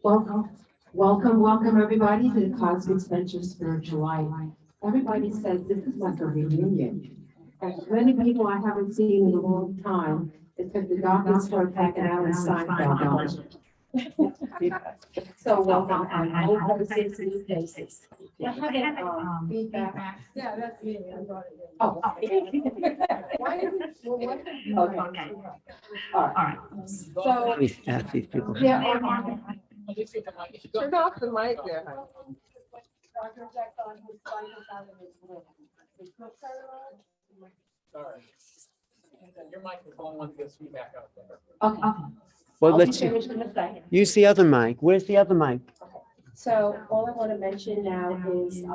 Welcome everybody to the Cosmic Center Spiritual Life. Everybody says this is like a reunion. And many people I haven't seen in a long time, it took the doctors for packing out in Steinfeld. So welcome, and I hope to see some new faces. I have feedback. Yeah, that's me. I brought it in. Oh. Okay. All right. So We ask these people. there are Turn off the mic there, honey. Sorry. Your microphone wants to get feedback out there. okay. Well, I'll be let's finished in a second. use the other mic. Where's the other mic? So all I want to mention now is there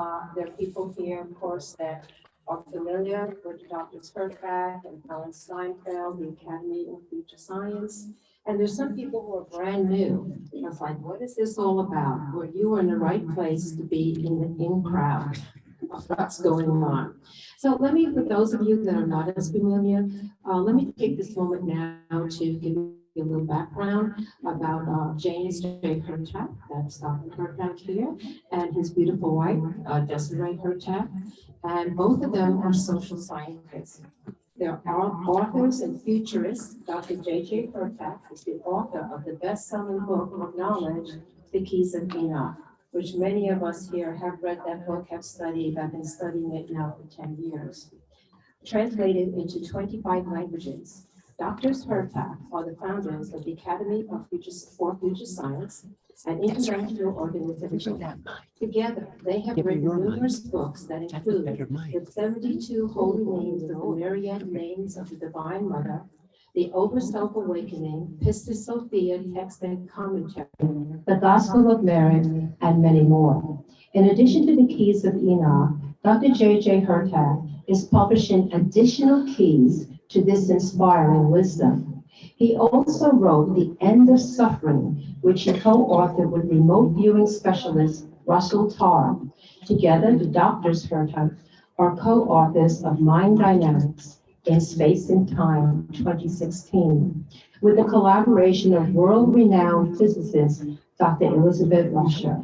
are people here, of course, that are familiar with Dr. Hurtak and Helen Steinfeld, the Academy of Future Science. And there's some people who are brand new. It's like, what is this all about? Well, you are in the right place to be in the in crowd of what's going on. So let me, for those of you that are not as familiar, let me take this moment now to give you a little background about James J. Hurtak, that's Dr. Hurtak here, and his beautiful wife, Desiree Hurtak. And both of them are social scientists. They're authors and futurists. Dr. J.J. Hurtak is the author of the best-selling book of knowledge, The Keys of Enoch, which many of us here have read that book, have studied. I've been studying it now for 10 years. Translated into 25 languages. Doctors Hurtak are the founders of the Academy of Future Science, an international organization. Together, they have written numerous books that include the 72 holy names of the myriad names of the Divine Mother, the Over Self-Awakening, Pistis Sophia text and commentary, the Gospel of Merit, and many more. In addition to the Keys of Enoch, Dr. J.J. Hurtak is publishing additional keys to this inspiring wisdom. He also wrote The End of Suffering, which he co-authored with remote viewing specialist Russell Tarr. Together, the Doctors Hurtak are co-authors of Mind Dynamics in Space and Time 2016, with the collaboration of world-renowned physicist Dr. Elizabeth Rusher,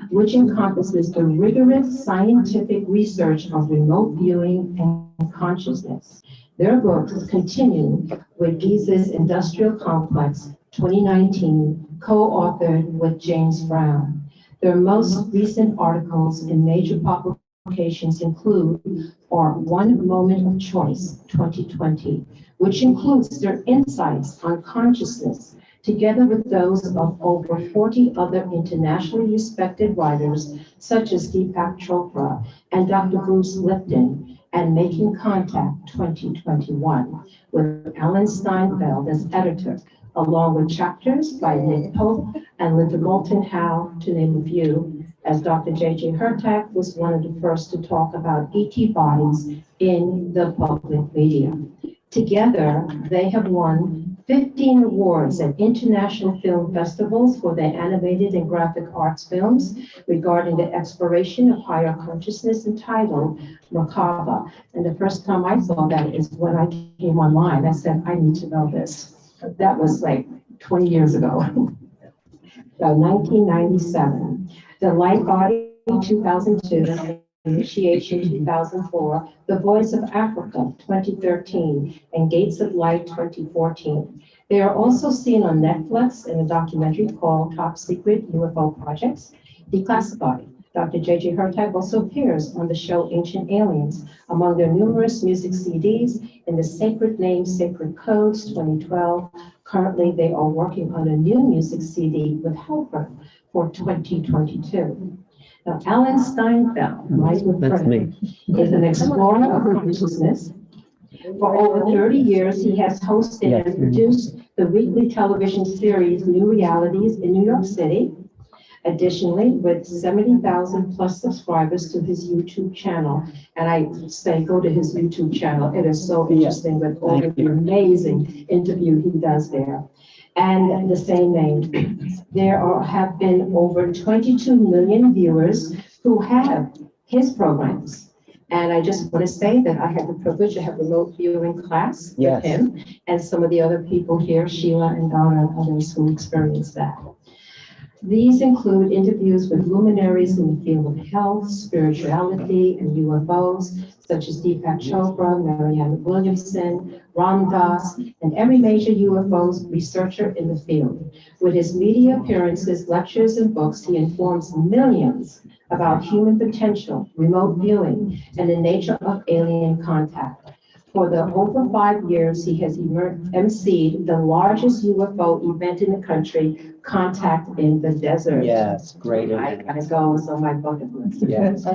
which encompasses the rigorous scientific research of remote viewing and consciousness. Their books continue with Giza's Industrial Complex 2019, co-authored with James Brown. Their most recent articles in major publications include One Moment of Choice 2020, which includes their insights on consciousness, together with those of over 40 other internationally respected writers, such as Deepak Chopra and Dr. Bruce Lipton, and Making Contact 2021, with Alan Steinfeld as editor, along with chapters by Nick Pope and Linda Moulton Howe, to name a few, as Dr. J.J. Hurtak was one of the first to talk about ET bodies in the public media. Together, they have won 15 awards at international film festivals for their animated and graphic arts films regarding the exploration of higher consciousness, entitled Merkaba. And the first time I saw that is when I came online. I said, I need to know this. That was like 20 years ago. So 1997, The Light Body 2002, Initiation 2004, The Voice of Africa 2013, and Gates of Light 2014. They are also seen on Netflix in a documentary called Top Secret UFO Projects, Declassified. Dr. J.J. Hurtak also appears on the show Ancient Aliens, among their numerous music CDs in the Sacred Names, Sacred Codes 2012. Currently, they are working on a new music CD with Helper for 2022. Now, Alan Steinfeld, right with Fred, is an explorer of consciousness. For over 30 years, he has hosted and produced the weekly television series New Realities in New York City. Additionally, with 70,000 plus subscribers to his YouTube channel, and I say go to his YouTube channel. It is so interesting with all of the amazing interview he does there. And the same name. There have been over 22 million viewers who have his programs. And I just want to say that I had the privilege to have a remote viewing class with him and some of the other people here, Sheila and Donna and others who experienced that. These include interviews with luminaries in the field of health, spirituality, and UFOs, such as Deepak Chopra, Marianne Williamson, Ram Dass, and every major UFO researcher in the field. With his media appearances, lectures, and books, he informs millions about human potential, remote viewing, and the nature of alien contact. For the over 5 years, he has emceed the largest UFO event in the country, Contact in the Desert. Yes, great. I gotta go, it's on my bucket list. Yes.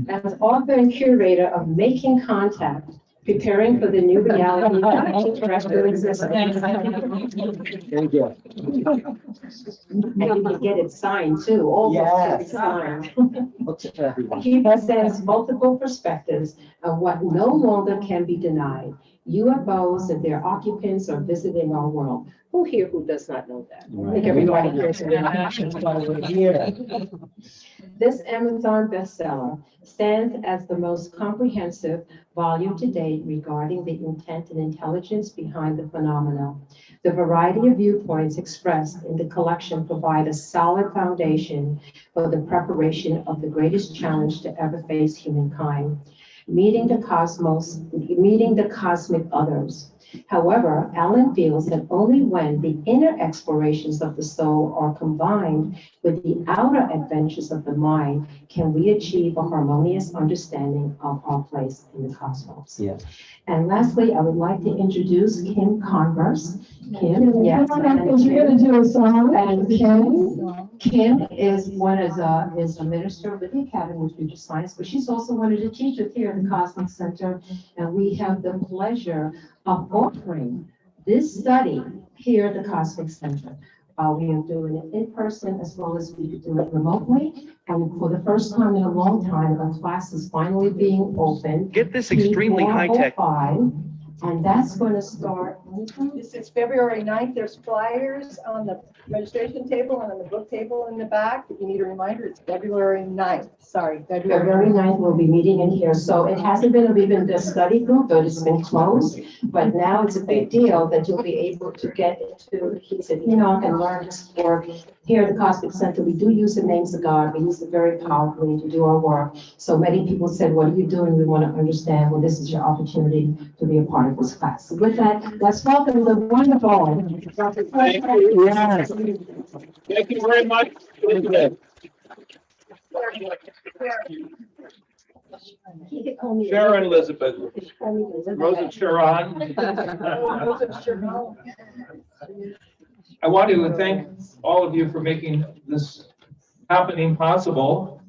As author and curator of Making Contact, preparing for the new reality of extraterrestrial existence. Very good. And you can get it signed too, all books can be Yes. signed. Books for everyone. He presents multiple perspectives of what no longer can be denied. UFOs and their occupants are visiting our world. Who here who does not know that? I think everybody here. This Amazon bestseller stands as the most comprehensive volume to date regarding the intent and intelligence behind the phenomena. The variety of viewpoints expressed in the collection provide a solid foundation for the preparation of the greatest challenge to ever face humankind, meeting the cosmic others. However, Allen feels that only when the inner explorations of the soul are combined with the outer adventures of the mind can we achieve a harmonious understanding of our place in the cosmos. Yes. And lastly, I would like to introduce Kim Converse. Kim, yes. You're gonna do a song. And Kim is is a minister with the Academy of Future Science, but she's also one of the teachers here at the Cosmic Center. And we have the pleasure of offering this study here at the Cosmic Center. We are doing it in person as well as we do it remotely. And for the first time in a long time, the class is finally being opened. Get this extremely high-tech. And that's going to start. This is February 9th. There's flyers on the registration table and on the book table in the back. If you need a reminder, it's February 9th. Sorry, February 9th, we'll be meeting in here. So it hasn't been even the study group, but it's been closed. But now it's a big deal that you'll be able to get into, he said, Enoch, and learn this work. Here at the Cosmic Center, we do use the names of God. We use it very powerfully to do our work. So many people said, what are you doing? We want to understand. Well, this is your opportunity to be a part of this class. So with that, let's welcome the wonderful Dr. Thank you. Yes. Thank you very much. Sharon Elizabeth, Rosa Sharon. I want to thank all of you for making this happening possible.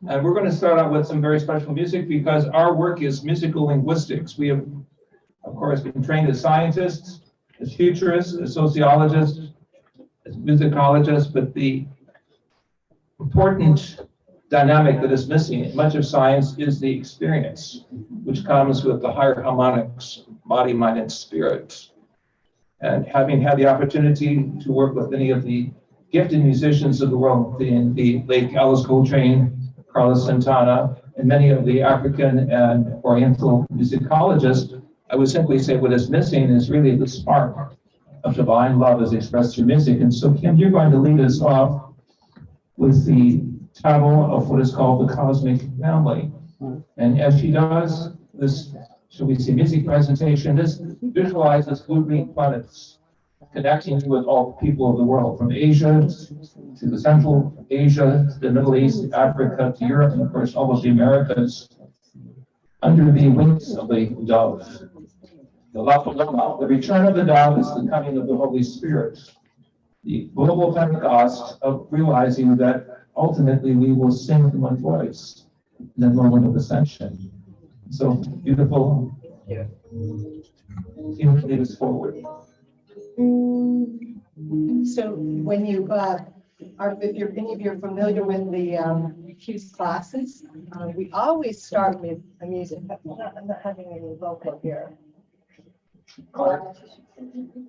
And we're going to start out with some very special music because our work is musical linguistics. We have, of course, been trained as scientists, as futurists, as sociologists, as musicologists, but the important dynamic that is missing in much of science is the experience, which comes with the higher harmonics, body, mind, and spirit. And having had the opportunity to work with many of the gifted musicians of the world, in the late Alice Coltrane, Carlos Santana, and many of the African and Oriental musicologists, I would simply say what is missing is really the spark of divine love as expressed through music. And so, Kim, you're going to lead us off with the title of what is called the Cosmic Family. And as she does this, shall we say, music presentation, this visualizes blue-green planets connecting with all people of the world, from Asia to the Central Asia, to the Middle East, Africa, to Europe, and of course, all of the Americas, under the wings of the dove. The return of the dove is the coming of the Holy Spirit, the global Pentecost of realizing that ultimately we will sing in one voice in the moment of ascension. So beautiful. Yeah. You lead us forward. So when you if any of you are familiar with the Fuse classes, we always start with a music. I'm not having any vocal here.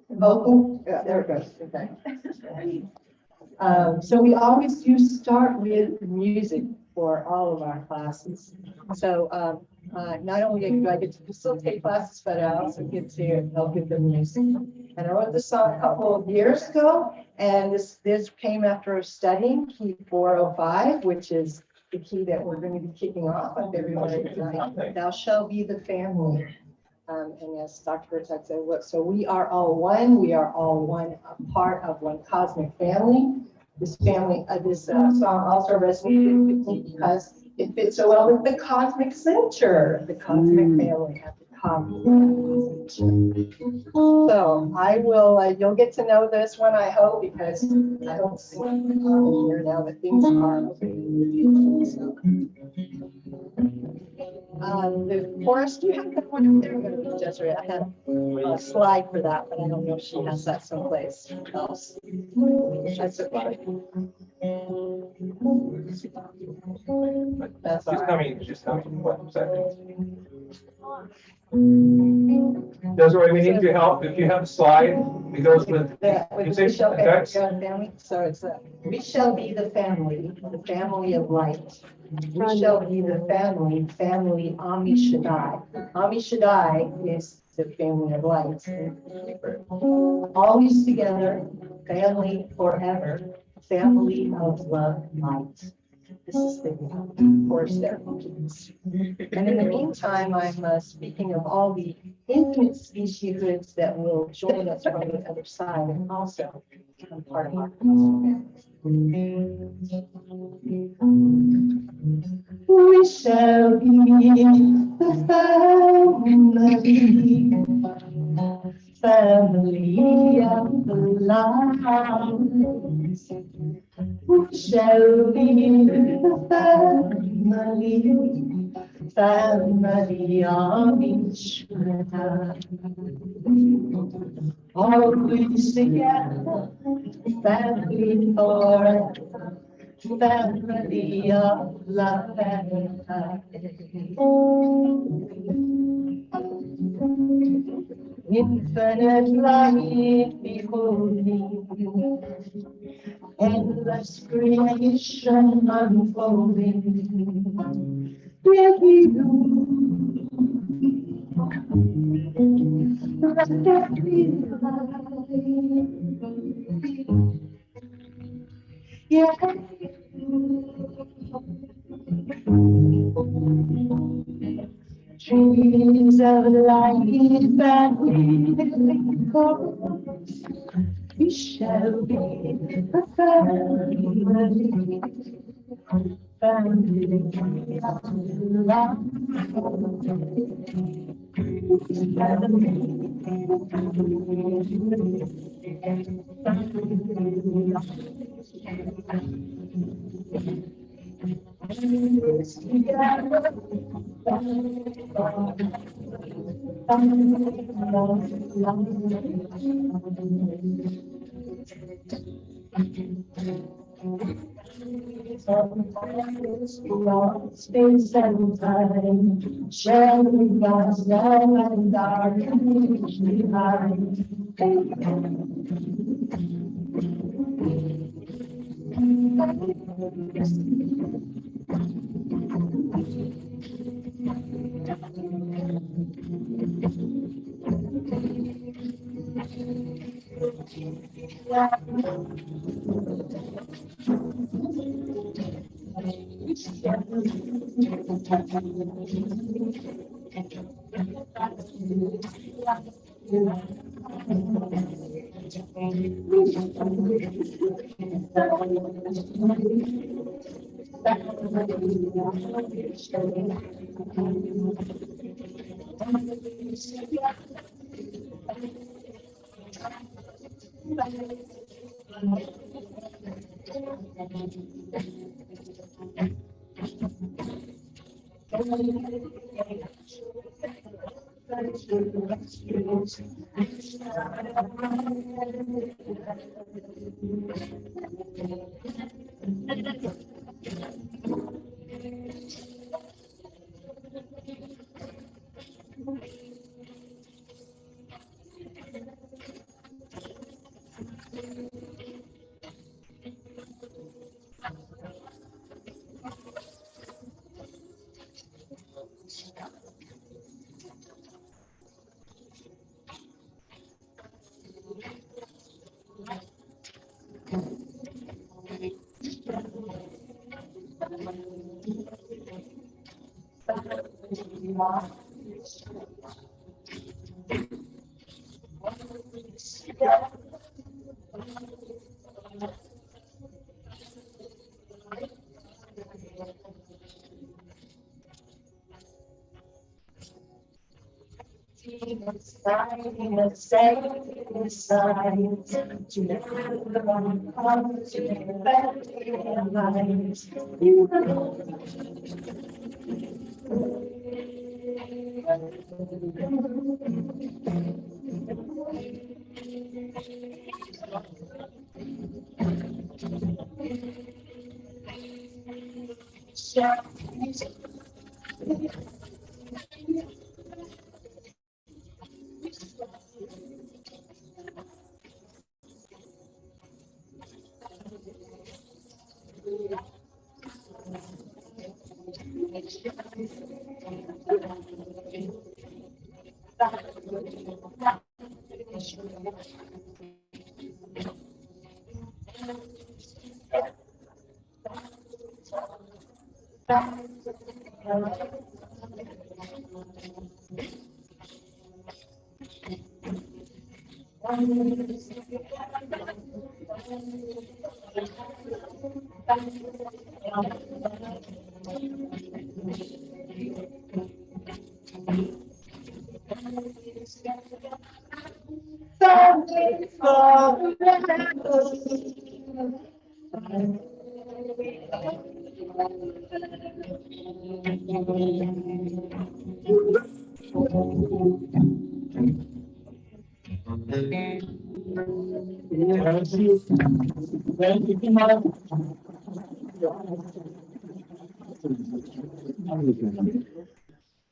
Vocal? Yeah, there it goes. Okay. So we always do start with music. for all of our classes. So not only do I get to facilitate classes, but I also get to help with the music. And I wrote this song a couple of years ago, and this came after studying key 405, which is the key that we're going to be kicking off with everybody tonight. Thou shalt be the family. And as Dr. Hurtak said, look, so we are all one. We are all one, a part of one cosmic family. This family, this song also resonated with me because it fits so well with the cosmic center, the cosmic family at the top. So I will, you'll get to know this one, I hope, because I don't see here now that things are. The chorus, do you have that one up there? I'm going to be Desiree. I have a slide for that, but I don't know if she has that someplace else. That's okay. That's all right. She's coming, what second? Desiree, we need your help. If you have a slide, it goes with With music, we shall be text. family. So it's we shall be the family of light. We shall be the family Ami Shaddai. Ami Shaddai is the family of light. Always together, family forever, family of love, light. This is the course there. And in the meantime, I'm speaking of all the infinite species that will join us from the other side and also become part of our family. We shall be the family of the light. We shall be the family of each other. Always together, family forever, family of love and light. Infinite light beholding, endless creation unfolding. Give you yeah. Trees of light that we we shall be a family. Family of love. Space and time, sharing God's love and darkness behind.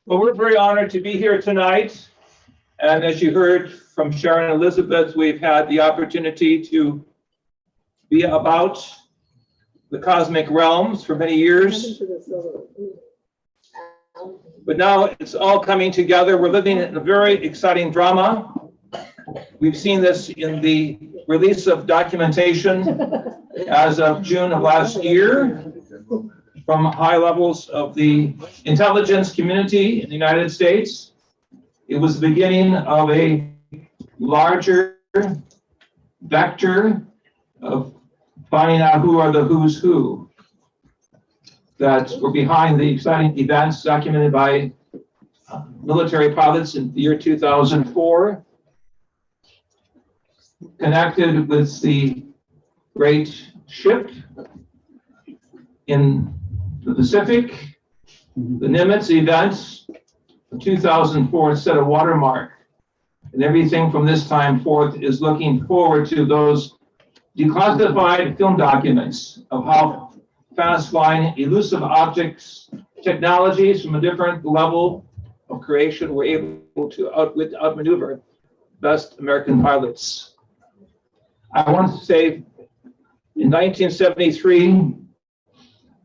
Well, we're very honored to be here tonight. And as you heard from Sharon and Elizabeth, we've had the opportunity to be about the cosmic realms for many years. But now it's all coming together. We're living in a very exciting drama. We've seen this in the release of documentation as of June of last year from high levels of the intelligence community in the United States. It was the beginning of a larger vector of finding out who are the who's who that were behind the exciting events documented by military pilots in the year 2004, connected with the great ship in the Pacific, the Nimitz events. 2004 set a watermark, and everything from this time forth is looking forward to those declassified film documents of how fast-flying elusive objects, technologies from a different level of creation were able to outmaneuver best American pilots. I want to say in 1973,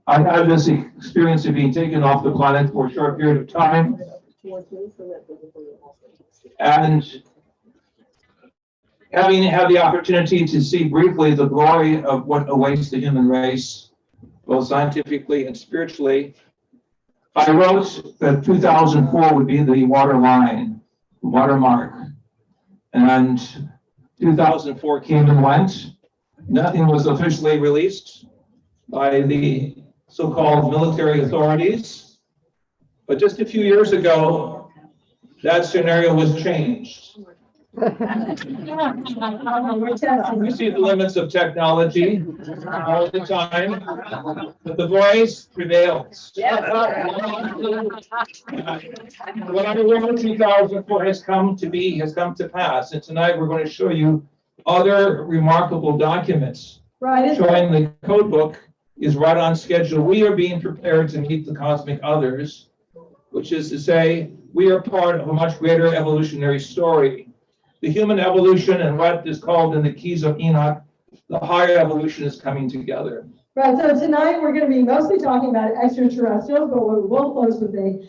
I had this experience of being taken off the planet for a short period of time. And having had the opportunity to see briefly the glory of what awaits the human race, both scientifically and spiritually, I wrote that 2004 would be the waterline, the watermark. And 2004 came and went. Nothing was officially released by the so-called military authorities. But just a few years ago, that scenario was changed. We see the limits of technology all the time, but the voice prevails. What I wrote in 2004 has come to be, has come to pass. And tonight we're going to show you other remarkable documents showing the code book is right on schedule. We are being prepared to meet the cosmic others, which is to say, we are part of a much greater evolutionary story. The human evolution and what is called in the Keys of Enoch, the higher evolution is coming together. Right, so tonight we're going to be mostly talking about extraterrestrials, but we will close with a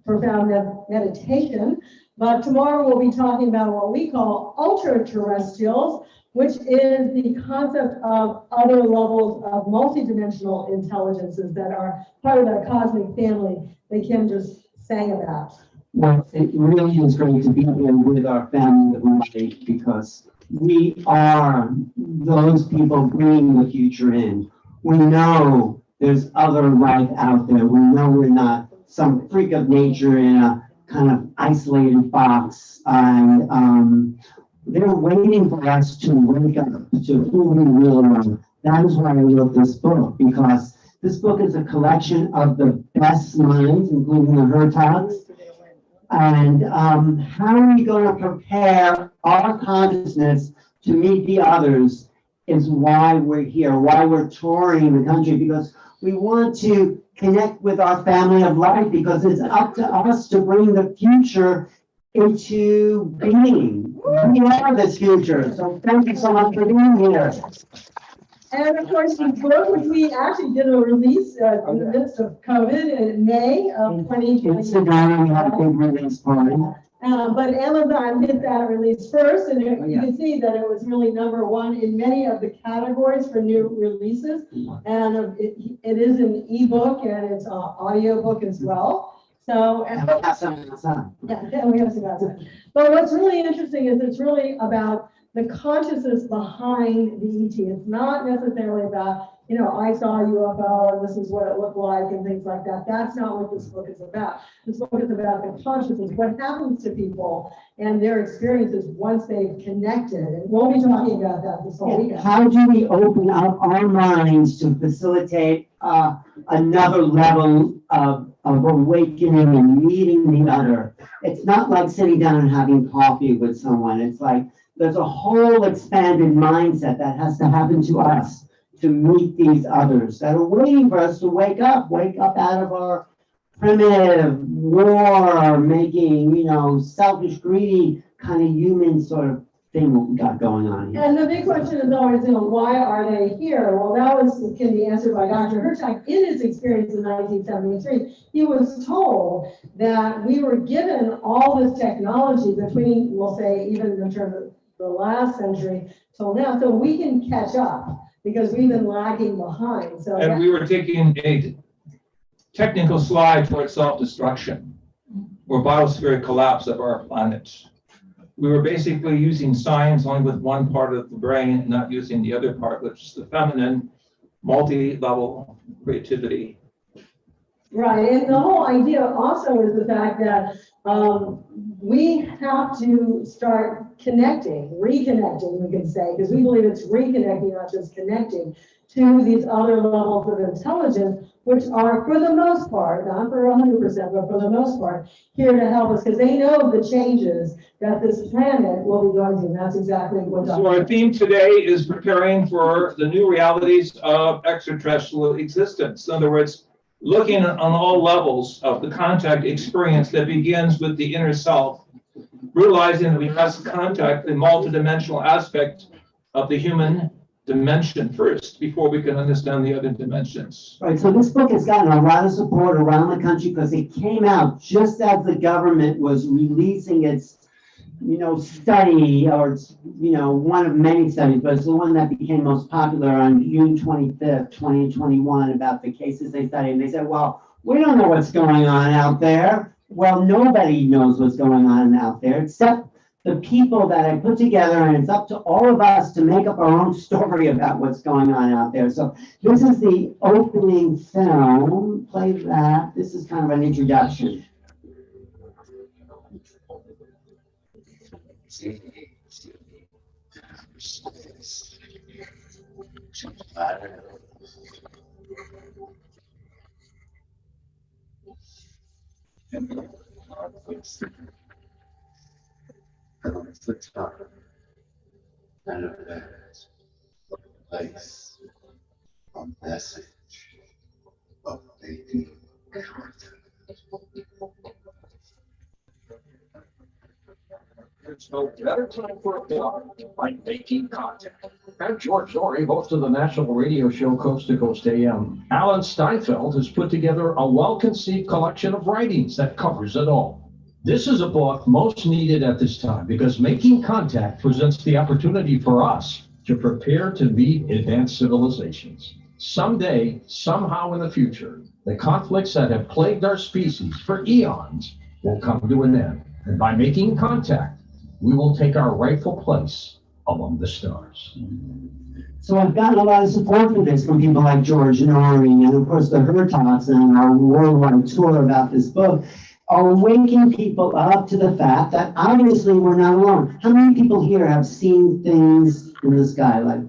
profound meditation. But tomorrow we'll be talking about what we call ultra-terrestrials, which is the concept of other levels of multidimensional intelligences that are part of that cosmic family that Kim just sang about. Well, it really is great to be here with our family of light because we are those people bringing the future in. We know there's other life out there. We know we're not some freak of nature in a kind of isolated box. And they're waiting for us to wake up to who we really are. That is why I wrote this book, because this book is a collection of the best minds, including the Hurtaks. And how are we going to prepare our consciousness to meet the others is why we're here, why we're touring the country, because we want to connect with our family of light, because it's up to us to bring the future into being. We are this future. So thank you so much for being here. And of course, the book, which we actually did a release in the midst of COVID in May of 2020. Instagram, we had a big release party. But Amazon did that release first, and you can see that it was really #1 in many of the categories for new releases. And it is an ebook and it's an audiobook as well. So, And we have some outside. yeah, we have some outside. But what's really interesting is it's really about the consciousness behind the ET. It's not necessarily about, I saw a UFO and this is what it looked like and things like that. That's not what this book is about. This book is about the consciousness, what happens to people and their experiences once they've connected. And we'll be talking about that this whole weekend. How do we open up our minds to facilitate another level of awakening and meeting the other? It's not like sitting down and having coffee with someone. It's like there's a whole expanded mindset that has to happen to us to meet these others that are waiting for us to wake up out of our primitive war making, selfish, greedy kind of human sort of thing what we got going on here. And the big question is always, why are they here? Well, that can be answered by Dr. Hurtak. In his experience in 1973, he was told that we were given all this technology between, we'll say, even in terms of the last century till now, so we can catch up because we've been lagging behind. So And we were taking a technical slide towards self-destruction or biospheric collapse of our planet. We were basically using science only with one part of the brain, not using the other part, which is the feminine, multi-level creativity. right, and the whole idea also is the fact that we have to start reconnecting, we can say, because we believe it's reconnecting, not just connecting, to these other levels of intelligence, which are, for the most part, not for 100%, but for the most part, here to help us, because they know the changes that this planet will be going through. And that's exactly what. So our theme today is preparing for the new realities of extraterrestrial existence. In other words, looking on all levels of the contact experience that begins with the inner self, realizing that we must contact the multidimensional aspect of the human dimension first before we can understand the other dimensions. Right, so this book has gotten a lot of support around the country because it came out just as the government was releasing its, study, or it's, one of many studies, but it's the one that became most popular on June 25th, 2021, about the cases they studied. And they said, well, we don't know what's going on out there. Well, nobody knows what's going on out there except the people that I put together, and it's up to all of us to make up our own story about what's going on out there. So this is the opening film. Play that. This is kind of an introduction. Place a message of making contact. There's no better time for a blog like Making Contact. I'm George Noory, host of the national radio show Coast to Coast AM. Alan Steinfeld has put together a well-conceived collection of writings that covers it all. This is a book most needed at this time because Making Contact presents the opportunity for us to prepare to meet advanced civilizations. Someday, somehow in the future, the conflicts that have plagued our species for eons will come to an end. And by making contact, we will take our rightful place among the stars. So I've gotten a lot of support for this from people like George Noory and of course the Hurtaks and our worldwide tour about this book are waking people up to the fact that obviously we're not alone. How many people here have seen things in the sky like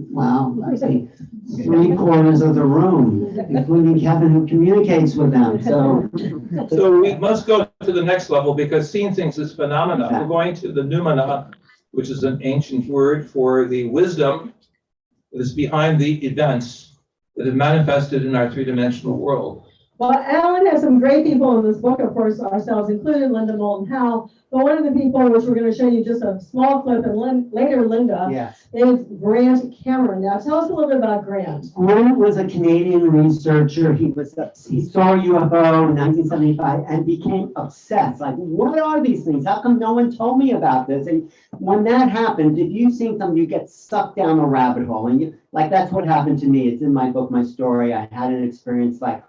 wow, I see 3/4 of the room, including Kevin who communicates with them. So we must go to the next level because seeing things is phenomena. We're going to the noumena, which is an ancient word for the wisdom that is behind the events that have manifested in our three-dimensional world. Well, Alan has some great people in this book, of course, ourselves included, Moulton Howe. But one of the people, which we're going to show you just a small clip, and later Linda, yes. is Grant Cameron. Now, tell us a little bit about Grant. Grant was a Canadian researcher. He saw a UFO in 1975 and became obsessed. Like, what are these things? How come no one told me about this? And when that happened, if you've seen something, you get sucked down a rabbit hole. And that's what happened to me. It's in my book, my story. I had an experience like,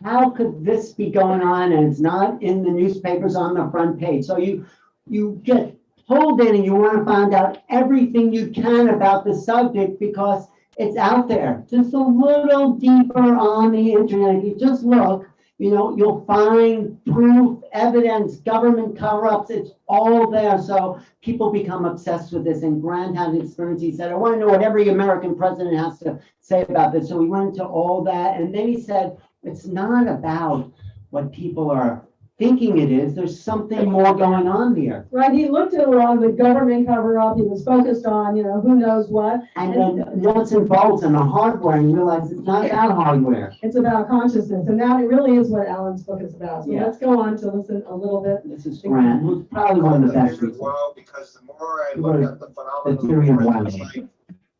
how could this be going on and it's not in the newspapers on the front page? So you get pulled in and you want to find out everything you can about the subject because it's out there. Just a little deeper on the internet. If you just look, you'll find proof, evidence, government cover-ups. It's all there. So people become obsessed with this. And Grant had an experience. He said, I want to know what every American president has to say about this. So we went into all that. And then he said, it's not about what people are thinking it is. There's something more going on here. Right, he looked at a lot of the government cover-up. He was focused on, who knows what. And then nuts and bolts and the hardware, and you realize it's not about hardware. It's about consciousness, and that really is what Alan's book is about. So Yeah. Let's go on to listen a little bit. This is Grant, who's probably one of the best. Well, because the more I look at the phenomenon, The theory of wow.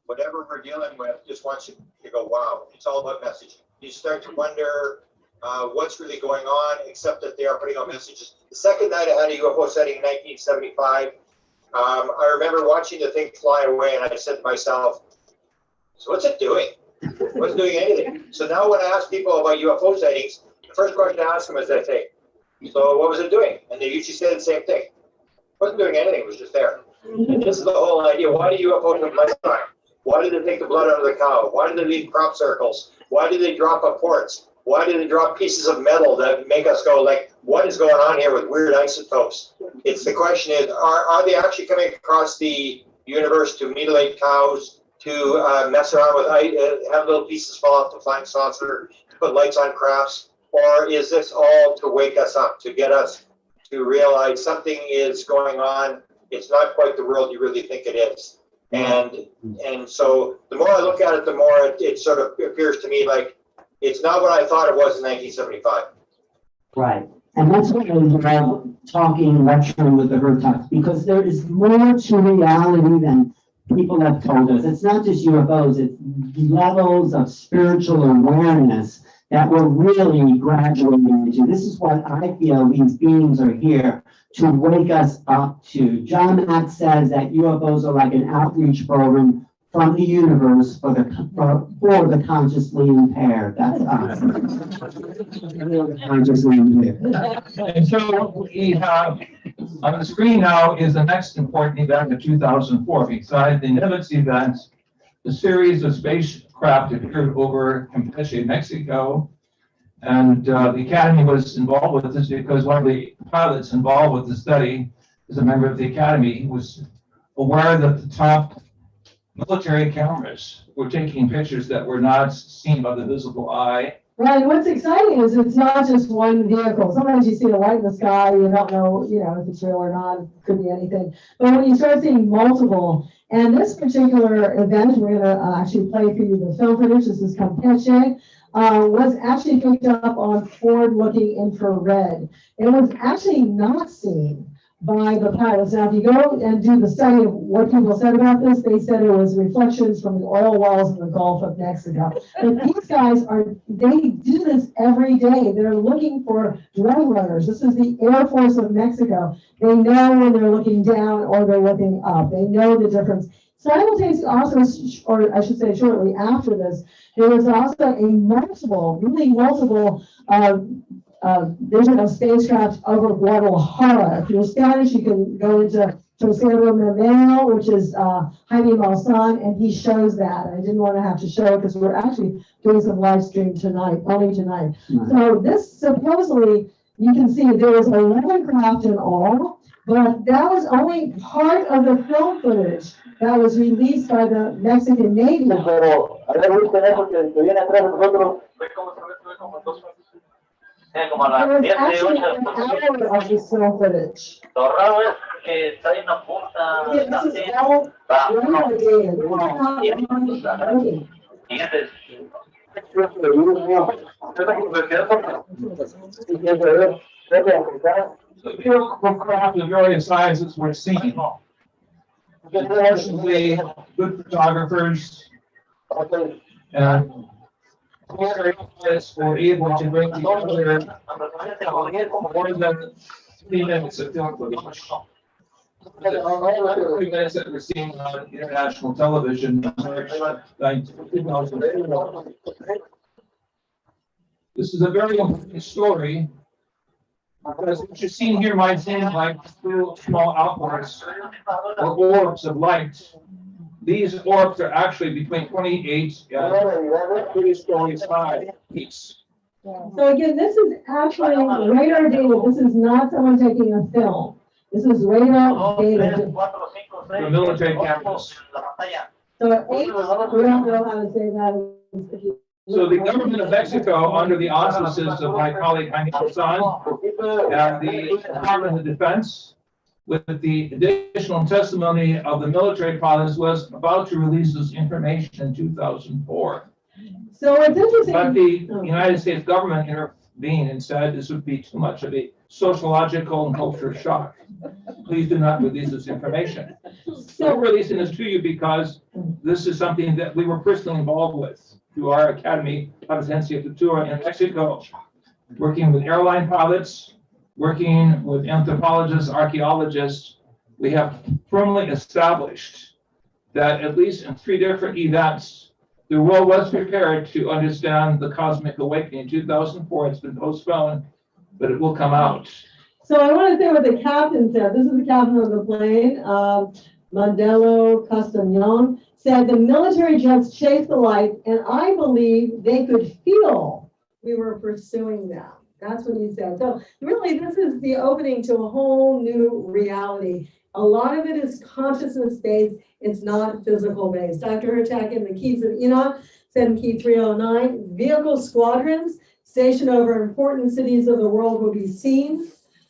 whatever we're dealing with, just wants you to go, wow, it's all about messaging. You start to wonder what's really going on, except that they are putting out messages. The second night I had a UFO sighting in 1975, I remember watching the thing fly away, and I said to myself, so what's it doing? It wasn't doing anything. So now when I ask people about UFO sightings, the first question I ask them is, they say, so what was it doing? And they usually say the same thing. It wasn't doing anything, it was just there. And this is the whole idea. Why do UFOs have lifetime? Why did they take the blood out of the cow? Why did they leave crop circles? Why did they drop up ports? Why did they drop pieces of metal that make us go like, what is going on here with weird isotopes? It's the question is, are they actually coming across the universe to mutilate cows, to mess around with, have little pieces fall off the flying saucer, to put lights on crafts? Or is this all to wake us up, to get us to realize something is going on? It's not quite the world you really think it is. And so the more I look at it, the more it sort of appears to me like it's not what I thought it was in 1975. Right. And that's what I love talking, lecturing with the Hurtaks, because there is more to reality than people have told us. It's not just UFOs, it's levels of spiritual awareness that we're really graduating into. This is what I feel these beings are here to wake us up to. John Mack says that UFOs are like an outreach program from the universe for the consciously impaired. That's us. Consciously impaired. And so we have on the screen now is the next important event of 2004. Besides the Nimitz event, the series of spacecraft appeared over Campeche, Mexico. And the Academy was involved with this because one of the pilots involved with the study is a member of the Academy. He was aware that the top military cameras were taking pictures that were not seen by the visible eye. Right, and what's exciting is it's not just one vehicle. Sometimes you see a light in the sky, you don't know, if it's real or not, it could be anything. But when you start seeing multiple, and this particular event, we're gonna actually play for you the film footage, this is Campeche, was actually picked up on forward-looking infrared. It was actually not seen by the pilots. Now, if you go and do the study of what people said about this, they said it was reflections from the oil wells in the Gulf of Mexico. But these guys they do this every day. They're looking for drug runners. This is the Air Force of Mexico. They know when they're looking down or they're looking up. They know the difference. Simultaneously, also, or I should say shortly after this, there was also really multiple vision of spacecraft over Guadalajara. If you're Spanish, you can go into Tercero Memeo, which is Jaime Malsan, and he shows that. I didn't want to have to show it because we're actually doing some live stream tonight, only tonight. So this supposedly, you can see there was 11 craft in all, but that was only part of the film footage that was released by the Mexican Navy. There was actually an hour of this film footage. This is all real data. So here, the various sizes we're seeing. Unfortunately, good photographers and were able to bring together more than 3 minutes of film footage. 3 minutes that we're seeing on international television. This is a very important story because what you're seeing here might seem like little small outbursts or orbs of light. These orbs are actually between 28 and 30 stories high each. So again, this is actually radar data. This is not someone taking a film. This is radar data. For military cameras. So at 8, we don't know how to say that. So the government of Mexico, under the auspices of my colleague Jaime Malsan and the Department of Defense, with the additional testimony of the military pilots, was about to release this information in 2004. So it's interesting. But the United States government intervened and said this would be too much of a sociological and cultural shock. Please do not release this information. So we're releasing this to you because this is something that we were personally involved with through our Academy Placencia Futura in Mexico, working with airline pilots, working with anthropologists, archaeologists. We have firmly established that at least in 3 different events, the world was prepared to understand the cosmic awakening. In 2004, it's been postponed, but it will come out. So I want to say what the captain said. This is the captain of the plane, Mandelo Castañon, said the military jets chased the light, and I believe they could feel we were pursuing them. That's what he said. So really, this is the opening to a whole new reality. A lot of it is consciousness-based. It's not physical-based. Dr. Hurtak in the Keys of Enoch said in Key 309, vehicle squadrons stationed over important cities of the world will be seen,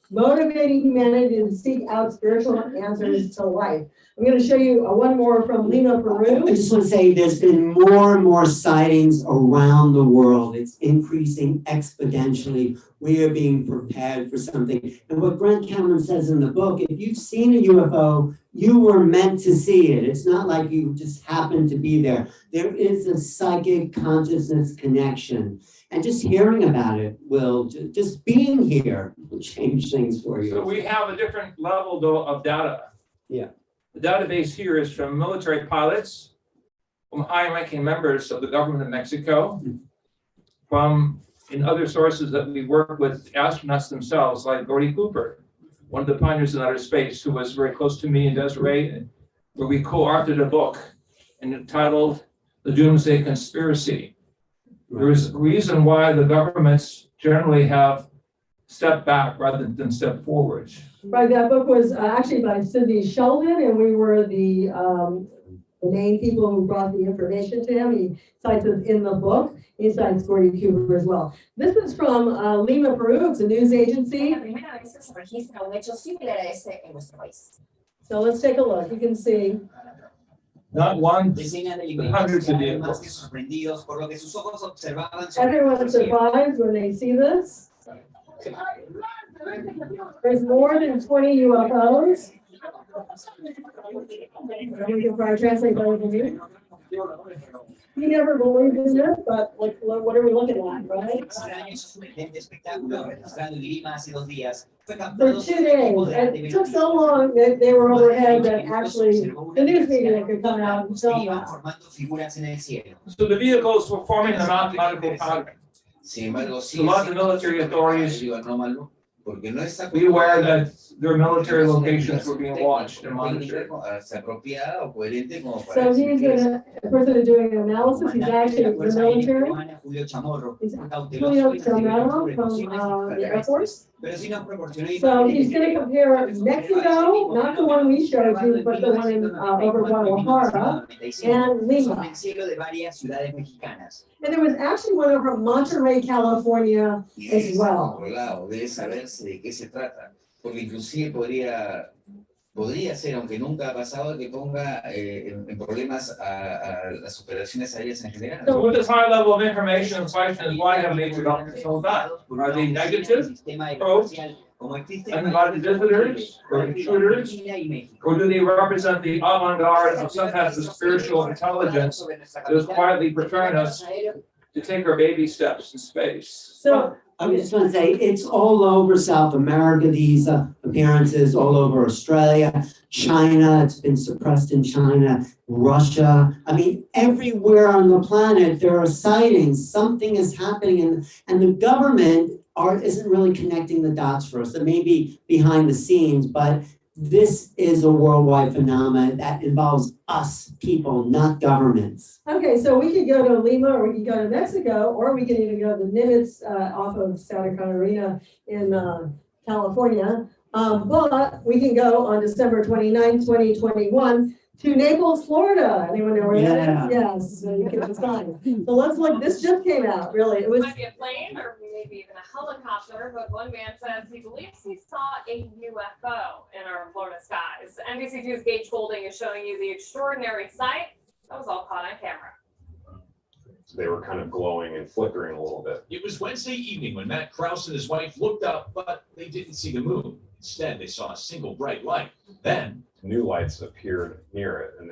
motivating humanity to seek out spiritual answers to life. I'm going to show you one more from Lima, Peru. I just want to say there's been more and more sightings around the world. It's increasing exponentially. We are being prepared for something. And what Brent Cameron says in the book, if you've seen a UFO, you were meant to see it. It's not like you just happened to be there. There is a psychic consciousness connection. And just hearing about it will, just being here will change things for you. So we have a different level, though, of data. Yeah. The database here is from military pilots, from high-ranking members of the government of Mexico, from in other sources that we work with astronauts themselves, like Gordy Cooper, one of the pioneers in outer space, who was very close to me and Desiree, where we co-authored a book entitled The Doomsday Conspiracy. There is a reason why the governments generally have stepped back rather than step forward. Right, that book was actually by Sidney Sheldon, and we were the main people who brought the information to him. He cites it in the book. He cites Gordy Cooper as well. This is from Lima, Peru. It's a news agency. So let's take a look. You can see. Not one, but hundreds of vehicles. Everyone surprised when they see this. There's more than 20 UFOs. We can probably translate that with you. He never believed in this, but like, what are we looking at, right? For 2 days. It took so long that they were overhead that actually the news media could come out and film that. So the vehicles were forming a mathematical pattern. Sin embargo, sí A lot of the military authorities, digo anómalo, porque no está be aware that their military locations were being watched and monitored. se apropiada o coherente como para So decir he's que es a person who's doing an analysis, he's actually in the military. Julio Chamorro, He's Julio Chamorro from the Air Force. pero sí nos proporcionó So he's gonna compare Mexico, not the one we showed you, but the one in over Guadalajara, and Lima. de varias ciudades mexicanas. And there was actually one over Monterey, California as well. Por lado, debe saberse de qué se trata, porque inclusive podría ser, aunque nunca ha pasado, que ponga en problemas a las operaciones aéreas en general. So with this high level of information, the question is why have nature doctors told that? Are they negative, probes, uninvited visitors, or intruders? Or do they represent the avant-garde of some kind of spiritual intelligence that is quietly preparing us to take our baby steps in space? So I just want to say, it's all over South America, these appearances, all over Australia, China, it's been suppressed in China, Russia. I mean, everywhere on the planet, there are sightings, something is happening, and the government isn't really connecting the dots for us. It may be behind the scenes, but this is a worldwide phenomenon that involves us, people, not governments. okay, so we could go to Lima, or we could go to Mexico, or we could even go to the Nimitz off of Santa Catarina in California. But we can go on December 29, 2021 to Naples, Florida. Anyone know where that is? Yes, so you can decide. So let's look, this just came out, really. It was Might be a plane or maybe even a helicopter, but one man says he believes he saw a UFO in our Florida skies. NBC2's Gage Golding is showing you the extraordinary sight that was all caught on camera. They were kind of glowing and flickering a little bit. It was Wednesday evening when Matt Krause and his wife looked up, but they didn't see the moon. Instead, they saw a single bright light. Then New lights appeared near it, and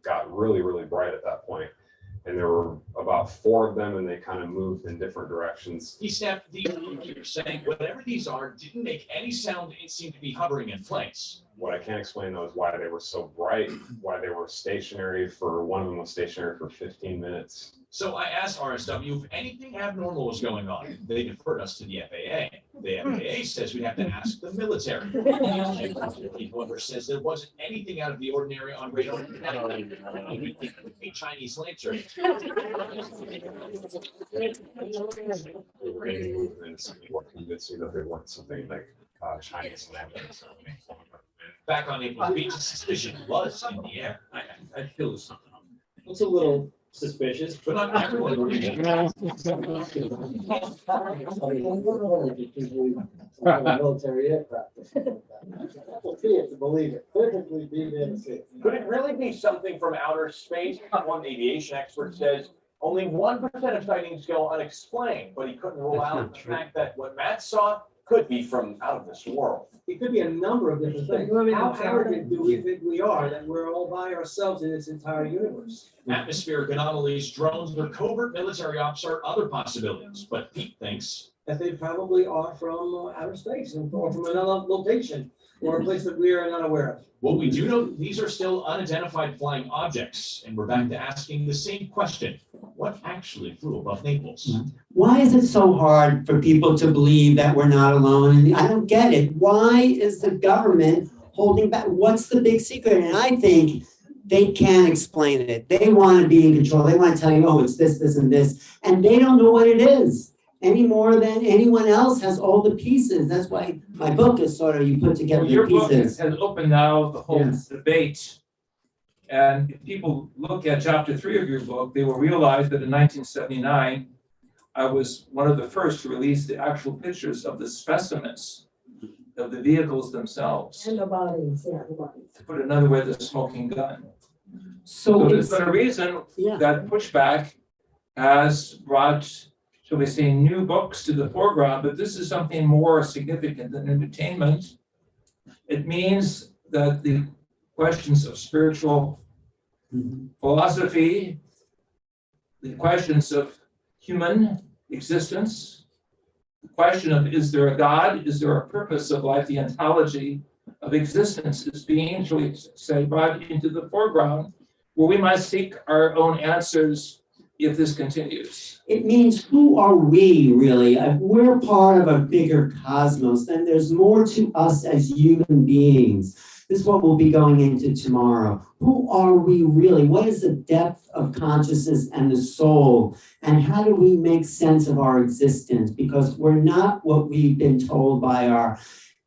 got really, really bright at that point. And there were about 4 of them, and they kind of moved in different directions. he snapped the computer, saying whatever these are didn't make any sound. It seemed to be hovering in place. What I can't explain though is why they were so bright, why they were stationary one of them was stationary for 15 minutes. So I asked RSW if anything abnormal was going on. They deferred us to the FAA. The FAA says we have to ask the military. He, however, says there wasn't anything out of the ordinary on radar. A Chinese lancer. They were any movements, and were convincing that they weren't something like Chinese lanterns. Back on Naples Beach, suspicion was in the air. I feel something. It's a little suspicious, but not everyone. Military aircraft. We'll see it to believe it. Typically, be there to see it. Could it really be something from outer space? One aviation expert says only 1% of sightings go unexplained, but he couldn't rule out the fact that what Matt saw could be from out of this world. It could be a number of different things. How arrogant do we think we are that we're all by ourselves in this entire universe? Atmospheric anomalies, drones, or covert military ops are other possibilities, but Pete thinks that they probably are from outer space or from another location or a place that we are not aware of. What we do know, these are still unidentified flying objects, and we're back to asking the same question. What actually flew above Naples? Why is it so hard for people to believe that we're not alone? And I don't get it. Why is the government holding back? What's the big secret? And I think they can't explain it. They want to be in control. They want to tell you, oh, it's this, this, and this. And they don't know what it is any more than anyone else has all the pieces. That's why my book is sort of, you put together Your the pieces. book has opened now the whole Yes. debate. And if people look at chapter 3 of your book, they will realize that in 1979, I was one of the first to release the actual pictures of the specimens of the vehicles themselves. And the bodies, yeah, the bodies. To put another way, the smoking gun. So there's been a reason that pushback has brought, shall we say, new books to the foreground, but this is something more significant than entertainment. It means that the questions of spiritual philosophy, the questions of human existence, the question of is there a God, is there a purpose of life, the ontology of existence is being, shall we say, brought into the foreground, where we must seek our own answers if this continues? It means who are we really? If we're part of a bigger cosmos, then there's more to us as human beings. This is what we'll be going into tomorrow. Who are we really? What is the depth of consciousness and the soul? And how do we make sense of our existence? Because we're not what we've been told by our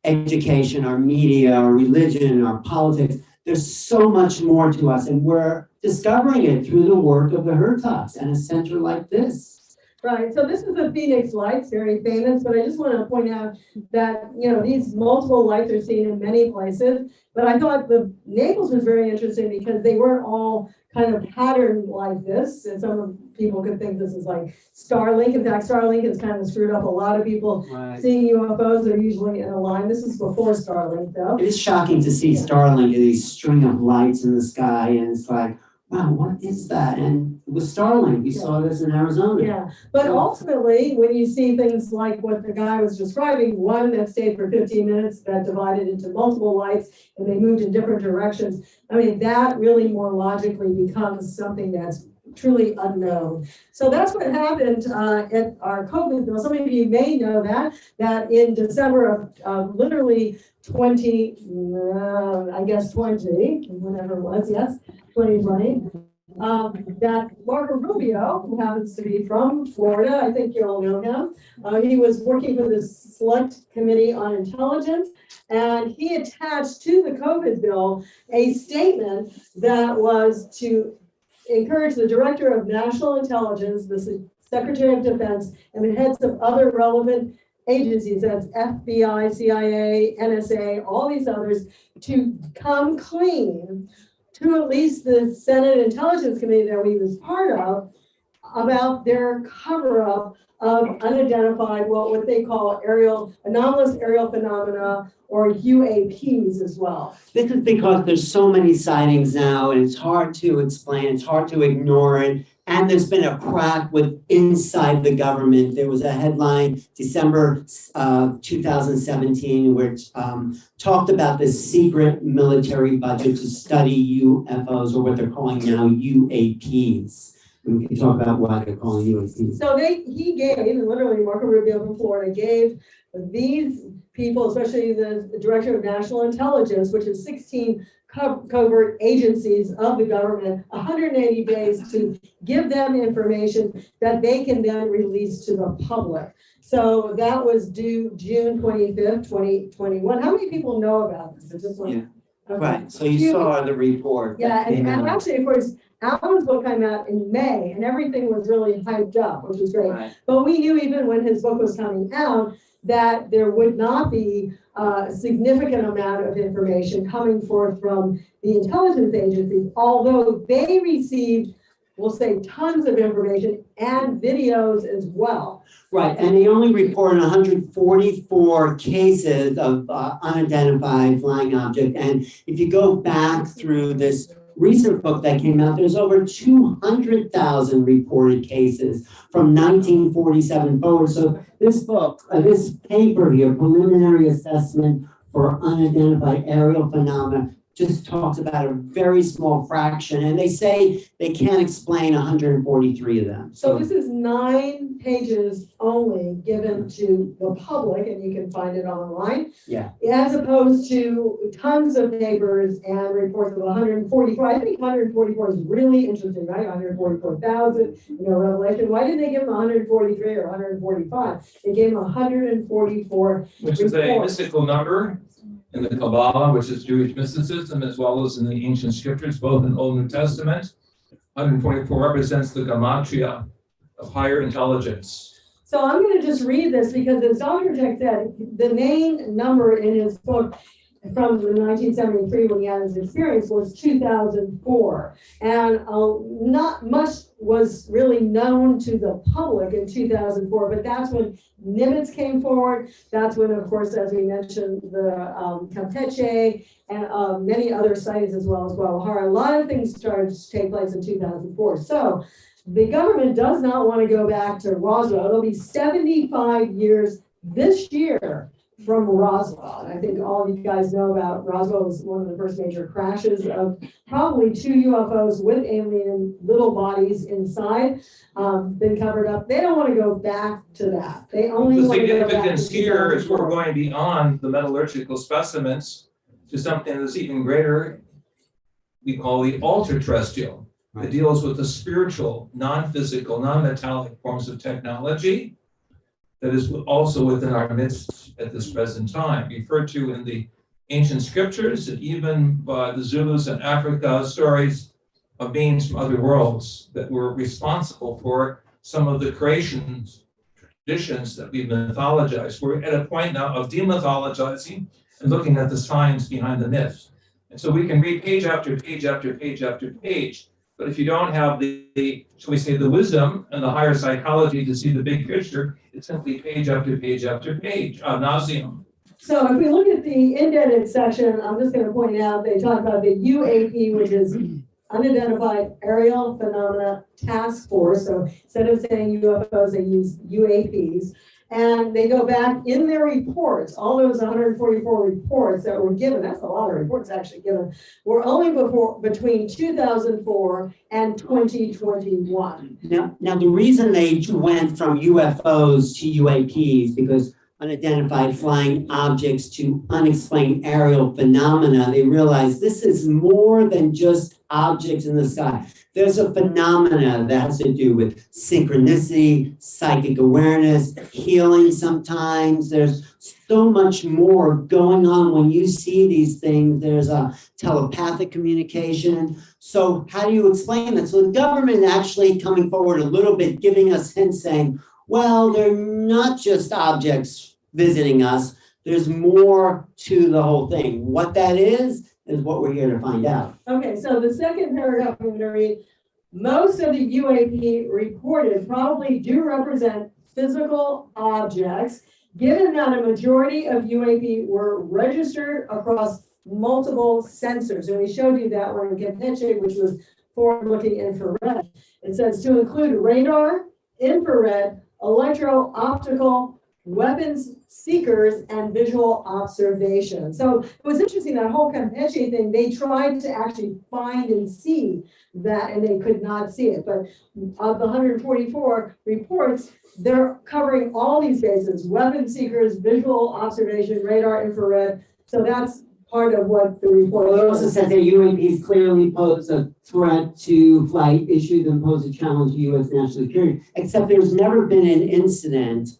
education, our media, our religion, our politics. There's so much more to us, and we're discovering it through the work of the Hurtaks and a center like this. Right, so this is the Phoenix lights, very famous, but I just want to point out that, you know, these multiple lights are seen in many places, but I thought the Naples was very interesting because they weren't all kind of patterned like this, and some people could think this is like Starlink. In fact, Starlink has kind of screwed up a lot of people. Right. Seeing UFOs are usually in a line. This is before Starlink, though. It is shocking to see Starlink, these string of lights in the sky, and it's like, wow, what is that? And it was Starlink. We saw this in Arizona. Yeah, but ultimately, when you see things like what the guy was describing, one that stayed for 15 minutes, that divided into multiple lights, and they moved in different directions, I mean, that really more logically becomes something that's truly unknown. So that's what happened at our COVID bill. Some of you may know that in December of literally 20, whatever it was, yes, 2020, that Marco Rubio, who happens to be from Florida, I think you all know him, he was working for the Select Committee on Intelligence, and he attached to the COVID bill a statement that was to encourage the Director of National Intelligence, the Secretary of Defense, and the heads of other relevant agencies, that's FBI, CIA, NSA, all these others, to come clean to at least the Senate Intelligence Committee that we was part of about their cover-up of unidentified, what they call anomalous aerial phenomena, or UAPs as well. This is because there's so many sightings now, and it's hard to explain, it's hard to ignore it. And there's been a crack inside the government. There was a headline, December 2017, which talked about this secret military budget to study UFOs, or what they're calling now UAPs. We can talk about why they're calling UAPs. So he gave, literally Marco Rubio from Florida, gave these people, especially the Director of National Intelligence, which is 16 covert agencies of the government, 180 days to give them information that they can then release to the public. So that was due June 25th, 2021. How many people know about this? Okay. Right, so you saw the report. Yeah, and actually, of course, Alan's book came out in May, and everything was really hyped up, which was great. Right. But we knew even when his book was coming out that there would not be a significant amount of information coming forth from the intelligence agencies, although they received, we'll say, tons of information and videos as well. Right, and they only reported 144 cases of unidentified flying object. And if you go back through this recent book that came out, there's over 200,000 reported cases from 1947 forward. So this book, this paper here, Preliminary Assessment for Unidentified Aerial Phenomena, just talks about a very small fraction, and they say they can't explain 143 of them. So this is 9 pages only given to the public, and you can find it online. Yeah. As opposed to tons of papers and reports of 144. I think 144 is really interesting, right? 144,000, Revelation. Why didn't they give them 143 or 145? They gave them 144. Which is a mystical number in the Kabbalah, which is Jewish mysticism, as well as in the ancient scriptures, both in Old and New Testament. 144 represents the gematria of higher intelligence. So I'm going to just read this because, as Dr. Hurtak said, the main number in his book from 1973, when he had his experience, was 2004. And not much was really known to the public in 2004, but that's when Nimitz came forward. That's when, of course, as we mentioned, the Campeche and many other sightings as well as Guadalajara. A lot of things started to take place in 2004. So the government does not want to go back to Roswell. It'll be 75 years this year from Roswell. And I think all of you guys know about Roswell was one of the first major crashes of probably 2 UFOs with alien little bodies inside, been covered up. They don't want to go back to that. They only The want to go back to significance here is we're 2004. going beyond the metallurgical specimens to something that's even greater, we call the ultra-terrestrial. It deals with the spiritual, non-physical, non-metallic forms of technology that is also within our midst at this present time, referred to in the ancient scriptures and even by the Zulus in Africa, stories of beings from other worlds that were responsible for some of the creations, traditions that we've mythologized. We're at a point now of demythologizing and looking at the science behind the myth. And so we can read page after page after page after page. But if you don't have the, shall we say, the wisdom and the higher psychology to see the big picture, it's simply page after page after page, ad nauseum. So if we look at the indented section, I'm just going to point out, they talk about the UAP, which is Unidentified Aerial Phenomena Task Force. So instead of saying UFOs, they use UAPs. And they go back in their reports, all those 144 reports that were given, that's a lot of reports actually given, were only between 2004 and 2021. Now the reason they went from UFOs to UAPs, because unidentified flying objects to unexplained aerial phenomena, they realized this is more than just objects in the sky. There's a phenomena that has to do with synchronicity, psychic awareness, healing sometimes. There's so much more going on when you see these things. There's a telepathic communication. So how do you explain that? So the government actually coming forward a little bit, giving us hints saying, well, they're not just objects visiting us. There's more to the whole thing. What that is what we're here to find out. Okay, so the second paragraph I'm going to read, most of the UAP reported probably do represent physical objects, given that a majority of UAP were registered across multiple sensors. And we showed you that one in Campeche, which was forward-looking infrared. It says to include radar, infrared, electro-optical, weapons seekers, and visual observation. So it was interesting, that whole Campeche thing, they tried to actually find and see that, and they could not see it. But of the 144 reports, they're covering all these bases: weapons seekers, visual observation, radar, infrared. So that's part of what the report Well, it also says that UAPs clearly pose a threat to flight issues and pose a challenge to U.S. national security, except there's never been an incident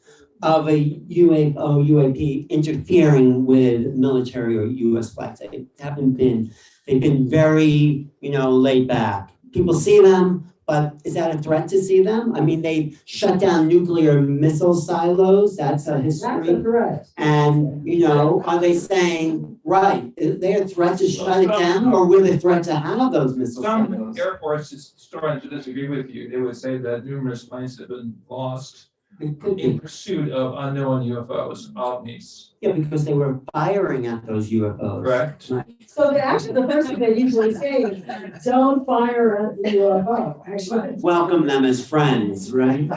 of a UFO, UAP interfering with military or U.S. flights. They haven't been, they've been very, laid back. People see them, but is that a threat to see them? I mean, they shut down nuclear missile silos. That's a history. That's a threat. And, are they saying, right, is there a threat to shut it down, or will a threat to have those missile silos? Some Air Force is starting to disagree with you. They would say that numerous planes have been lost in pursuit of unknown UFOs, ovnis. Yeah, because they were firing at those UFOs. Correct. Right. So actually, the first thing they usually say is, don't fire at the UFO, actually. Welcome them as friends, right?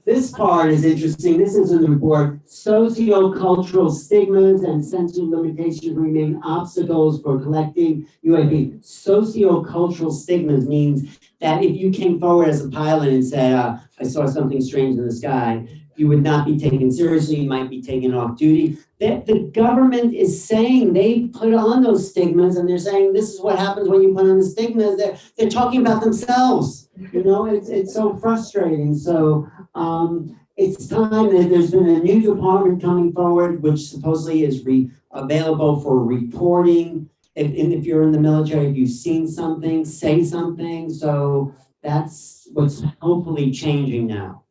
This part is interesting. This is in the report. Sociocultural stigmas and sensory limitations remain obstacles for collecting UAP. Sociocultural stigmas means that if you came forward as a pilot and said, I saw something strange in the sky, you would not be taken seriously, you might be taken off duty. The government is saying they put on those stigmas, and they're saying this is what happens when you put on the stigmas. They're talking about themselves. It's so frustrating. So it's time that there's been a new department coming forward, which supposedly is available for reporting. If you're in the military, if you've seen something, say something. So that's what's hopefully changing now.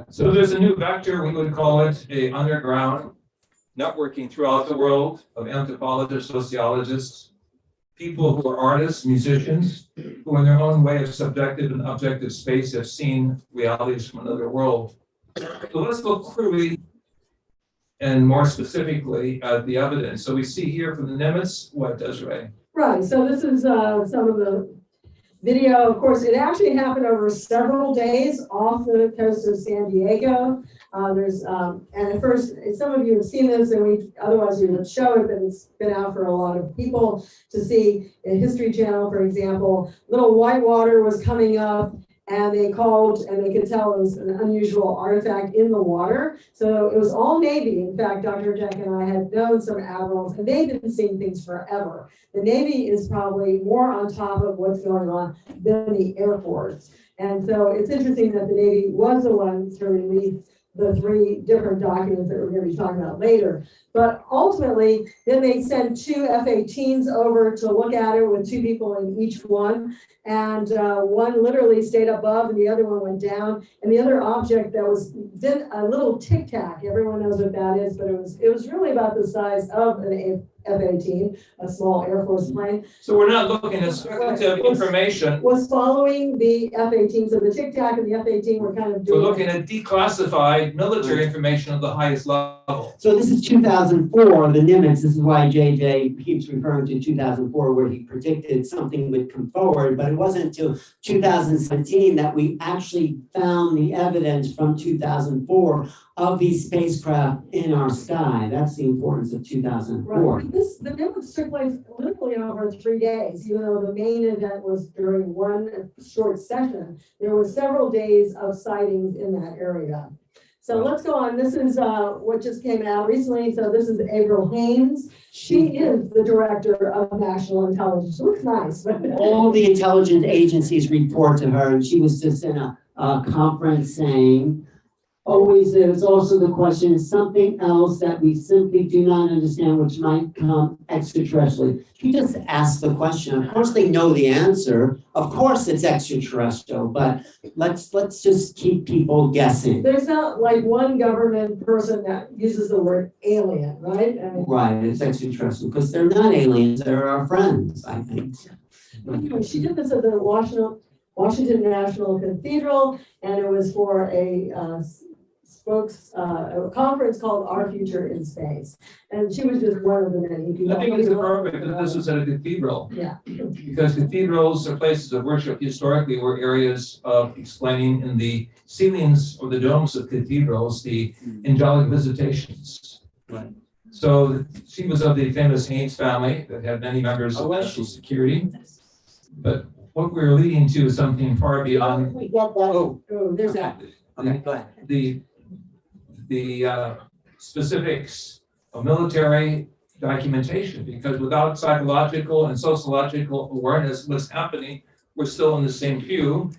So there's a new vector, we would call it a underground networking throughout the world of anthropologists, sociologists, people who are artists, musicians, who in their own way of subjective and objective space have seen realities from another world. So let's look quickly and more specifically at the evidence. So we see here from the Nimitz, what, Desiree? Right, so this is some of the video, of course, it actually happened over several days off the coast of San Diego. And at first, some of you have seen this, and otherwise we would show it, but it's been out for a lot of people to see. In History Channel, for example, little white water was coming up, and they called, and they could tell it was an unusual artifact in the water. So it was all Navy. In fact, Dr. Jack and I had known some admirals, and they've been seeing things forever. The Navy is probably more on top of what's going on than the Air Force. And so it's interesting that the Navy was the one to release the 3 different documents that we're going to be talking about later. But ultimately, then they sent 2 F-18s over to look at it with 2 people in each one. And one literally stayed above and the other one went down. And the other object that was did a little tic tac. Everyone knows what that is, but it was really about the size of an F-18, a small Air Force plane. So we're not looking at speculative information. Was following the F-18. So the tic tac and the F-18 were kind of doing. We're looking at declassified military information of the highest level. So this is 2004, the Nimitz. This is why JJ keeps referring to 2004, where he predicted something would come forward. But it wasn't until 2017 that we actually found the evidence from 2004 of these spacecraft in our sky. That's the importance of 2004. Right. The Nimitz took place literally over 3 days, even though the main event was during one short session. There were several days of sightings in that area. So let's go on. This is what just came out recently. So this is Avril Haines. She is the director of national intelligence. It looks nice. All the intelligence agencies report to her, and she was just in a conference saying, always there's also the question, is something else that we simply do not understand, which might come extraterrestrially. She just asked the question. Of course, they know the answer. Of course, it's extraterrestrial, but let's just keep people guessing. There's not like one government person that uses the word alien, right? Right, it's extraterrestrial because they're not aliens. They're our friends, I think. Anyway, she did this at the Washington National Cathedral, and it was for a conference called Our Future in Space. And she was just one of the many people. I think it's perfect that this was at a cathedral. Yeah. Because cathedrals are places of worship historically were areas of explaining in the ceilings or the domes of cathedrals the angelic visitations. Right. So she was of the famous Haines family that had many members of national security. But what we're leading to is something far beyond. We get that. Oh, there's that. Okay, go ahead. The specifics of military documentation, because without psychological and sociological awareness of what's happening, we're still in the same pew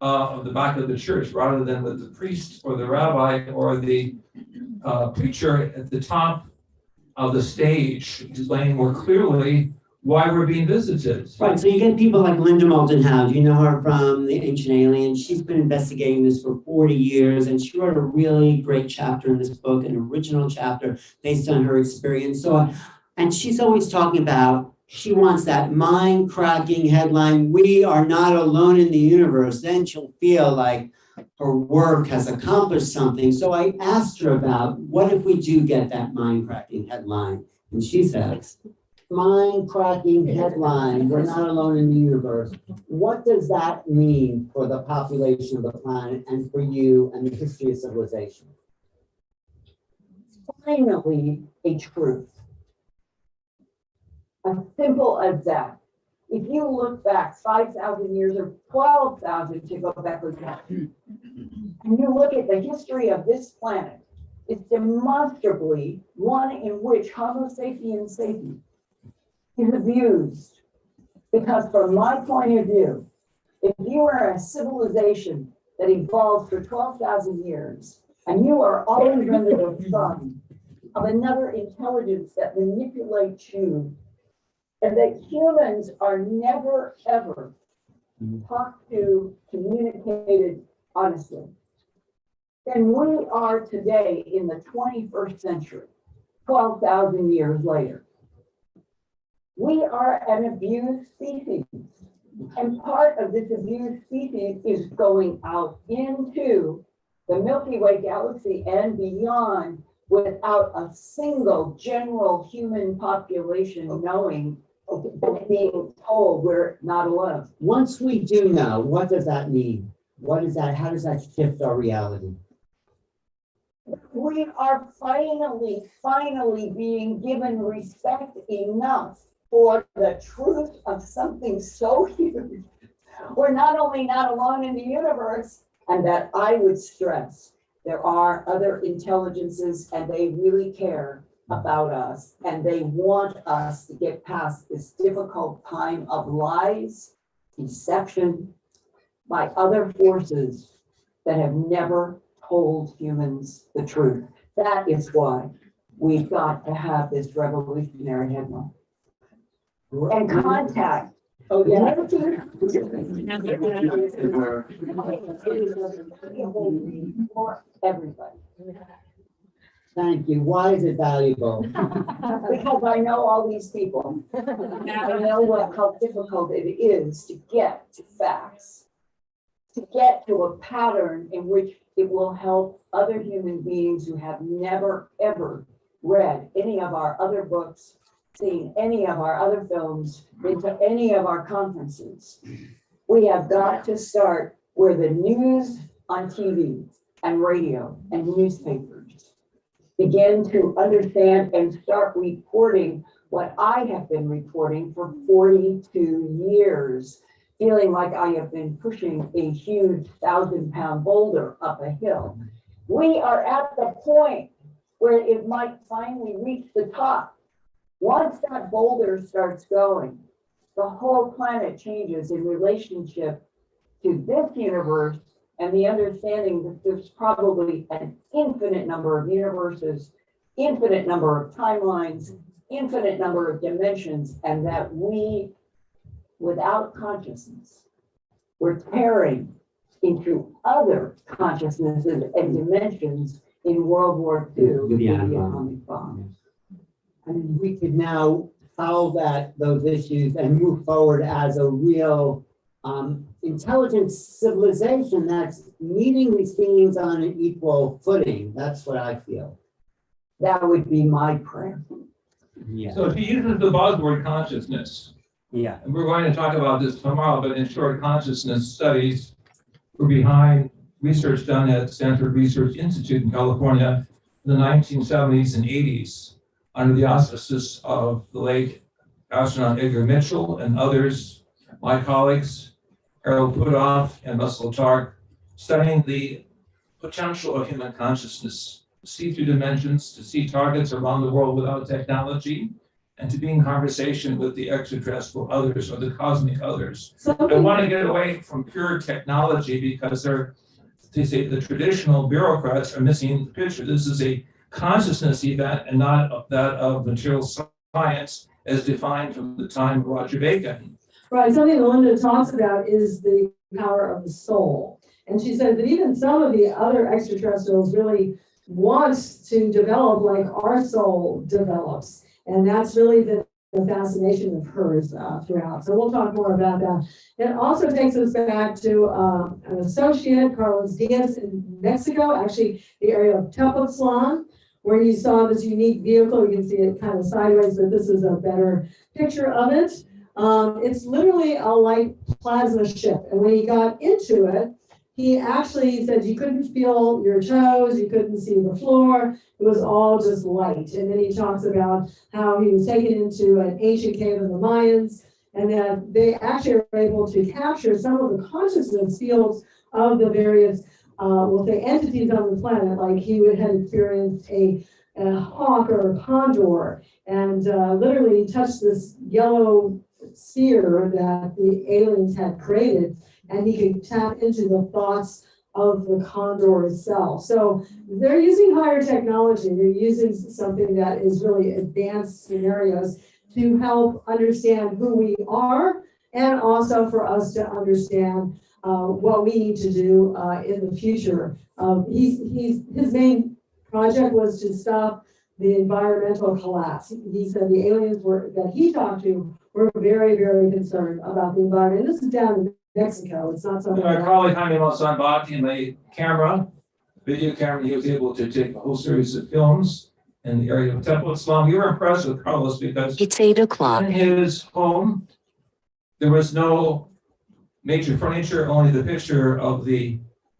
of the back of the church, rather than with the priest or the rabbi or the preacher at the top of the stage explaining more clearly why we're being visited. Right, so you get people like Linda Moulton Howe. You know her from The Ancient Aliens. She's been investigating this for 40 years, and she wrote a really great chapter in this book, an original chapter based on her experience. So, and she's always talking about, she wants that mind-cracking headline, "We are not alone in the universe." Then she'll feel like her work has accomplished something. So I asked her about, what if we do get that mind-cracking headline? And she says, mind-cracking headline, "We're not alone in the universe." What does that mean for the population of the planet and for you and the history of civilization? Finally, a truth. As simple as that. If you look back 5,000 years or 12,000 to go backward now, and you look at the history of this planet, it's demonstrably one in which Homo sapiens sapiens is abused. Because from my point of view, if you are a civilization that evolved for 12,000 years, and you are always under the thumb of another intelligence that manipulates you, and that humans are never, ever talked to, communicated honestly, then we are today in the 21st century, 12,000 years later. We are an abused species. And part of this abused species is going out into the Milky Way galaxy and beyond without a single general human population knowing being told we're not alone. Once we do know, what does that mean? What is that? How does that shift our reality? We are finally being given respect enough for the truth of something so huge. We're not only not alone in the universe, and that I would stress, there are other intelligences and they really care about us and they want us to get past this difficult time of lies, deception by other forces that have never told humans the truth. That is why we've got to have this revolutionary headline. And contact. Oh, yeah. For everybody. Thank you. Why is it valuable? Because I know all these people. I know how difficult it is to get to facts, to get to a pattern in which it will help other human beings who have never, ever read any of our other books, seen any of our other films, been to any of our conferences. We have got to start where the news on TV and radio and newspapers begin to understand and start reporting what I have been reporting for 42 years, feeling like I have been pushing a huge 1,000-pound boulder up a hill. We are at the point where it might finally reach the top. Once that boulder starts going, the whole planet changes in relationship to this universe and the understanding that there's probably an infinite number of universes, infinite number of timelines, infinite number of dimensions, and that we, without consciousness, we're tearing into other consciousnesses and dimensions in World War II with the atomic bomb. And we could now solve those issues and move forward as a real intelligent civilization that's meeting these beings on an equal footing. That's what I feel. That would be my prayer. Yeah. So he uses the buzzword consciousness. Yeah. And we're going to talk about this tomorrow, but in short, consciousness studies were behind research done at Stanford Research Institute in California in the 1970s and 80s under the auspices of the late astronaut Edgar Mitchell and others, my colleagues, Harold Pudoff and Russell Targ, studying the potential of human consciousness to see through dimensions, to see targets around the world without technology, and to be in conversation with the extraterrestrial others or the cosmic others. I want to get away from pure technology because they say the traditional bureaucrats are missing the picture. This is a consciousness event and not that of material science as defined from the time of Roger Bacon. Right, something that Linda talks about is the power of the soul. And she said that even some of the other extraterrestrials really want to develop like our soul develops. And that's really the fascination of hers throughout. So we'll talk more about that. It also takes us back to an associate, Carlos Diaz in Mexico, actually the area of Tepoztlan, where you saw this unique vehicle. You can see it kind of sideways, but this is a better picture of it. It's literally a light plasma ship. And when he got into it, he actually said you couldn't feel your toes, you couldn't see the floor. It was all just light. And then he talks about how he was taken into an ancient cave of the Mayans, and that they actually were able to capture some of the consciousness fields of the various, we'll say, entities on the planet. Like he had experienced a hawk or a condor, and literally touched this yellow sphere that the aliens had created, and he could tap into the thoughts of the condor itself. So they're using higher technology. They're using something that is really advanced scenarios to help understand who we are, and also for us to understand what we need to do in the future. His main project was to stop the environmental collapse. He said the aliens that he talked to were very, very concerned about the environment. And this is down in Mexico. It's not something. My colleague Jaime Monsanbati, in a video camera, he was able to take a whole series of films in the area of Temple Islam. We were impressed with Carlos because It's 8 o'clock. in his home, there was no major furniture, only the picture of the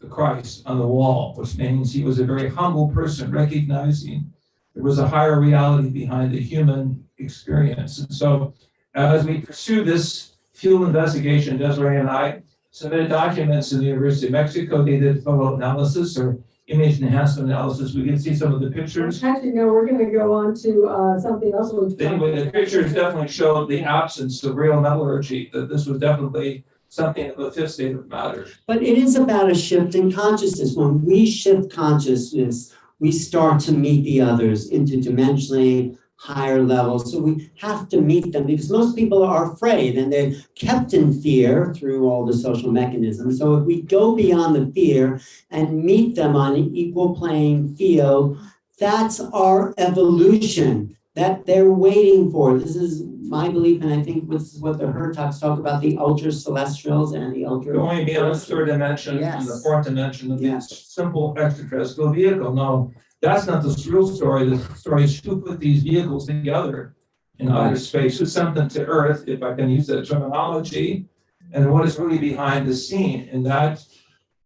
Christ on the wall, which means he was a very humble person, recognizing there was a higher reality behind the human experience. And so as we pursue this field investigation, Desiree and I submitted documents to the University of Mexico. They did photo analysis or image enhancement analysis. We can see some of the pictures. Actually, no, we're gonna go on to something else. Anyway, the pictures definitely showed the absence of real metallurgy, that this was definitely something of a fifth state of matter. But it is about a shift in consciousness. When we shift consciousness, we start to meet the others interdimensionally, higher levels. So we have to meet them because most people are afraid and they're kept in fear through all the social mechanisms. So if we go beyond the fear and meet them on an equal playing field, that's our evolution that they're waiting for. This is my belief, and I think this is what the Hurtaks talk about, the ultra-celestials and the ultra. Going beyond the third dimension and the fourth dimension of this simple extraterrestrial vehicle. No, that's not the real story. The story is who put these vehicles together in outer space, who sent them to Earth, if I can use that terminology, and what is really behind the scene. And that,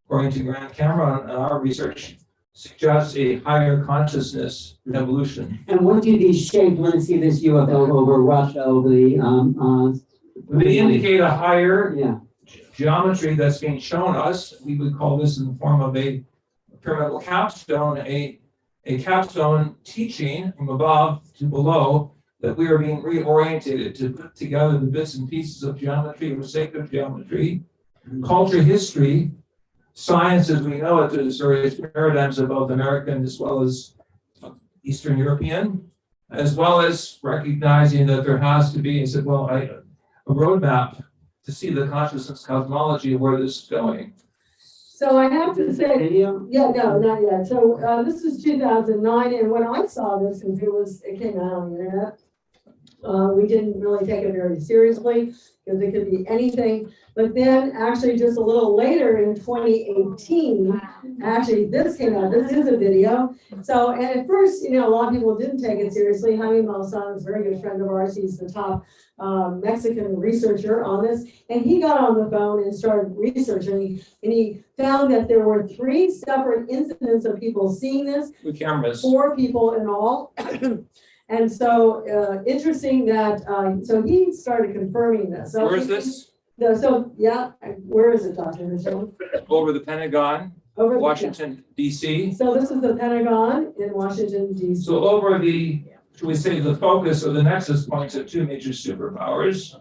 according to Grant Cameron and our research, suggests a higher consciousness evolution. And what do these shapes, when you see this UFO over Russia, over the They indicate a higher geometry that's being shown us. We would call this in the form of a pyramidal capstone, a capstone teaching from above to below that we are being reorientated to put together the bits and pieces of geometry or sacred geometry, culture, history, science as we know it. There's various paradigms of both American as well as Eastern European, as well as recognizing that there has to be, a roadmap to see the consciousness cosmology of where this is going. So I have to say, no, not yet. So this is 2009, and when I saw this, because it came out on the internet, we didn't really take it very seriously because it could be anything. But then actually just a little later in 2018, actually this came out. This is a video. So, and at first, a lot of people didn't take it seriously. Jaime Malzahn is a very good friend of ours. He's the top Mexican researcher on this. And he got on the phone and started researching. And he found that there were 3 separate incidents of people seeing this. With cameras. 4 people in all. And so interesting that, so he started confirming this. So Where is this? Where is it, Dr. Michelle? Over the Pentagon, Washington, D.C. So this is the Pentagon in Washington, D.C. So over the, should we say, the focus or the nexus points of 2 major superpowers,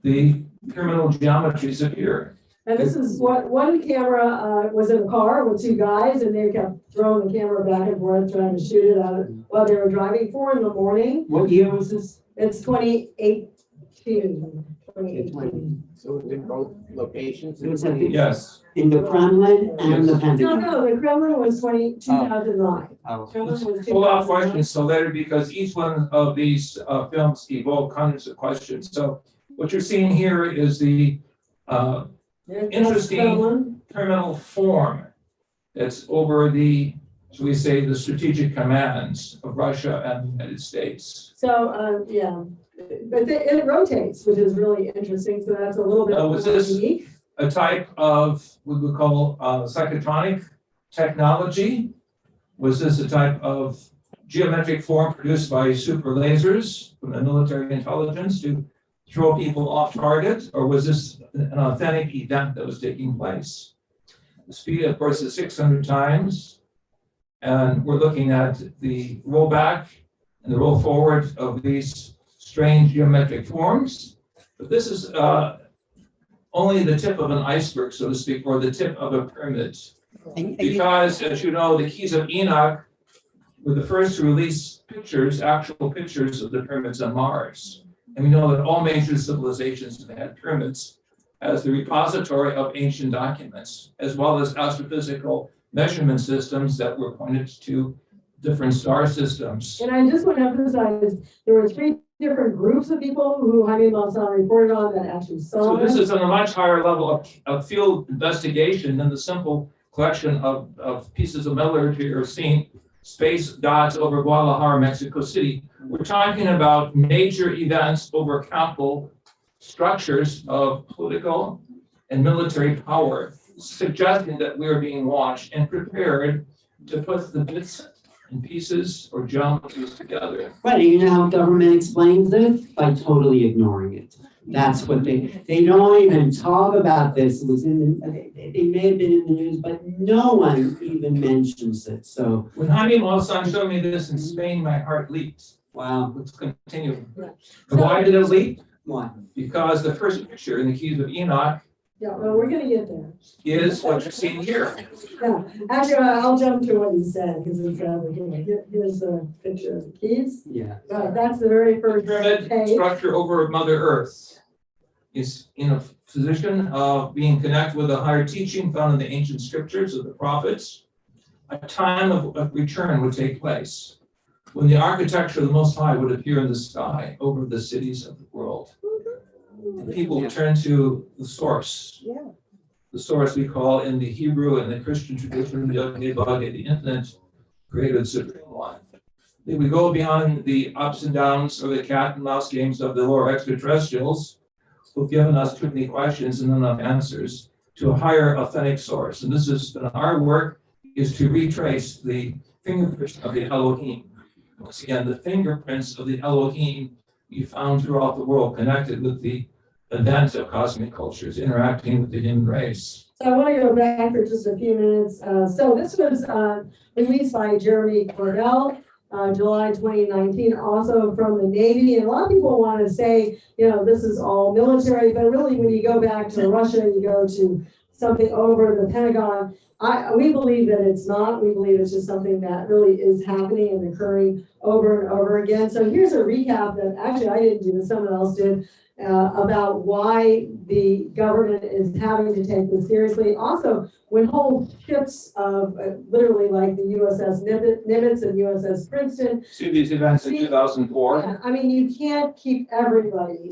the pyramidal geometries appear. And this is what one camera was in a car with 2 guys, and they kept throwing the camera back and forth, trying to shoot it out while they were driving. 4 in the morning. What year was this? It's 2018. 2018. So it did both locations? It was Yes. In the Kremlin and the Pentagon. No, the Kremlin was 2009. Hold on questions so later, because each one of these films evoke hundreds of questions. So what you're seeing here is the interesting pyramidal form that's over the, shall we say, the strategic commands of Russia and the United States. So, but it rotates, which is really interesting. So that's a little bit Was this unique. a type of what we call psychotronic technology? Was this a type of geometric form produced by super lasers from the military intelligence to throw people off target? Or was this an authentic event that was taking place? The speed, of course, is 600 times. And we're looking at the rollback and the roll forward of these strange geometric forms. But this is only the tip of an iceberg, so to speak, or the tip of a pyramid. Because, as you know, the Keys of Enoch were the first to release pictures, actual pictures of the pyramids on Mars. And we know that all major civilizations have had pyramids as the repository of ancient documents, as well as astrophysical measurement systems that were pointed to different star systems. And I just want to emphasize, there were 3 different groups of people who Jaime Malzahn reported on that actually saw. So this is on a much higher level of field investigation than the simple collection of pieces of metallurgy or seen space dots over Guadalajara, Mexico City. We're talking about major events over capital structures of political and military power, suggesting that we are being watched and prepared to put the bits and pieces or geometries together. Right, and you know how government explains this? By totally ignoring it. That's what they don't even talk about this. It was in they may have been in the news, but no one even mentions it. So when Jaime Maussan showed me this in Spain, my heart leaps. Wow. Let's continue. Why did it leap? Why? Because the first picture in the Keys of Enoch Yeah, well, we're gonna get there. is what you're seeing here. Yeah, actually, I'll jump to what you said, because it's, here's a picture of the keys. Yeah. That's the very first Pyramid page. structure over Mother Earth is in a position of being connected with a higher teaching found in the ancient scriptures of the prophets. A time of return would take place when the architecture of the Most High would appear in the sky over the cities of the world. And people would turn to the source. Yeah. The source we call in the Hebrew and the Christian tradition, the infinite, created supreme one. They would go beyond the ups and downs or the cat and mouse games of the lower extraterrestrials, who've given us too many questions and not enough answers, to a higher authentic source. And this has been our work, is to retrace the fingerprints of the Elohim. Once again, the fingerprints of the Elohim you found throughout the world, connected with the event of cosmic cultures, interacting with the human race. So I want to go back for just a few minutes. So this was released by Jeremy Cordell, July 2019, also from the Navy. And a lot of people want to say, you know, this is all military, but really when you go back to Russia, you go to something over the Pentagon. We believe that it's not. We believe it's just something that really is happening and occurring over and over again. So here's a recap that actually I didn't do, someone else did, about why the government is having to take this seriously. Also, when whole ships of literally like the USS Nimitz and USS Princeton. See these events in 2004? Yeah, I mean, you can't keep everybody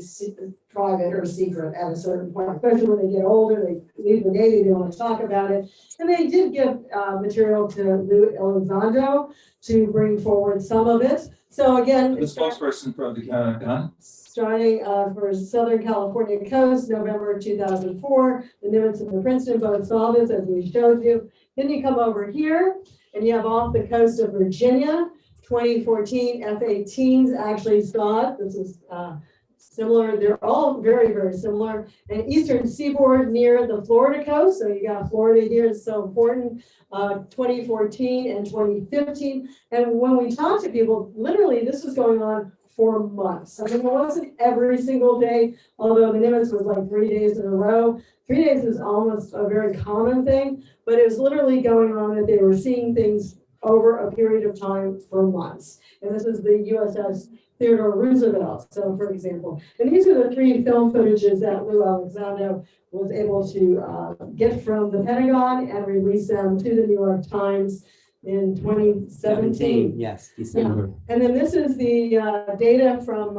private or secret at a certain point, especially when they get older, they leave the Navy, they want to talk about it. And they did give material to Lou Elizondo to bring forward some of it. So again, The spokesperson for the Pentagon. starting for Southern California coast, November 2004, the Nimitz and the Princeton both saw this, as we showed you. Then you come over here and you have off the coast of Virginia, 2014 F-18s actually saw it. This is similar. They're all very, very similar. And eastern seaboard near the Florida coast. So you got Florida here, it's so important. 2014 and 2015. And when we talk to people, literally this was going on for months. I mean, it wasn't every single day, although the Nimitz was like 3 days in a row. 3 days is almost a very common thing, but it was literally going on that they were seeing things over a period of time for months. And this is the USS Theodore Roosevelt, so for example. And these are the three film footages that Lou Elizondo was able to get from the Pentagon and release them to the New York Times in 2017. Yes, December. Yeah. And then this is the data from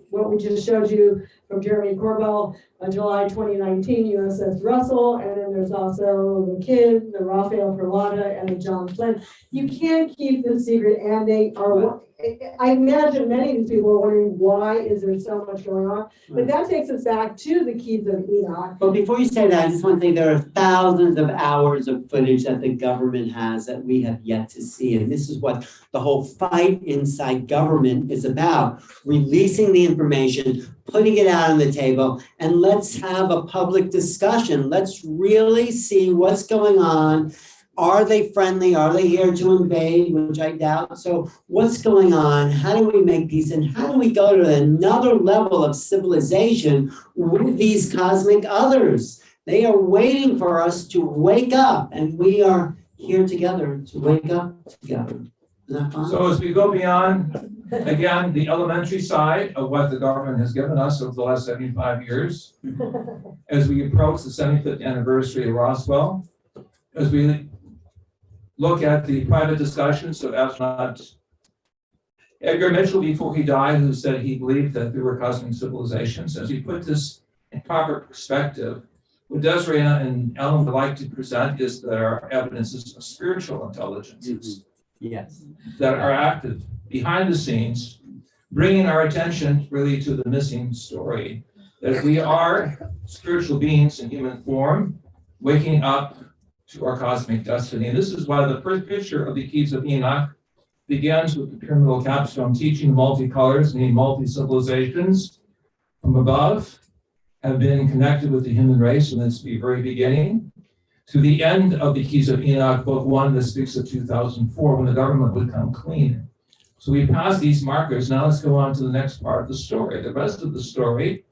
what we just showed you from Jeremy Corbell, July 2019, USS Russell, and then there's also the Kidd, the Rafael Perlada, and the John Flynn. You can't keep this secret, and they are, I imagine many of these people are wondering why is there so much going on, but that takes us back to the Keys of Enoch. But before you say that, I just want to say there are thousands of hours of footage that the government has that we have yet to see. And this is what the whole fight inside government is about, releasing the information, putting it out on the table, and let's have a public discussion. Let's really see what's going on. Are they friendly? Are they here to invade? Which I doubt. So what's going on? How do we make peace? And how do we go to another level of civilization with these cosmic others? They are waiting for us to wake up, and we are here together to wake up together. Is that fine? So as we go beyond, again, the elementary side of what the government has given us over the last 75 years, as we approach the 75th anniversary of Roswell, as we look at the private discussions of astronaut Edgar Mitchell before he died, who said he believed that there were cosmic civilizations. As we put this in proper perspective, what Desiree and Ellen would like to present is that our evidence is of spiritual intelligences. Yes. that are active behind the scenes, bringing our attention really to the missing story, that we are spiritual beings in human form, waking up to our cosmic destiny. And this is why the first picture of the Keys of Enoch begins with the pyramidal capstone teaching multicolors, meaning multi-civilizations from above have been connected with the human race from its very beginning, to the end of the Keys of Enoch, book 1, that speaks of 2004, when the government would come clean. So we pass these markers. Now let's go on to the next part of the story. The rest of the story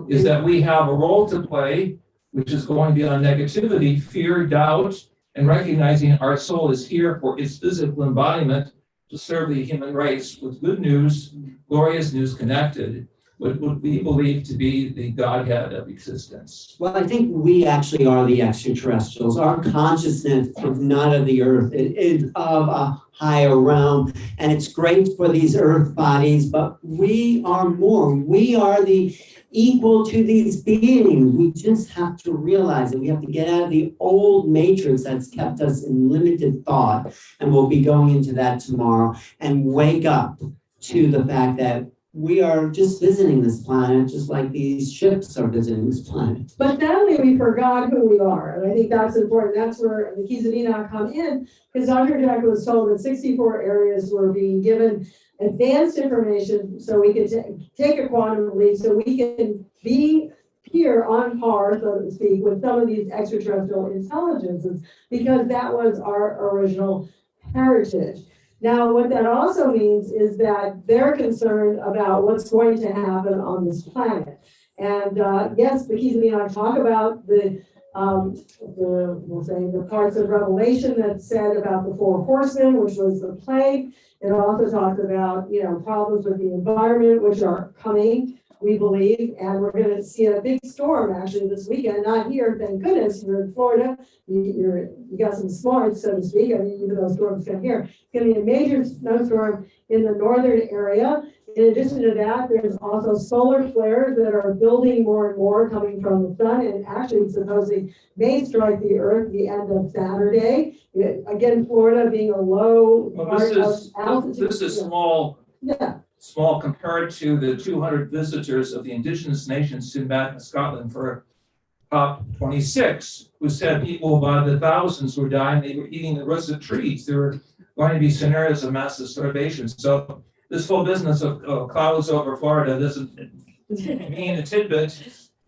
is that we have a role to play, which is going beyond negativity, fear, doubt, and recognizing our soul is here for its physical embodiment to serve the human race with good news, glorious news connected, what we believe to be the Godhead of existence. Well, I think we actually are the extraterrestrials. Our consciousness is not of the earth. It is of a higher realm. And it's great for these earth bodies, but we are more. We are the equal to these beings. We just have to realize it. We have to get out of the old matrix that's kept us in limited thought. And we'll be going into that tomorrow, and wake up to the fact that we are just visiting this planet, just like these ships are visiting this planet. But sadly, we forgot who we are, and I think that's important. That's where the Keys of Enoch come in, because Dr. Hurtak was told that 64 areas were being given advanced information so we could take a quantum leap, so we can be here on par, so to speak, with some of these extraterrestrial intelligences, because that was our original heritage. Now, what that also means is that they're concerned about what's going to happen on this planet. And yes, the Keys of Enoch talk about we'll say the parts of Revelation that said about the 4 horsemen, which was the plague. It also talks about, problems with the environment, which are coming, we believe, and we're going to see a big storm actually this weekend. Not here, thank goodness. You're in Florida. You got some smarts, so to speak. I mean, even though storms come here, it's going to be a major snowstorm in the northern area. In addition to that, there's also solar flares that are building more and more coming from the sun, and actually supposedly may strike the earth the end of Saturday. Again, Florida being a low part of altitude. This is small. Yeah. Small compared to the 200 visitors of the indigenous nations to Mack in Scotland for COP26, who said people by the thousands were dying, they were eating the roots of trees. There were going to be scenarios of massive starvation. So this whole business of clouds over Florida doesn't mean a tidbit.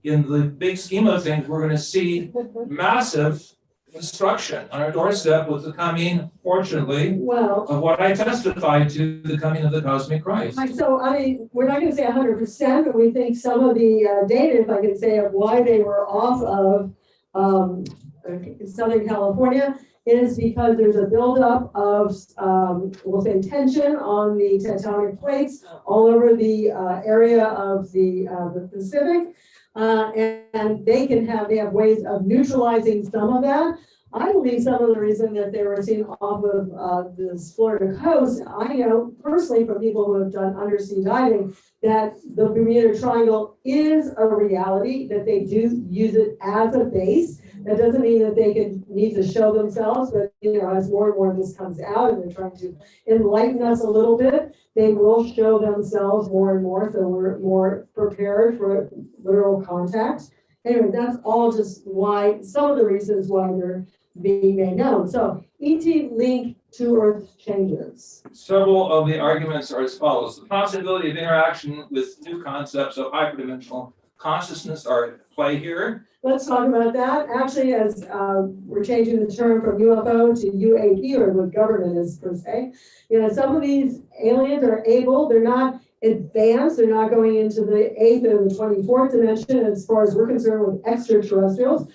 In the big scheme of things, we're going to see massive destruction on our doorstep with the coming, fortunately, of what I testified to, the coming of the cosmic Christ. So, I mean, we're not going to say 100%, but we think some of the data, if I can say, of why they were off of Southern California is because there's a buildup of, we'll say, tension on the tectonic plates all over the area of the Pacific. And they have ways of neutralizing some of that. I believe some of the reason that they were seen off of this Florida coast, I know personally from people who have done undersea diving, that the Bermuda Triangle is a reality, that they do use it as a base. That doesn't mean that they need to show themselves, but as more and more of this comes out and they're trying to enlighten us a little bit, they will show themselves more and more, so we're more prepared for literal contact. Anyway, that's all just why, some of the reasons why they're being made known. So ET link to Earth changes. Several of the arguments are as follows. The possibility of interaction with new concepts of hyperdimensional consciousness are at play here. Let's talk about that. Actually, as we're changing the term from UFO to UAP, or what government is per se, some of these aliens are able, they're not advanced, they're not going into the 8th or the 24th dimension as far as we're concerned with extraterrestrials.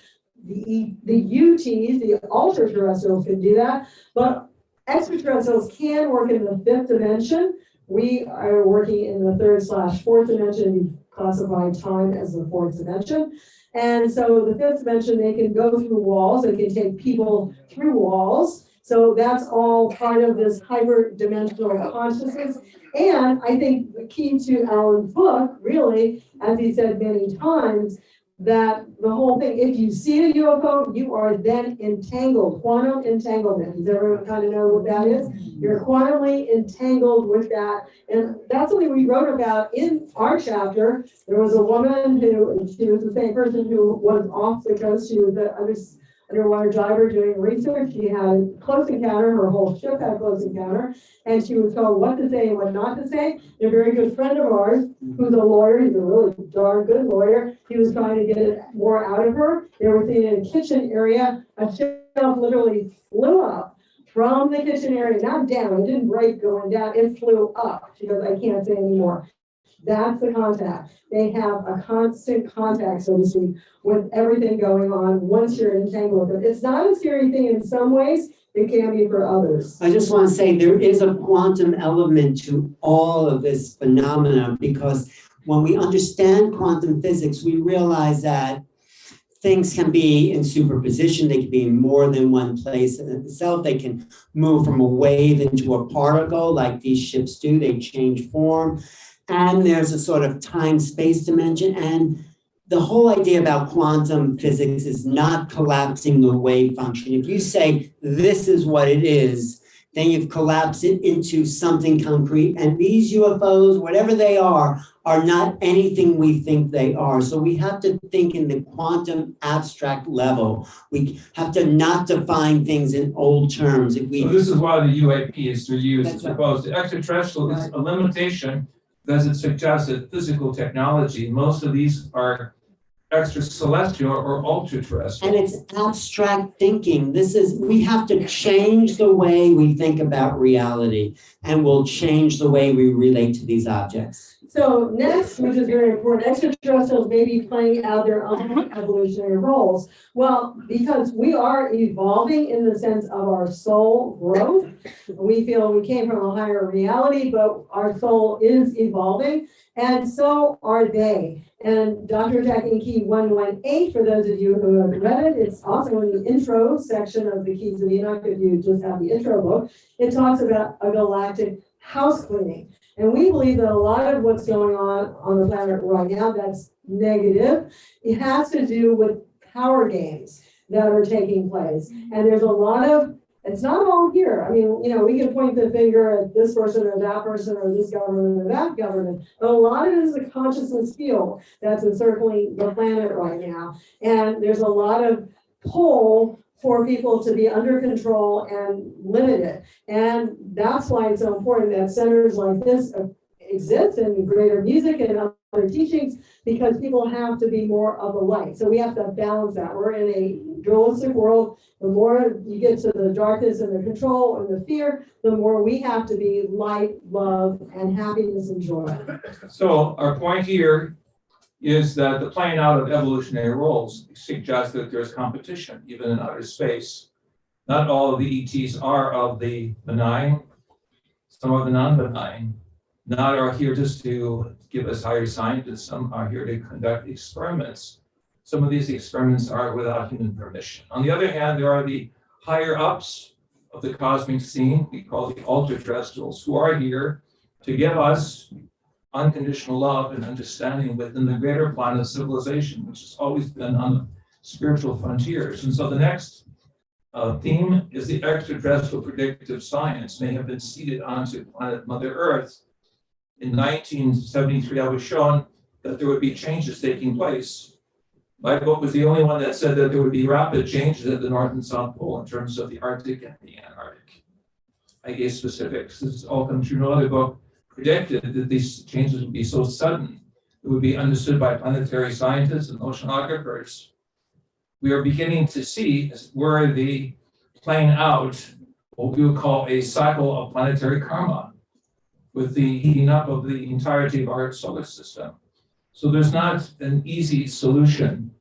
The UTs, the ultra-terrestrials can do that, but extraterrestrials can work in the 5th dimension. We are working in the 3rd/4th dimension. We classify time as the 4th dimension. And so the 5th dimension, they can go through walls, they can take people through walls. So that's all part of this hyperdimensional consciousness. And I think the key to Alan's book, really, as he said many times, that the whole thing, if you see a UFO, you are then entangled, quantum entanglement. Does everyone kind of know what that is? You're quantumly entangled with that. And that's something we wrote about in our chapter. There was a woman who, she was the same person who was off the coast. She was an underwater diver doing research. She had a close encounter. Her whole ship had a close encounter. And she was told what to say and what not to say. And a very good friend of ours, who's a lawyer, he's a really darn good lawyer, he was trying to get it more out of her. They were sitting in a kitchen area. A shelf literally flew up from the kitchen area, not down. It didn't break going down. It flew up. She goes, I can't say anymore. That's the contact. They have a constant contact, so to speak, with everything going on once you're entangled with it. It's not a scary thing in some ways. It can be for others. I just want to say there is a quantum element to all of this phenomena, because when we understand quantum physics, we realize that things can be in superposition. They can be in more than one place in itself. They can move from a wave into a particle like these ships do. They change form. And there's a sort of time-space dimension. And the whole idea about quantum physics is not collapsing the wave function. If you say this is what it is, then you've collapsed it into something concrete. And these UFOs, whatever they are not anything we think they are. So we have to think in the quantum abstract level. We have to not define things in old terms. If we, so this is why the UAPs are used That's as opposed to extraterrestrial. Is a limitation because it suggests that physical technology, most of these are extracelestial or ultra-terrestrial. and it's abstract thinking. We have to change the way we think about reality, and we'll change the way we relate to these objects. So next, which is very important, extraterrestrials may be playing out their own evolutionary roles. Well, because we are evolving in the sense of our soul growth. We feel we came from a higher reality, but our soul is evolving, and so are they. And Dr. Hurtak in Key 118, for those of you who have read it, it's also in the intro section of the Keys of Enoch. If you just have the intro book, it talks about a galactic house cleaning. And we believe that a lot of what's going on the planet right now that's negative, it has to do with power games that are taking place. And there's a lot of, it's not all here. I mean, we can point the finger at this person or that person or this government or that government, but a lot of it is a consciousness field that's encircling the planet right now. And there's a lot of pull for people to be under control and limited. And that's why it's so important that centers like this exist in greater music and other teachings, because people have to be more of a light. So we have to balance that. We're in a dualistic world. The more you get to the darkness and the control and the fear, the more we have to be light, love, and happiness and joy. So our point here is that the playing out of evolutionary roles suggests that there's competition, even in outer space. Not all of the ETs are of the benign, some are the non-benign. Not are here just to give us higher scientists, some are here to conduct experiments. Some of these experiments are without human permission. On the other hand, there are the higher ups of the cosmic scene, we call the ultra-terrestrials, who are here to give us unconditional love and understanding within the greater plan of civilization, which has always been on the spiritual frontiers. And so the next theme is the extraterrestrial predictive science may have been seeded onto planet Mother Earth. In 1973, I was shown that there would be changes taking place. My book was the only one that said that there would be rapid changes at the North and South Pole in terms of the Arctic and the Antarctic. I gave specifics. This has all come true. No other book predicted that these changes would be so sudden, it would be understood by planetary scientists and oceanographers. We are beginning to see where the playing out what we would call a cycle of planetary karma with the heating up of the entirety of our solar system. So there's not an easy solution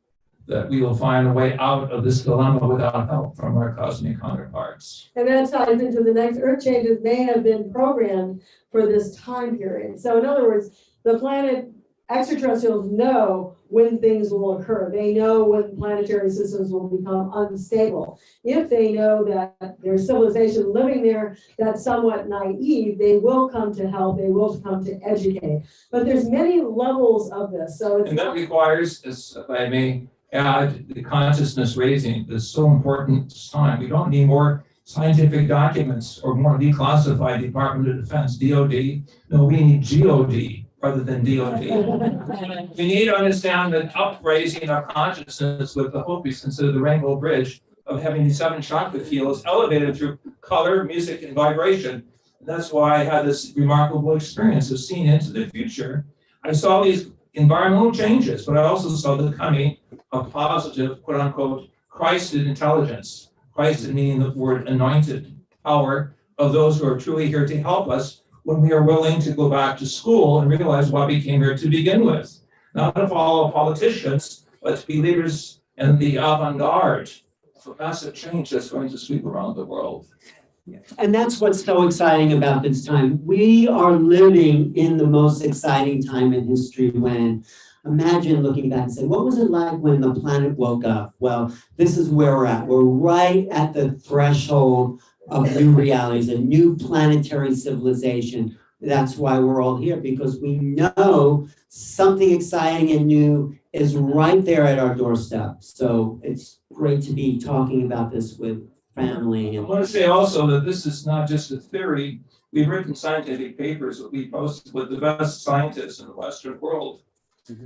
that we will find a way out of this dilemma without help from our cosmic counterparts. And that ties into the next Earth changes may have been programmed for this time period. So in other words, the planet extraterrestrials know when things will occur. They know when planetary systems will become unstable. If they know that there's civilization living there that's somewhat naive, they will come to help, they will come to educate. But there's many levels of this, so it's And that requires, if I may add, the consciousness raising is so important this time. We don't need more scientific documents or more declassified Department of Defense, DOD. No, we need GOD rather than DOD. We need to understand that upraising our consciousness with the hope we consider the Rainbow Bridge of having these 7 chakra fields elevated through color, music, and vibration. And that's why I had this remarkable experience of seeing into the future. I saw these environmental changes, but I also saw the coming of positive, quote unquote, Christed intelligence. Christed meaning the word anointed power of those who are truly here to help us when we are willing to go back to school and realize why we came here to begin with. Not to follow politicians, but to be leaders in the avant-garde for massive change that's going to sweep around the world. And that's what's so exciting about this time. We are living in the most exciting time in history when, imagine looking back and saying, what was it like when the planet woke up? Well, this is where we're at. We're right at the threshold of new realities, a new planetary civilization. That's why we're all here, because we know something exciting and new is right there at our doorstep. So it's great to be talking about this with family. I want to say also that this is not just a theory. We've written scientific papers that we posted with the best scientists in the Western world.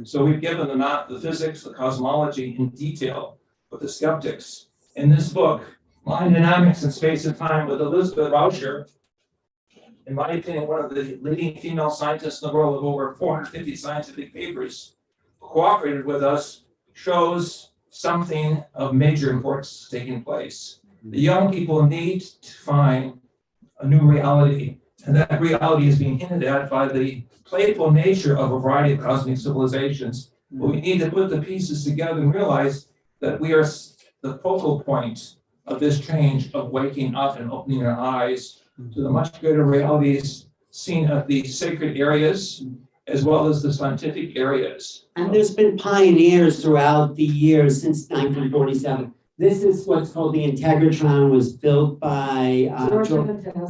So we've given them out the physics, the cosmology in detail with the skeptics. In this book, Line Dynamics in Space and Time with Elizabeth Rauscher, in my opinion, one of the leading female scientists in the world with over 450 scientific papers, cooperated with us, shows something of major importance taking place. The young people need to find a new reality, and that reality is being hinted at by the playful nature of a variety of cosmic civilizations. But we need to put the pieces together and realize that we are the focal point of this change of waking up and opening our eyes to the much greater realities seen at the sacred areas as well as the scientific areas. And there's been pioneers throughout the years since 1947. This is what's called the Integratron, was built by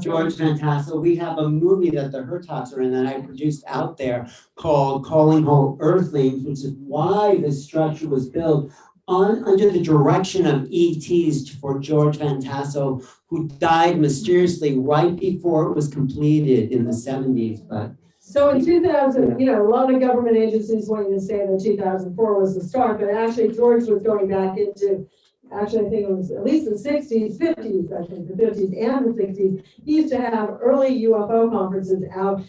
George Fantasso. We have a movie that the Hurtaks are in that I produced out there called Calling Home Earthlings, which is why this structure was built under the direction of ETs for George Fantasso, who died mysteriously right before it was completed in the 70s. But so in 2000, a lot of government agencies want you to say that 2004 was the start, but actually George was going back into, actually I think it was at least the 60s, 50s, I think the 50s and the 60s. He used to have early UFO conferences out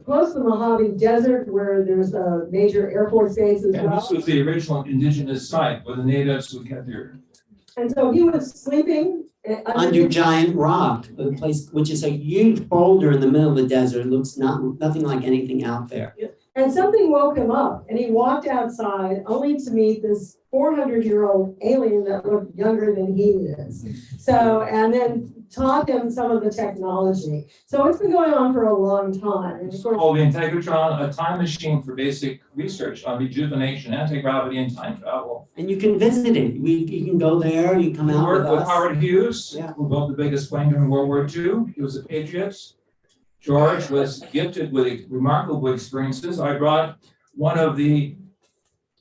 close to the Mojave Desert, where there's a major Air Force base as well. This was the original indigenous site where the natives would get there. And so he was sleeping under Giant Rock, a place which is a huge boulder in the middle of the desert. It looks nothing like anything out there. And something woke him up, and he walked outside only to meet this 400-year-old alien that looked younger than he is. So, and then taught him some of the technology. So it's been going on for a long time. And it's called the Integratron, a time machine for basic research on rejuvenation, anti-gravity, and time travel. And you can visit it. You can go there, you come out with us. Howard Hughes, who built the biggest plane during World War II. He was a patriot. George was gifted with remarkable experiences. I brought one of the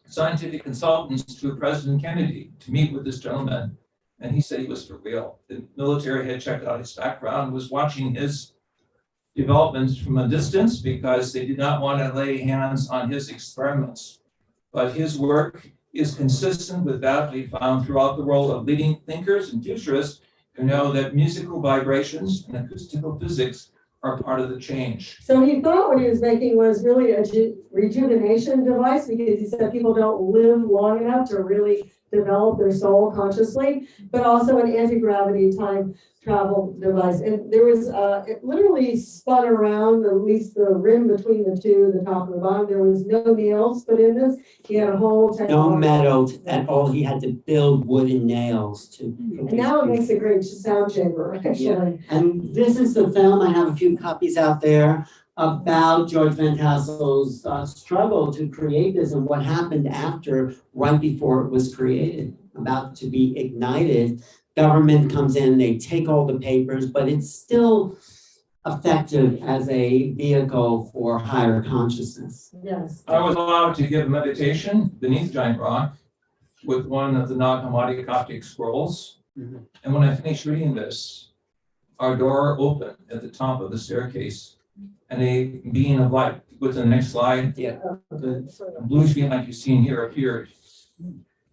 scientific consultants to President Kennedy to meet with this gentleman, and he said he was for real. The military had checked out his background, was watching his developments from a distance because they did not want to lay hands on his experiments. But his work is consistent with that we found throughout the world of leading thinkers and futurists who know that musical vibrations and acoustical physics are part of the change. So he thought what he was making was really a rejuvenation device, because he said people don't live long enough to really develop their soul consciously, but also an anti-gravity time travel device. And there was, it literally spun around, at least the rim between the two, the top and the bottom. There was no nails put in this. He had a whole no metal at all. He had to build wooden nails to. And now it makes a great sound chamber, actually. Yeah. And this is the film. I have a few copies out there. about George Van Tassel's struggle to create this and what happened after, right before it was created, about to be ignited. Government comes in, they take all the papers, but it's still effective as a vehicle for higher consciousness. Yes. I was allowed to give meditation beneath Giant Rock with one of the Nag Hammadi Coptic scrolls. And when I finished reading this, our door opened at the top of the staircase, and a being of light, go to the next slide. Yeah. The blue screen like you've seen here appeared.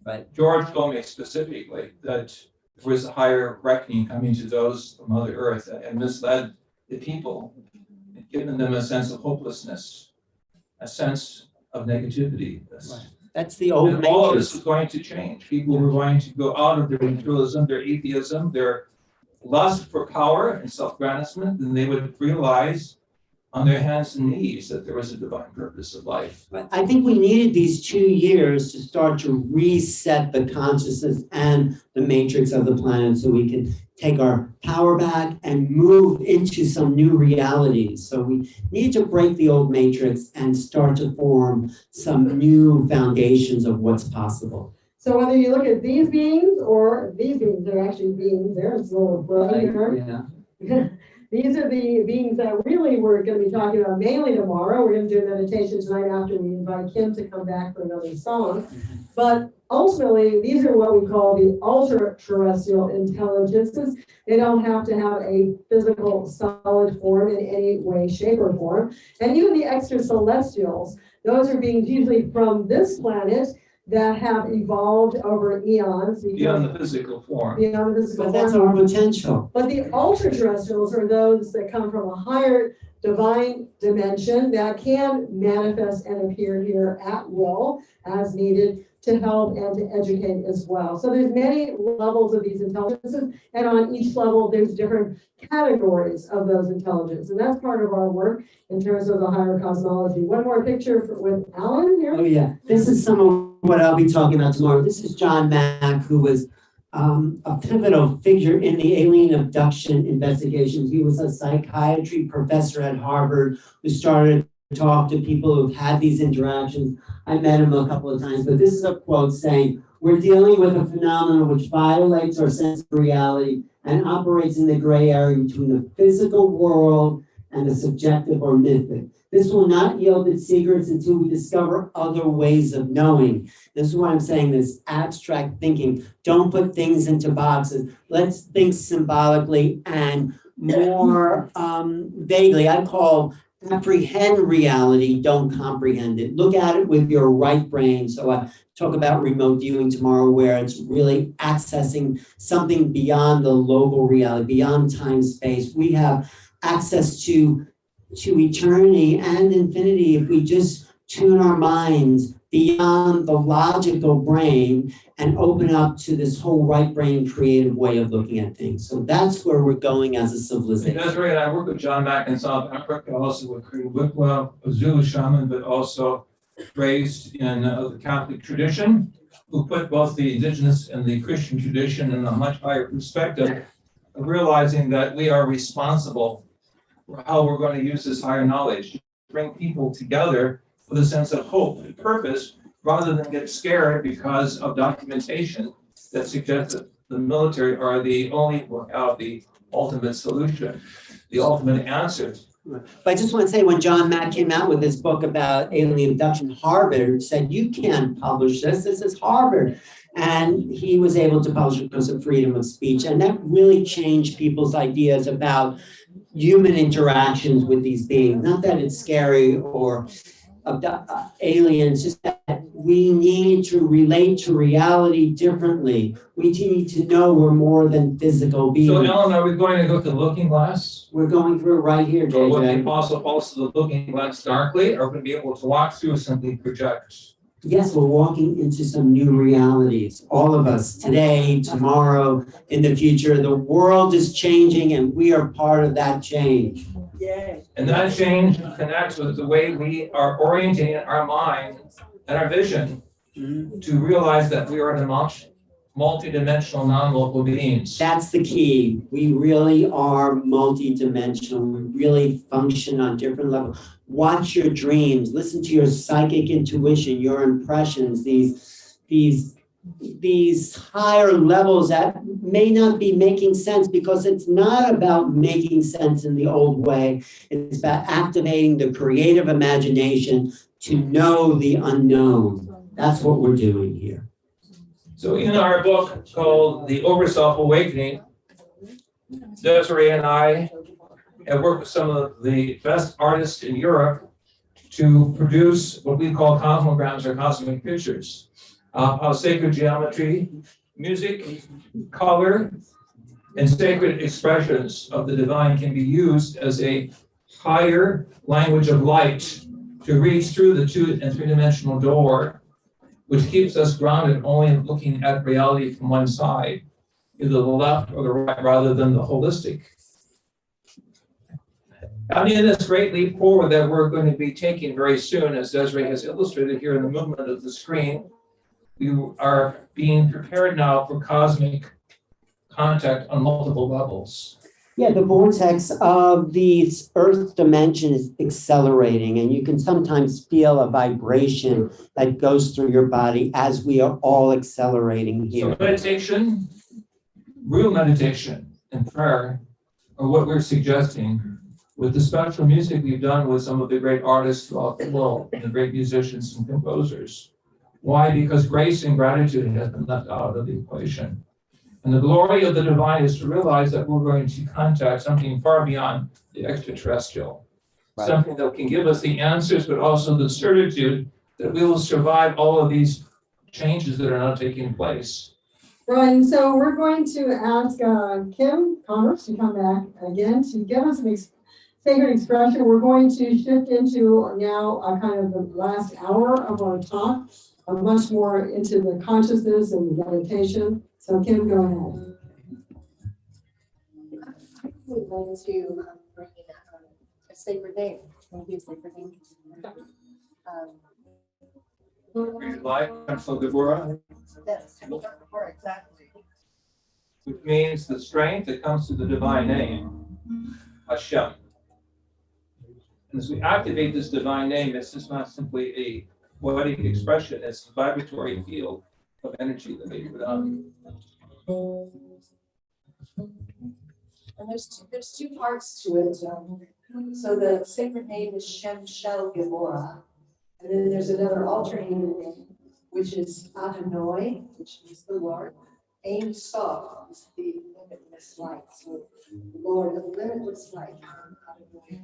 Right. George told me specifically that there was a higher reckoning coming to those from Mother Earth and misled the people, and given them a sense of hopelessness, a sense of negativity. That's the old And all of matrix. this is going to change. People were going to go out of their materialism, their atheism, their lust for power and self-aggrandizement, and they would realize on their hands and knees that there was a divine purpose of life. I think we needed these 2 years to start to reset the consciousness and the matrix of the planet so we can take our power back and move into some new realities. So we need to break the old matrix and start to form some new foundations of what's possible. So whether you look at these beings or these beings, they're actually beings, there's a little brain here. Yeah. These are the beings that really we're going to be talking about mainly tomorrow. We're going to do a meditation tonight after we invite Kim to come back for another song. But ultimately, these are what we call the ultra-terrestrial intelligences. They don't have to have a physical solid form in any way, shape, or form. And even the extracelestials, those are beings usually from this planet that have evolved over eons. Beyond the physical form. Beyond the physical But that's form. our potential. But the ultra-terrestrials are those that come from a higher divine dimension that can manifest and appear here at will as needed to help and to educate as well. So there's many levels of these intelligences, and on each level there's different categories of those intelligences, and that's part of our work in terms of the higher cosmology. One more picture with Alan here. Oh yeah, this is some of what I'll be talking about tomorrow. This is John Mack, who was a pivotal figure in the alien abduction investigations. He was a psychiatry professor at Harvard who started to talk to people who've had these interactions. I met him a couple of times, but this is a quote saying, "We're dealing with a phenomenon which violates our sense of reality and operates in the gray area between the physical world and the subjective or mythic. This will not yield its secrets until we discover other ways of knowing." This is why I'm saying this abstract thinking. Don't put things into boxes. Let's think symbolically and more vaguely. I call apprehend reality, don't comprehend it. Look at it with your right brain. So I talk about remote viewing tomorrow, where it's really accessing something beyond the local reality, beyond time, space. We have access to eternity and infinity if we just tune our minds beyond the logical brain and open up to this whole right brain creative way of looking at things. So that's where we're going as a civilization. Desiree and I work with John Mack in South Africa, also with Whitwell, a Zulu shaman, but also raised in the Catholic tradition, who put both the indigenous and the Christian tradition in a much higher perspective, of realizing that we are responsible for how we're going to use this higher knowledge to bring people together with a sense of hope and purpose, rather than get scared because of documentation that suggests that the military are the only the ultimate solution, the ultimate answers. But I just want to say, when John Mack came out with this book about alien abduction, Harvard said, "You can't publish this. This is Harvard." And he was able to publish it because of freedom of speech. And that really changed people's ideas about human interactions with these beings. Not that it's scary or aliens, just that we need to relate to reality differently. We need to know we're more than physical beings. So, Ellen, are we going to go to the looking glass? We're going through right here, Or what the JJ. apostle calls the looking glass darkly, or going to be able to walk through simply project? Yes, we're walking into some new realities. All of us, today, tomorrow, in the future. The world is changing and we are part of that change. And that change connects with the way we are orienting our mind and our vision to realize that we are an multidimensional, non-local beings. That's the key. We really are multidimensional. We really function on different levels. Watch your dreams. Listen to your psychic intuition, your impressions, these higher levels that may not be making sense, because it's not about making sense in the old way. It's about activating the creative imagination to know the unknown. That's what we're doing here. So in our book called The Overself Awakening, Desiree and I have worked with some of the best artists in Europe to produce what we call cosmograms or cosmic pictures. How sacred geometry, music, color, and sacred expressions of the divine can be used as a higher language of light to reach through the 2- and 3-dimensional door, which keeps us grounded only in looking at reality from one side, either the left or the right, rather than the holistic. And in this great leap forward that we're going to be taking very soon, as Desiree has illustrated here in the movement of the screen, we are being prepared now for cosmic contact on multiple levels. Yeah, the vortex of the Earth dimension is accelerating, and you can sometimes feel a vibration that goes through your body as we are all accelerating here. So meditation, real meditation and prayer are what we're suggesting with the special music we've done with some of the great artists throughout the world, and the great musicians and composers. Why? Because grace and gratitude has been left out of the equation. And the glory of the divine is to realize that we're going to contact something far beyond the extraterrestrial. Right. Something that can give us the answers, but also the certitude that we will survive all of these changes that are now taking place. Right, and so we're going to ask Kim Connors to come back again to give us an sacred expression. We're going to shift into now kind of the last hour of our talk, much more into the consciousness and the meditation. So Kim, go ahead. We're going to bring in a sacred name. Can we do a sacred name? From Deborah, Yes, exactly. which means the strength that comes to the divine name, Hashem. And as we activate this divine name, it's just not simply a poetic expression, it's a vibratory field of energy that they put on. And there's two parts to it. So the sacred name is Shem Shel Gevora. And then there's another alternating name, which is Adonai, which means the Lord. Ein Sof is the limitless light. So the Lord of limitless light. Adonai.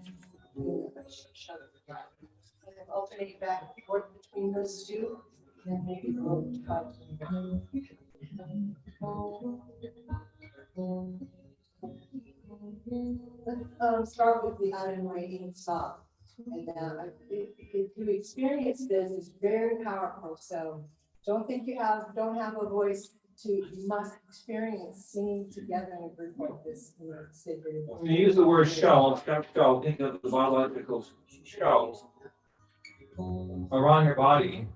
And then alternate back and forth between those two. And then maybe we'll try to. Let's start with the Adonai Ein Sof. And if you experience this, it's very powerful. So don't think don't have a voice you must experience singing together in a group like this in a sacred. When you use the word shell, think of the biological shells around your body.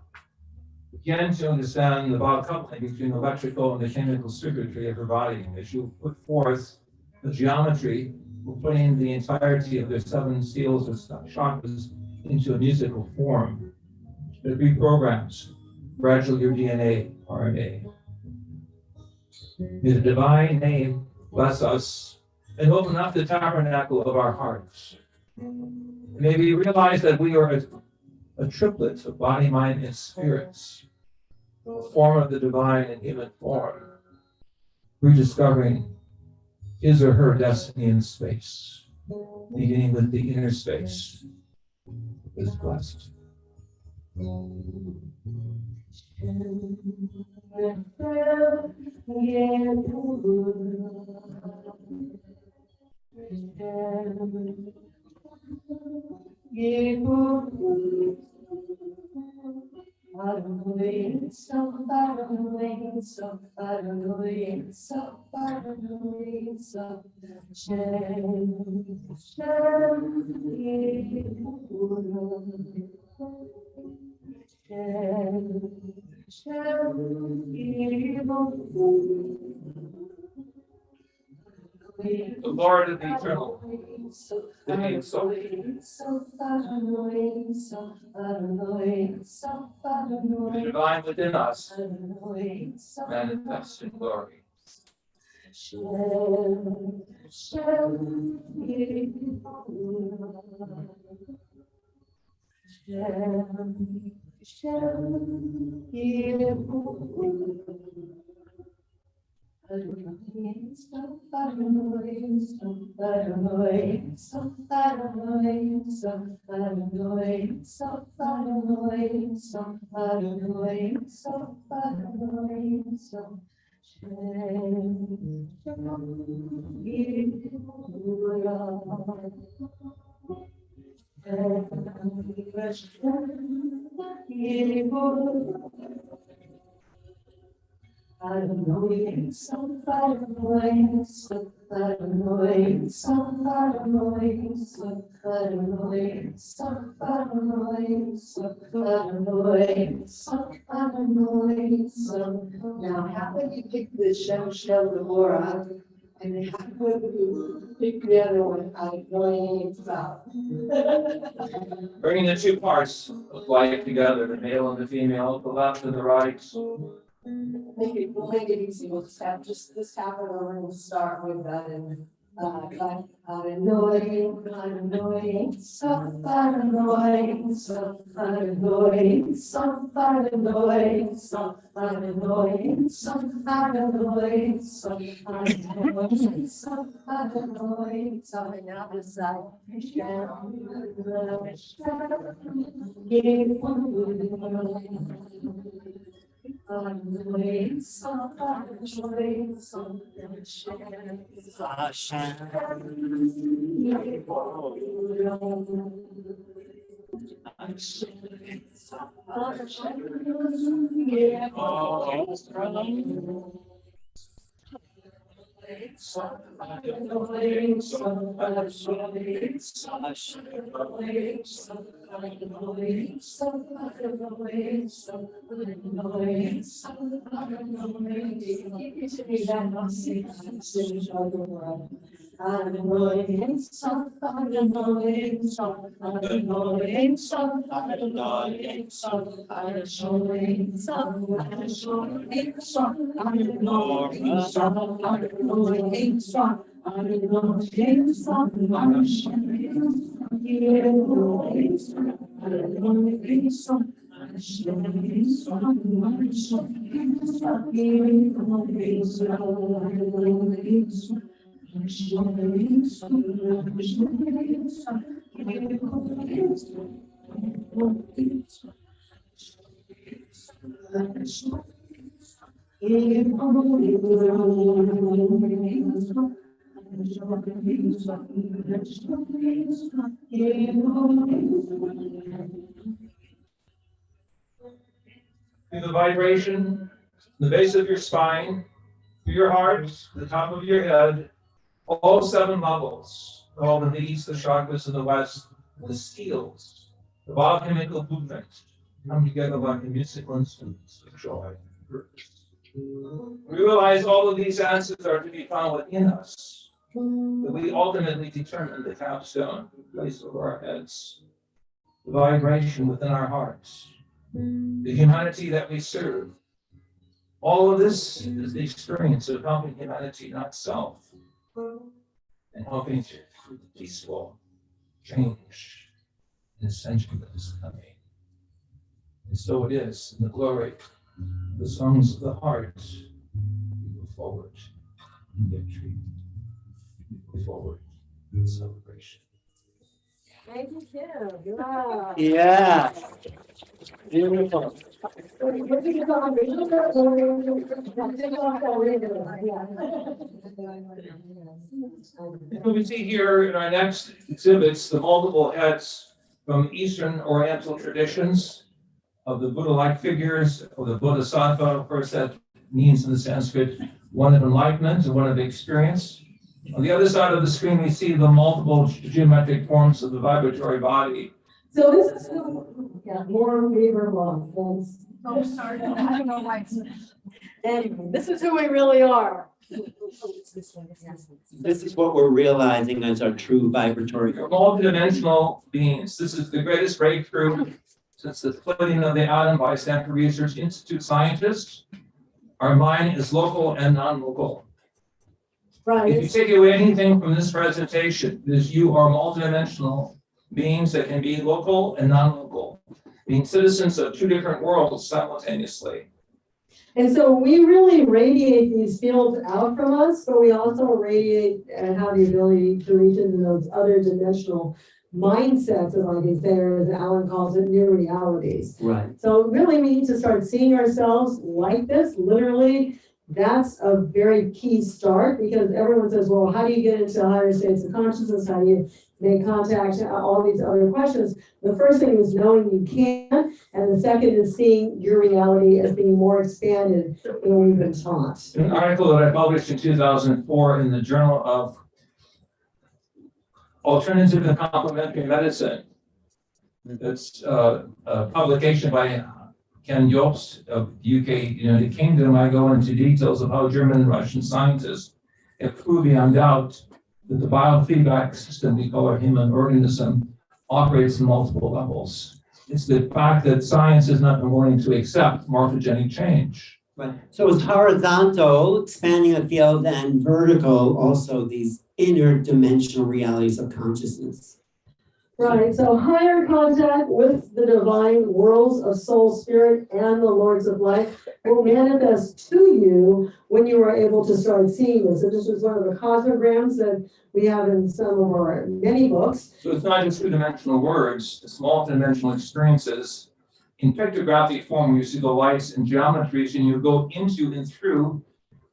Begin to understand the coupling between the electrical and the chemical circuitry of your body. As you put forth the geometry, we're putting the entirety of the 7 seals or chakras into a musical form. It reprograms gradually your DNA, RNA. May the divine name bless us and open up the tabernacle of our hearts. May we realize that we are a triplet of body, mind, and spirits, a form of the divine in human form, rediscovering his or her destiny in space, beginning with the inner space, is blessed. The Lord of the eternal, the being so the divine within us, manifest in glory. Now, how would you pick the Shem Devorah? And how would you pick the other one out of knowing about? Bringing the two parts of life together, the male and the female, the left and the right. We'll make it easy. We'll just this half of the room will start with that and annoying, so annoying, so annoying, so annoying, so annoying, so annoying, so annoying, so annoying, so now this side. Through the vibration, the base of your spine, through your heart, the top of your head, all 7 levels, all the east, the chakras of the west, the steels, the biochemical blueprint, come together like a musical instruments of joy. We realize all of these answers are to be found within us, that we ultimately determine the capstone, the place over our heads, the vibration within our hearts, the humanity that we serve. All of this is the experience of helping humanity, not self, and helping to the peaceful change and ascension that is coming. And so it is in the glory, the songs of the heart. We go forward in victory. We go forward in celebration. Thank you, Kim. Wow. Yeah. Beautiful. We see here in our next exhibits the multiple heads from Eastern Oriental traditions of the Buddha-like figures of the Bodhisattva. Of course, that means in the Sanskrit one of enlightenment and one of experience. On the other side of the screen, we see the multiple geometric forms of the vibratory body. So this is more favorable than Oh, sorry, I don't know why. Anyway, this is who we really are. This is what we're realizing as our true vibratory. We're multidimensional beings. This is the greatest breakthrough since the splitting of the atom by Stanford Research Institute scientists. Our mind is local and non-local. Right. If you take away anything from this presentation, is you are multidimensional beings that can be local and non-local, being citizens of two different worlds simultaneously. And so we really radiate these fields out from us, but we also radiate and have the ability to reach into those other dimensional mindsets, as I can say, or as Alan calls it, new realities. Right. So really we need to start seeing ourselves like this, literally. That's a very key start, because everyone says, well, how do you get into higher states of consciousness? How do you make contact? All these other questions. The first thing is knowing you can, and the second is seeing your reality as being more expanded than we've been taught. An article that I published in 2004 in the Journal of Alternative and Complementary Medicine. It's a publication by Ken Jobst of UK, United Kingdom. I go into details of how German and Russian scientists have proved beyond doubt that the biofeedback system we call our human organism operates in multiple levels. It's the fact that science has not been willing to accept morphogenic change. Right. So it's horizontal, expanding the field, and vertical, also these interdimensional realities of consciousness. Right, so higher contact with the divine worlds of soul, spirit, and the lords of life will manifest to you when you are able to start seeing this. So this is one of the cosmograms that we have in some of our many books. So it's not just two-dimensional words, it's multi-dimensional experiences. In pictographic form, you see the lights and geometries, and you go into and through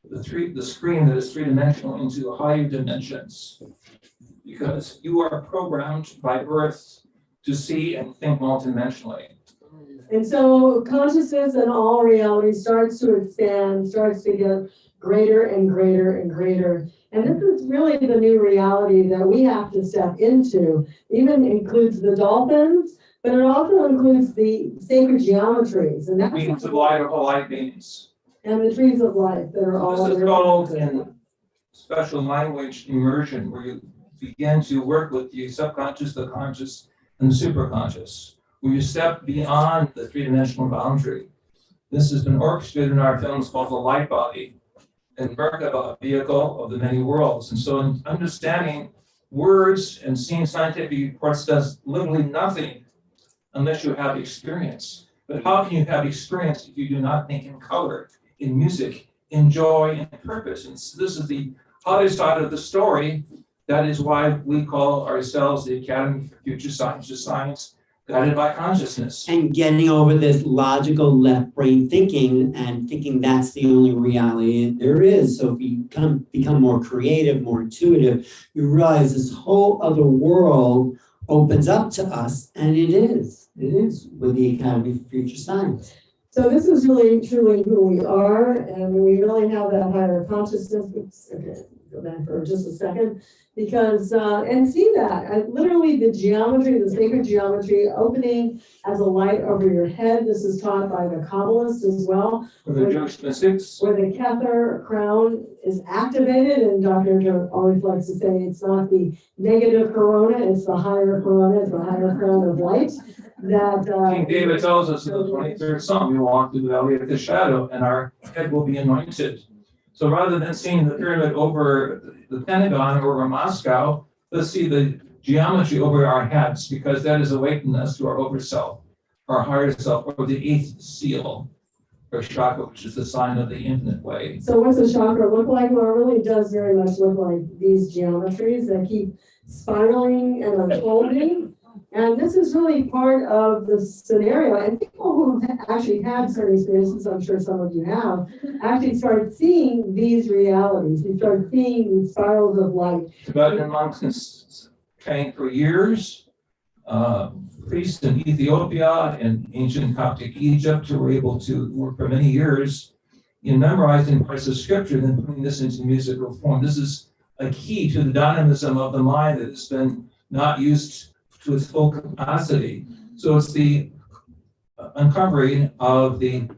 the screen that is three-dimensional into higher dimensions. Because you are programmed by birth to see and think multidimensionally. And so consciousness and all reality starts to expand, starts to get greater and greater and greater. And this is really the new reality that we have to step into. Even includes the dolphins, but it also includes the sacred geometries. And that's beings of light or light beings. And the trees of life that are all. This is called in special language immersion, where you begin to work with the subconscious, the conscious, and the superconscious, where you step beyond the three-dimensional boundary. This has been orchestrated in our films called The Light Body, and Merkaba, a vehicle of the many worlds. And so in understanding words and seeing scientific reports does literally nothing unless you have experience. But how can you have experience if you do not think in color, in music, in joy, and purpose? And so this is the other side of the story. That is why we call ourselves the Academy for Future Science, guided by consciousness. And getting over this logical left brain thinking and thinking that's the only reality there is. So if you become more creative, more intuitive, you realize this whole other world opens up to us, and it is with the Academy for Future Science. So this is really truly who we are, and we really have that higher consciousness. Oops, okay, go back for just a second. Because, and see that, literally the geometry, the sacred geometry opening as a light over your head. This is taught by the Kabbalists as well. For the Jewish mystics. Where the Kether crown is activated, and Dr. always likes to say it's not the negative corona, it's the higher corona, it's the higher crown of light. That King David tells us in the 23rd Psalm, we walk through the valley of the shadow, and our head will be anointed. So rather than seeing the pyramid over the Pentagon or over Moscow, let's see the geometry over our heads, because that is awakening us to our overself, our higher self, or the eighth seal, or chakra, which is the sign of the infinite way. So what's a chakra look like? Well, it really does very much look like these geometries that keep spiraling and unfolding. And this is really part of the scenario. And people who have actually had certain experiences, I'm sure some of you have, actually start seeing these realities. You start seeing these spirals of light. Tibetan monks trained for years. Priests in Ethiopia and ancient Coptic Egypt who were able to work for many years in memorizing parts of scripture and then putting this into musical form. This is a key to the dynamism of the mind that has been not used to its full capacity. So it's the uncovering of the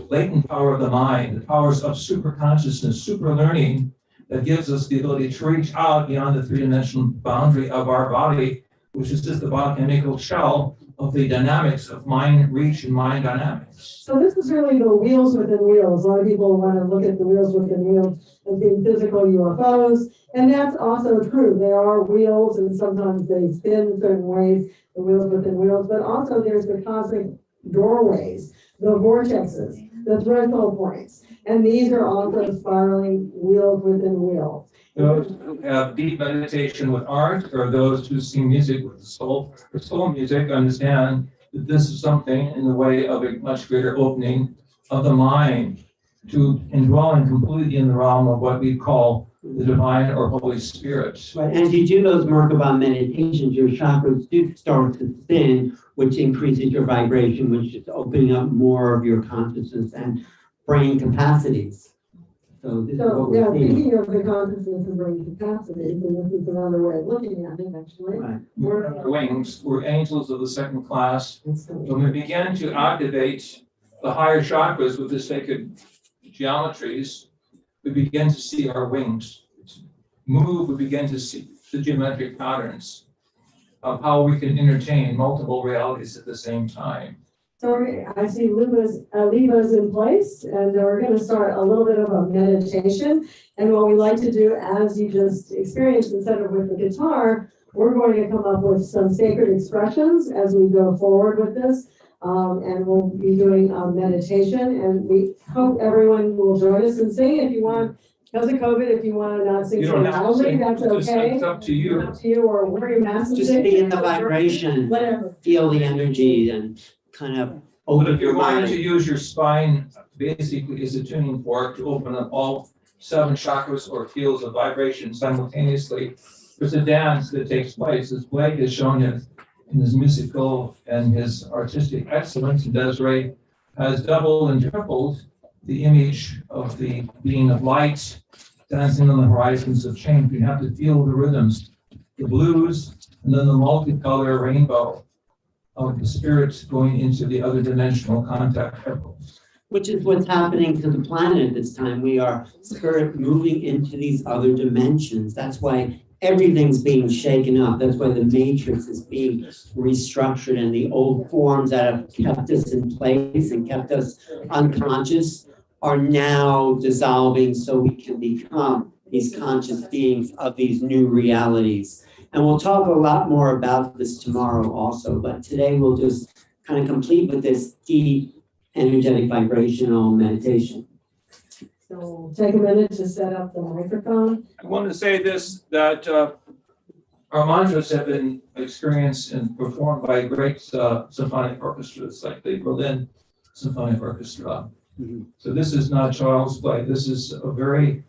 latent power of the mind, the powers of super consciousness, super learning, that gives us the ability to reach out beyond the three-dimensional boundary of our body, which is just the biochemical shell of the dynamics of mind reach and mind dynamics. So this is really the wheels within wheels. A lot of people want to look at the wheels within wheels as being physical UFOs, and that's also true. They are wheels, and sometimes they spin certain ways, the wheels within wheels, but also there's the cosmic doorways, the vortexes, the threshold points, and these are also spiraling wheels within wheels. Those who have deep meditation with art, or those who sing music with the soul, or soul music, understand that this is something in the way of a much greater opening of the mind to indwelling completely in the realm of what we call the divine or Holy Spirit. Right, and as you do those Merkaba meditations, your chakras do start to spin, which increases your vibration, which is opening up more of your consciousness and brain capacities. So this is what yeah, we're seeing. speaking of the consciousness and brain capacities, and this is another way of looking at it, actually. Right. We're wings, we're angels of the second class. When we begin to activate the higher chakras with the sacred geometries, we begin to see our wings move. We begin to see the geometric patterns of how we can entertain multiple realities at the same time. So I see Liva's in place, and we're going to start a little bit of a meditation. And what we like to do, as you just experienced, instead of with the guitar, we're going to come up with some sacred expressions as we go forward with this. And we'll be doing a meditation, and we hope everyone will join us and sing. If you want, because of COVID, if you want to not sing so loudly, that's okay. It's up to you. Up to you, or wear your mask. Just be in the vibration, whatever. Feel the energy and kind of But open if your you're going mind. to use your spine, basically is a tuning fork to open up all 7 chakras or fields of vibration simultaneously. There's a dance that takes place, as Blake has shown in his musical and his artistic excellence, and Desiree has doubled and tripled the image of the being of light dancing on the horizons of change. You have to feel the rhythms, the blues, and then the multicolor rainbow of the spirits going into the other dimensional contact circles. Which is what's happening to the planet at this time. We are spirit moving into these other dimensions. That's why everything's being shaken up. That's why the matrix is being restructured, and the old forms that have kept us in place and kept us unconscious are now dissolving, so we can become these conscious beings of these new realities. And we'll talk a lot more about this tomorrow also, but today we'll just kind of complete with this deep energetic vibrational meditation. So take a minute to set up the microphone. I want to say this, that our mantras have been experienced and performed by great symphonic orchestras like the Berlin Symphonic Orchestra. Mm-hmm. So this is not child's play. This is a very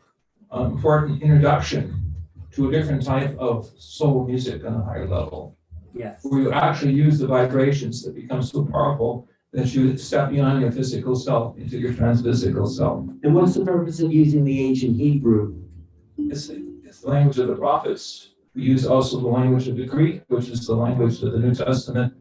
important introduction to a different type of soul music on a higher level. Yes. Where you actually use the vibrations that become so powerful that you step beyond your physical self into your transphysical self. And what's the purpose of using the ancient Hebrew? It's the language of the prophets. We use also the language of the Greek, which is the language of the New Testament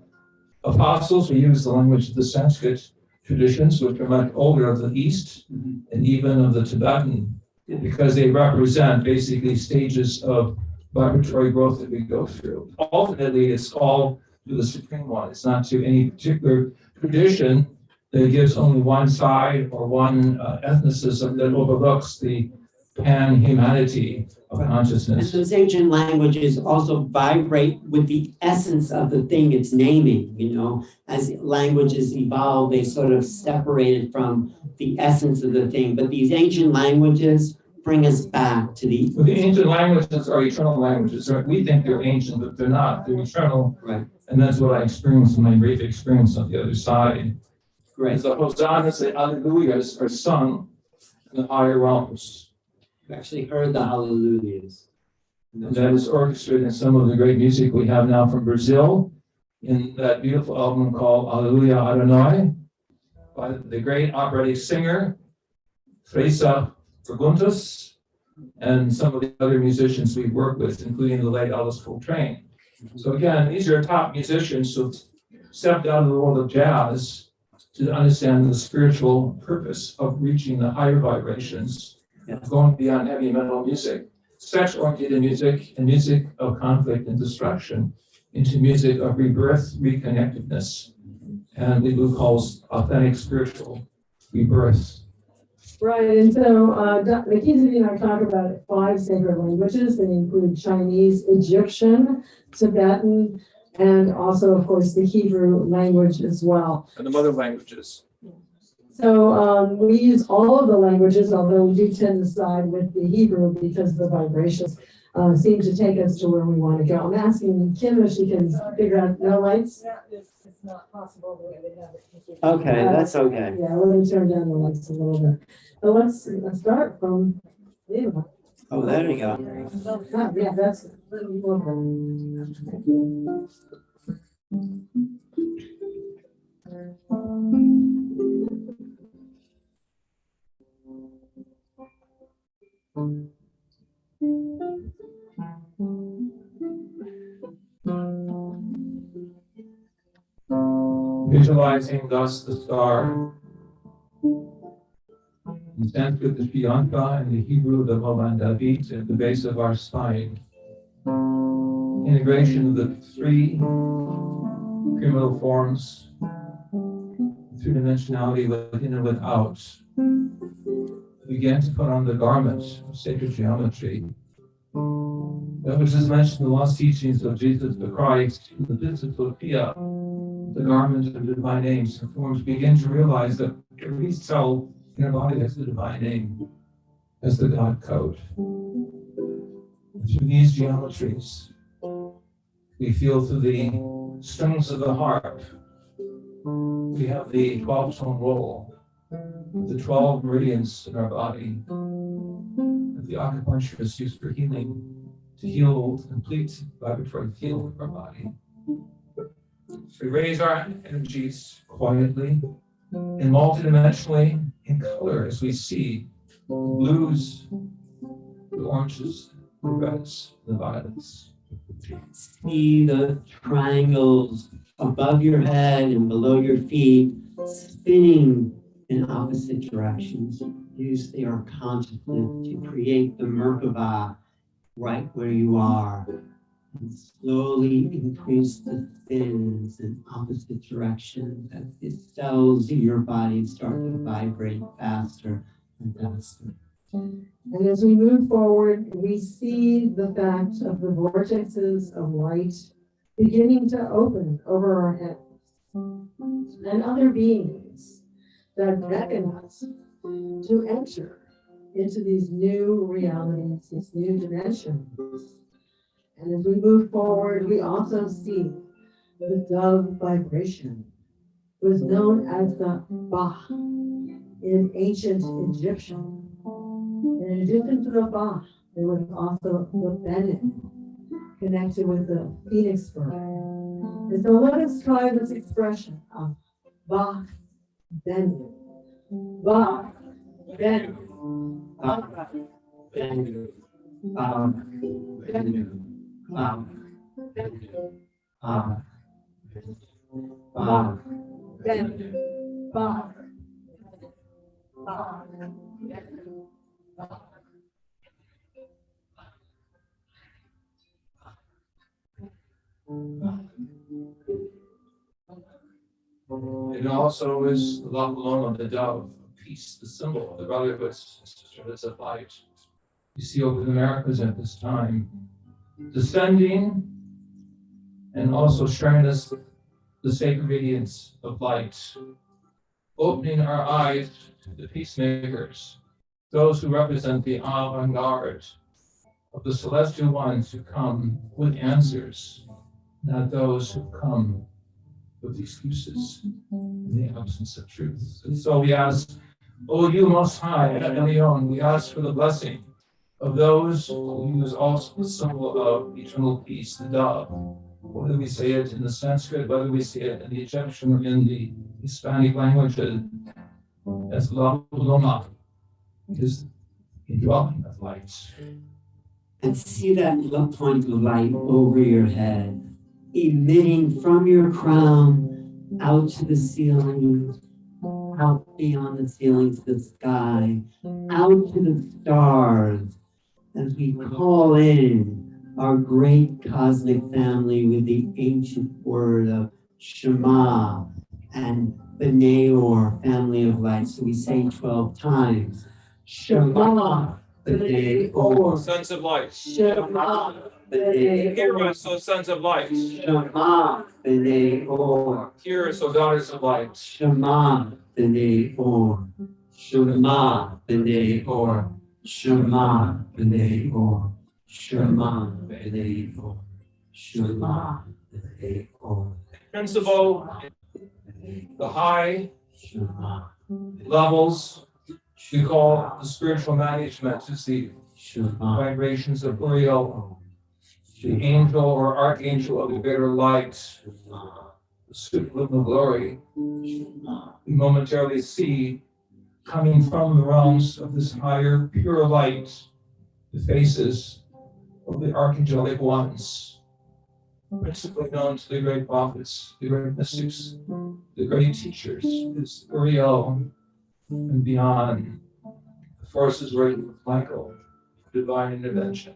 apostles. We use the language of the Sanskrit traditions, which are much older of the East, and even of the Tibetan, because they represent basically stages of vibratory growth that we go through. Ultimately, it's all to the Supreme One. It's not to any particular tradition that gives only one side or one ethnicism that overlooks the pan-humanity of And consciousness. those ancient languages also vibrate with the essence of the thing it's naming, you know. As languages evolve, they sort of separated from the essence of the thing. But these ancient languages bring us back to the... Well, the ancient languages are eternal languages. We think they're ancient, but they're not. They're eternal. Right. And that's what I experienced in my brief experience on the other side. Right. The hosannas and alleluias are sung in the higher realms. We actually heard the hallelujahs. And that is orchestrated in some of the great music we have now from Brazil, in that beautiful album called Alleluia Adonai, by the great operatic singer, Teresa Perguntas, and some of the other musicians we've worked with, including the late Alice Coltrane. So again, these are top musicians, so stepped out of the world of jazz to understand the spiritual purpose of reaching the higher vibrations, going beyond heavy metal music, sex-oriented music, and music of conflict and destruction, into music of rebirth, reconnectedness, and what Lou calls authentic spiritual rebirth. Right, and so McKinsey and I talk about 5 sacred languages. They include Chinese, Egyptian, Tibetan, and also, of course, the Hebrew language as well. And the mother languages. So we use all of the languages, although we do tend to side with the Hebrew because the vibrations seem to take us to where we want to go. I'm asking Kim if she can figure out no lights. It's not possible the way they have it. Okay, that's okay. Yeah, let me turn down the lights a little bit. But let's start from Eva. Oh, there you go. Yeah, that's. Visualizing thus the star. In Sanskrit, the Priyanka, and the Hebrew, the Moulton David, at the base of our spine. Integration of the 3 criminal forms, 3-dimensionality within and without. Begin to put on the garment of sacred geometry. That which is mentioned in the lost teachings of Jesus the Christ, the Disciplopia, the garment of divine names and forms. Begin to realize that every cell in our body has the divine name, as the God code. And through these geometries, we feel through the strings of the harp, we have the 12-tone roll, the 12 meridians in our body, that the acupuncturists use for healing, to heal the complete vibratory field of our body. So we raise our energies quietly and multidimensionally in color as we see the blues, the oranges, the reds, the violets. See the triangles above your head and below your feet spinning in opposite directions. Use your consciousness to create the Merkaba right where you are. And slowly increase the spins in opposite directions as the cells in your body start to vibrate faster and faster. And as we move forward, we see the fact of the vortexes of light beginning to open over our heads and other beings that beckon us to enter into these new realities, these new dimensions. And as we move forward, we also see the dove vibration. It was known as the Ba in ancient Egyptian. In addition to the Ba, there was also the Bennett, connected with the phoenix bird. And so let us try this expression of Ba Bennett. Ba Bennett. Ba Bennett. Ba Bennett. Ba Bennett. Ba. It also is the Lapaloma, the dove, peace, the symbol of the brotherhood, sisterhoods of light. You see over the Americas at this time, descending and also sharing us the sacred radiance of light, opening our eyes to the peacemakers, those who represent the avant-garde of the celestial ones who come with answers, not those who come with excuses in the absence of truth. And so we ask, O you Most High, Elion, we ask for the blessing of those who use also the symbol of eternal peace, the dove. Whether we say it in the Sanskrit, whether we say it in the Egyptian or in the Hispanic languages, as Lama is the dwelling of light. And see that little point of light over your head, emitting from your crown out to the ceiling, out beyond the ceiling to the sky, out to the stars, as we call in our great cosmic family with the ancient word of Shema and B'nai, family of light. So we say 12 times, Shema B'nai, Sons of light. Shema B'nai, Hear us, O sons of light. Shema B'nai, Hear us, O daughters of light. Shema B'nai, Shema B'nai, Shema B'nai, Shema B'nai, Shema B'nai. Principle, the high levels we call the spiritual management is the vibrations of Uriel, the angel or archangel of the greater light, the supreme glory. We momentarily see coming from the realms of this higher, pure light, the faces of the archangelic ones, principally known to the great prophets, the great mystics, the great teachers, is Uriel and beyond. The forces working with Michael, divine intervention.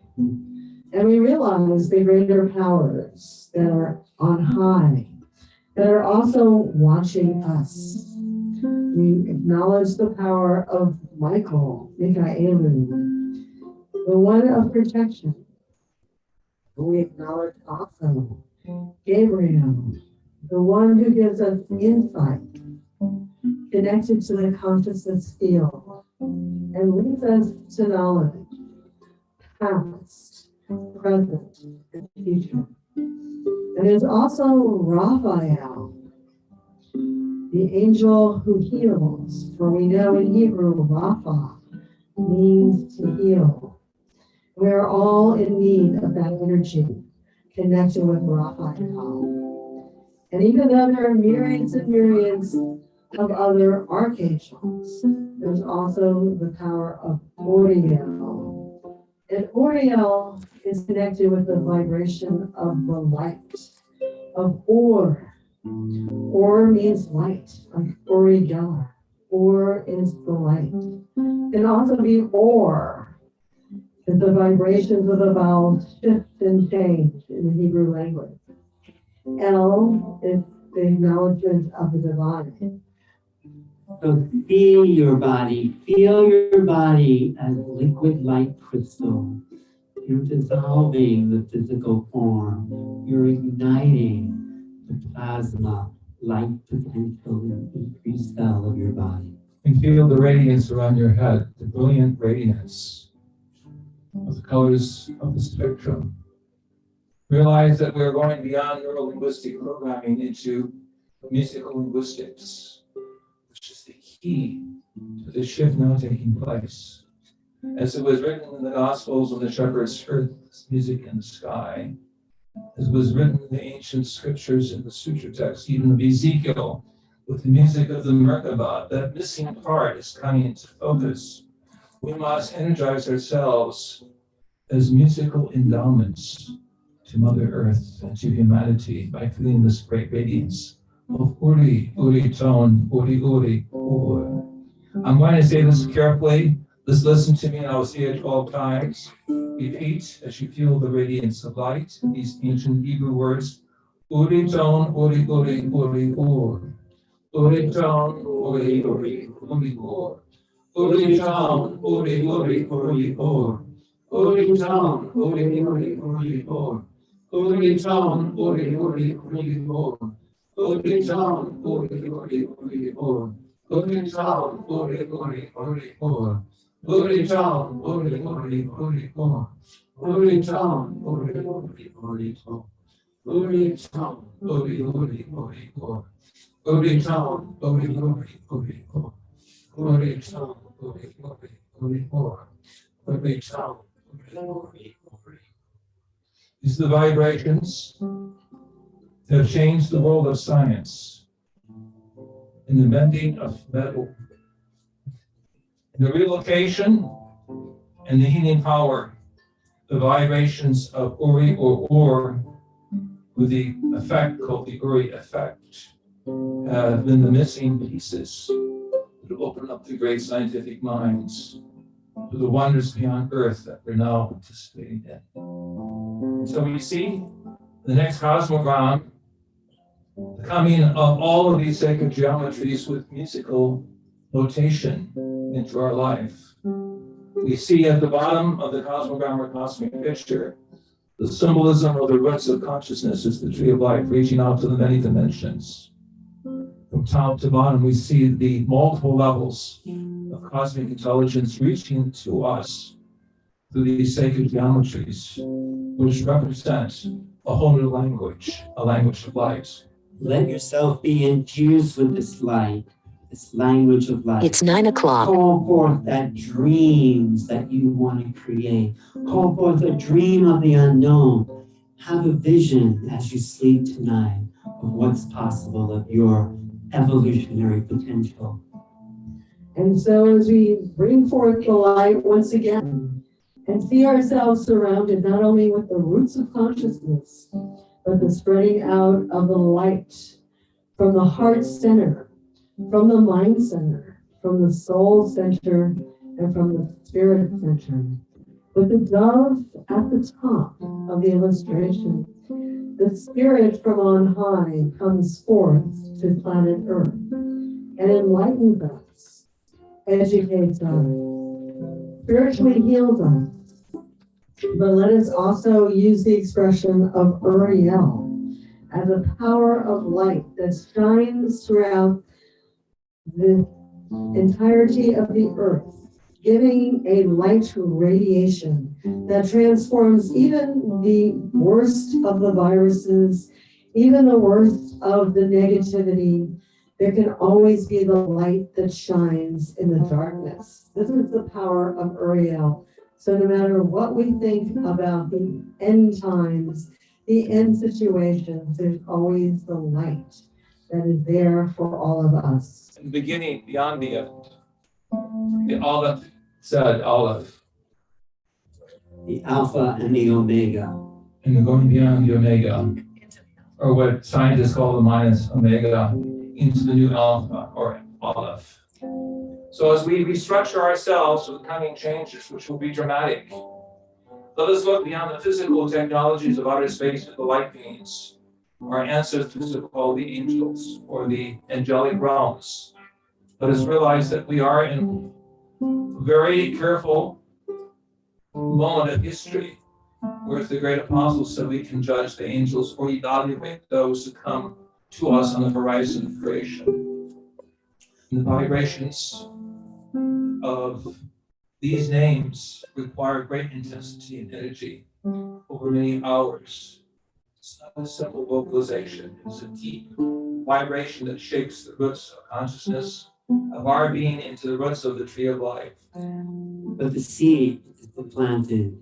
And we realize the greater powers that are on high, that are also watching us. We acknowledge the power of Michael, Michaelu, the one of protection. We acknowledge also Gabriel, the one who gives us insight, connected to the consciousness field, and leads us to knowledge, past, present, and future. And there's also Raphael, the angel who heals, for we know in Hebrew, Rapha means to heal. We're all in need of that energy connected with Raphael. And even though there are myriads and myriads of other archangels, there's also the power of Uriel. And Uriel is connected with the vibration of the light, of Or. Or means light, like Uriel. Or is the light. It can also be Or, that the vibrations of the vowels shift and change in the Hebrew language. El is the acknowledgement of the divine. So feel your body as liquid light crystal. You're dissolving the physical form. You're igniting the plasma light potential in every cell of your body. And feel the radiance around your head, the brilliant radiance of the colors of the spectrum. Realize that we're going beyond neuro-linguistic programming into musical linguistics, which is the key to the shift now taking place. As it was written in the Gospels when the shepherds heard music in the sky, as was written in the ancient scriptures in the sutra text, even of Ezekiel, with the music of the Merkabah, that missing part is coming into focus. We must energize ourselves as musical endowments to Mother Earth and to humanity by feeling this great radiance of Uri, Uri tone, Uri, Uri, Uri. I'm going to say this carefully. Just listen to me and I'll say it 12 times. Repeat as you feel the radiance of light, these ancient Hebrew words. Uri tone, Uri, Uri, Uri, Uri. Uri tone, Uri, Uri, Uri, Uri. Uri tone, Uri, Uri, Uri, Uri. Uri tone, Uri, Uri, Uri, Uri. Uri tone, Uri, Uri, Uri, Uri. Uri tone, Uri, Uri, Uri, Uri. Uri tone, Uri, Uri, Uri, Uri. Uri tone, Uri, Uri, Uri, Uri. Uri tone, Uri, Uri, Uri, Uri. Uri tone, Uri, Uri, Uri, Uri. Uri tone, Uri, Uri, Uri, Uri. Uri tone, Uri, Uri, Uri, Uri. Uri tone, Uri, Uri, Uri. These are the vibrations that have changed the world of science in the bending of metal, in the relocation and the healing power, the vibrations of Uri or with the effect called the Uri effect. have been the missing pieces that open up the great scientific minds to the wonders beyond Earth that we're now participating in. So we see the next cosmogram, the coming of all of these sacred geometries with musical notation into our life. We see at the bottom of the cosmogram or cosmic picture, the symbolism of the roots of consciousness is the tree of life reaching out to the many dimensions. From top to bottom, we see the multiple levels of cosmic intelligence reaching to us through these sacred geometries, which represent a whole new language, a language of light. Let yourself be infused with this light, this language of light. It's 9 o'clock. Call forth that dreams that you want to create. Call forth a dream of the unknown. Have a vision as you sleep tonight of what's possible, of your evolutionary potential. And so as we bring forth the light once again and see ourselves surrounded not only with the roots of consciousness, but the spreading out of the light from the heart center, from the mind center, from the soul center, and from the spirit center. With the dove at the top of the illustration, the spirit from on high comes forth to planet Earth and enlightens us, educates us, spiritually heals us. But let us also use the expression of Uriel as a power of light that shines throughout the entirety of the earth, giving a light radiation that transforms even the worst of the viruses, even the worst of the negativity. There can always be the light that shines in the darkness. This is the power of Uriel. So no matter what we think about the end times, the end situations, there's always the light that is there for all of us. In the beginning, beyond the end, the Aleph said Aleph. The Alpha and the Omega. And going beyond the Omega, or what scientists call the minus Omega, into the new Alpha or Aleph. So as we restructure ourselves for the coming changes, which will be dramatic, let us look beyond the physical technologies of outer space to the light beings, our ancestors are called the angels or the angelic realms. Let us realize that we are in a very careful moment of history where the great apostles said we can judge the angels or evaluate those who come to us on the horizon of creation. And the vibrations of these names require great intensity and energy over many hours. It's not a simple vocalization, it's a deep vibration that shakes the roots of consciousness of our being into the roots of the tree of life. But the seed is planted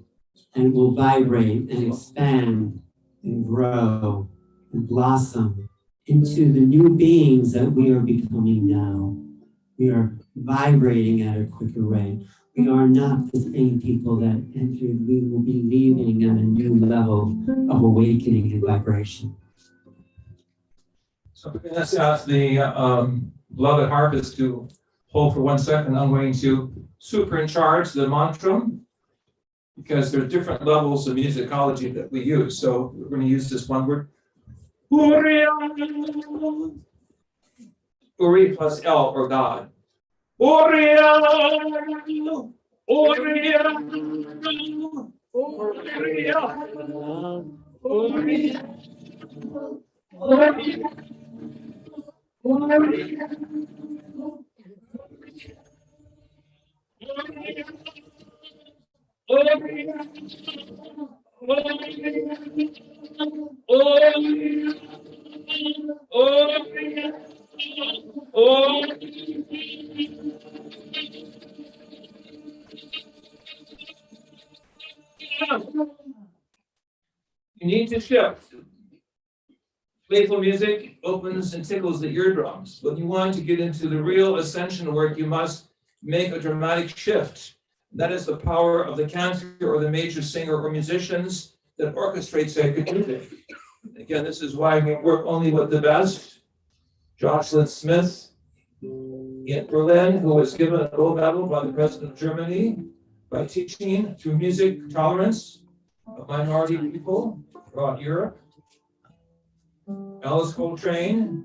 and will vibrate and expand and grow and blossom into the new beings that we are becoming now. We are vibrating at a quicker rate. We are not the same people that entered. We will be leaving at a new level of awakening and vibration. So let's ask the beloved harpist to hold for 1 second. I'm going to superincharge the mantra because there are different levels of musicology that we use. So we're going to use this one word. Uri plus L or God. Uriel, Uriel, You need to shift. Playful music opens and tickles the eardrums. When you want to get into the real ascension work, you must make a dramatic shift. That is the power of the cantor or the major singer or musicians that orchestrate sacred music. Again, this is why we work only with the best. Jocelyn Smith in Berlin, who was given a gold medal by the President of Germany by teaching through music tolerance of minority people throughout Europe. Alice Coltrane,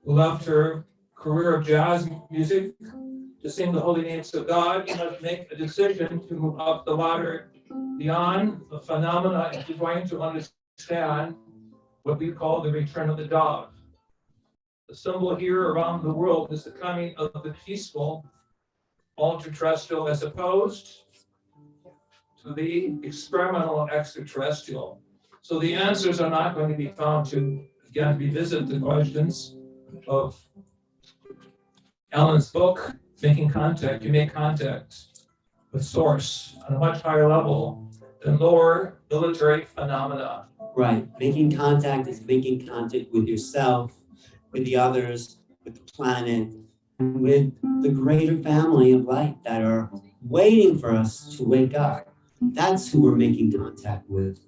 who left her career of jazz music to sing the holy names of God, you must make a decision to move up the ladder beyond the phenomena if you're going to understand what we call the return of the dove. The symbol here around the world is the coming of the peaceful ultra-terrestrial as opposed to the experimental extraterrestrial. So the answers are not going to be found to, again, revisit the questions of Alan's book, Making Contact. You make contact with source on a much higher level than lower military phenomena. Right. Making contact is making contact with yourself, with the others, with the planet, and with the greater family of light that are waiting for us to wake up. That's who we're making contact with.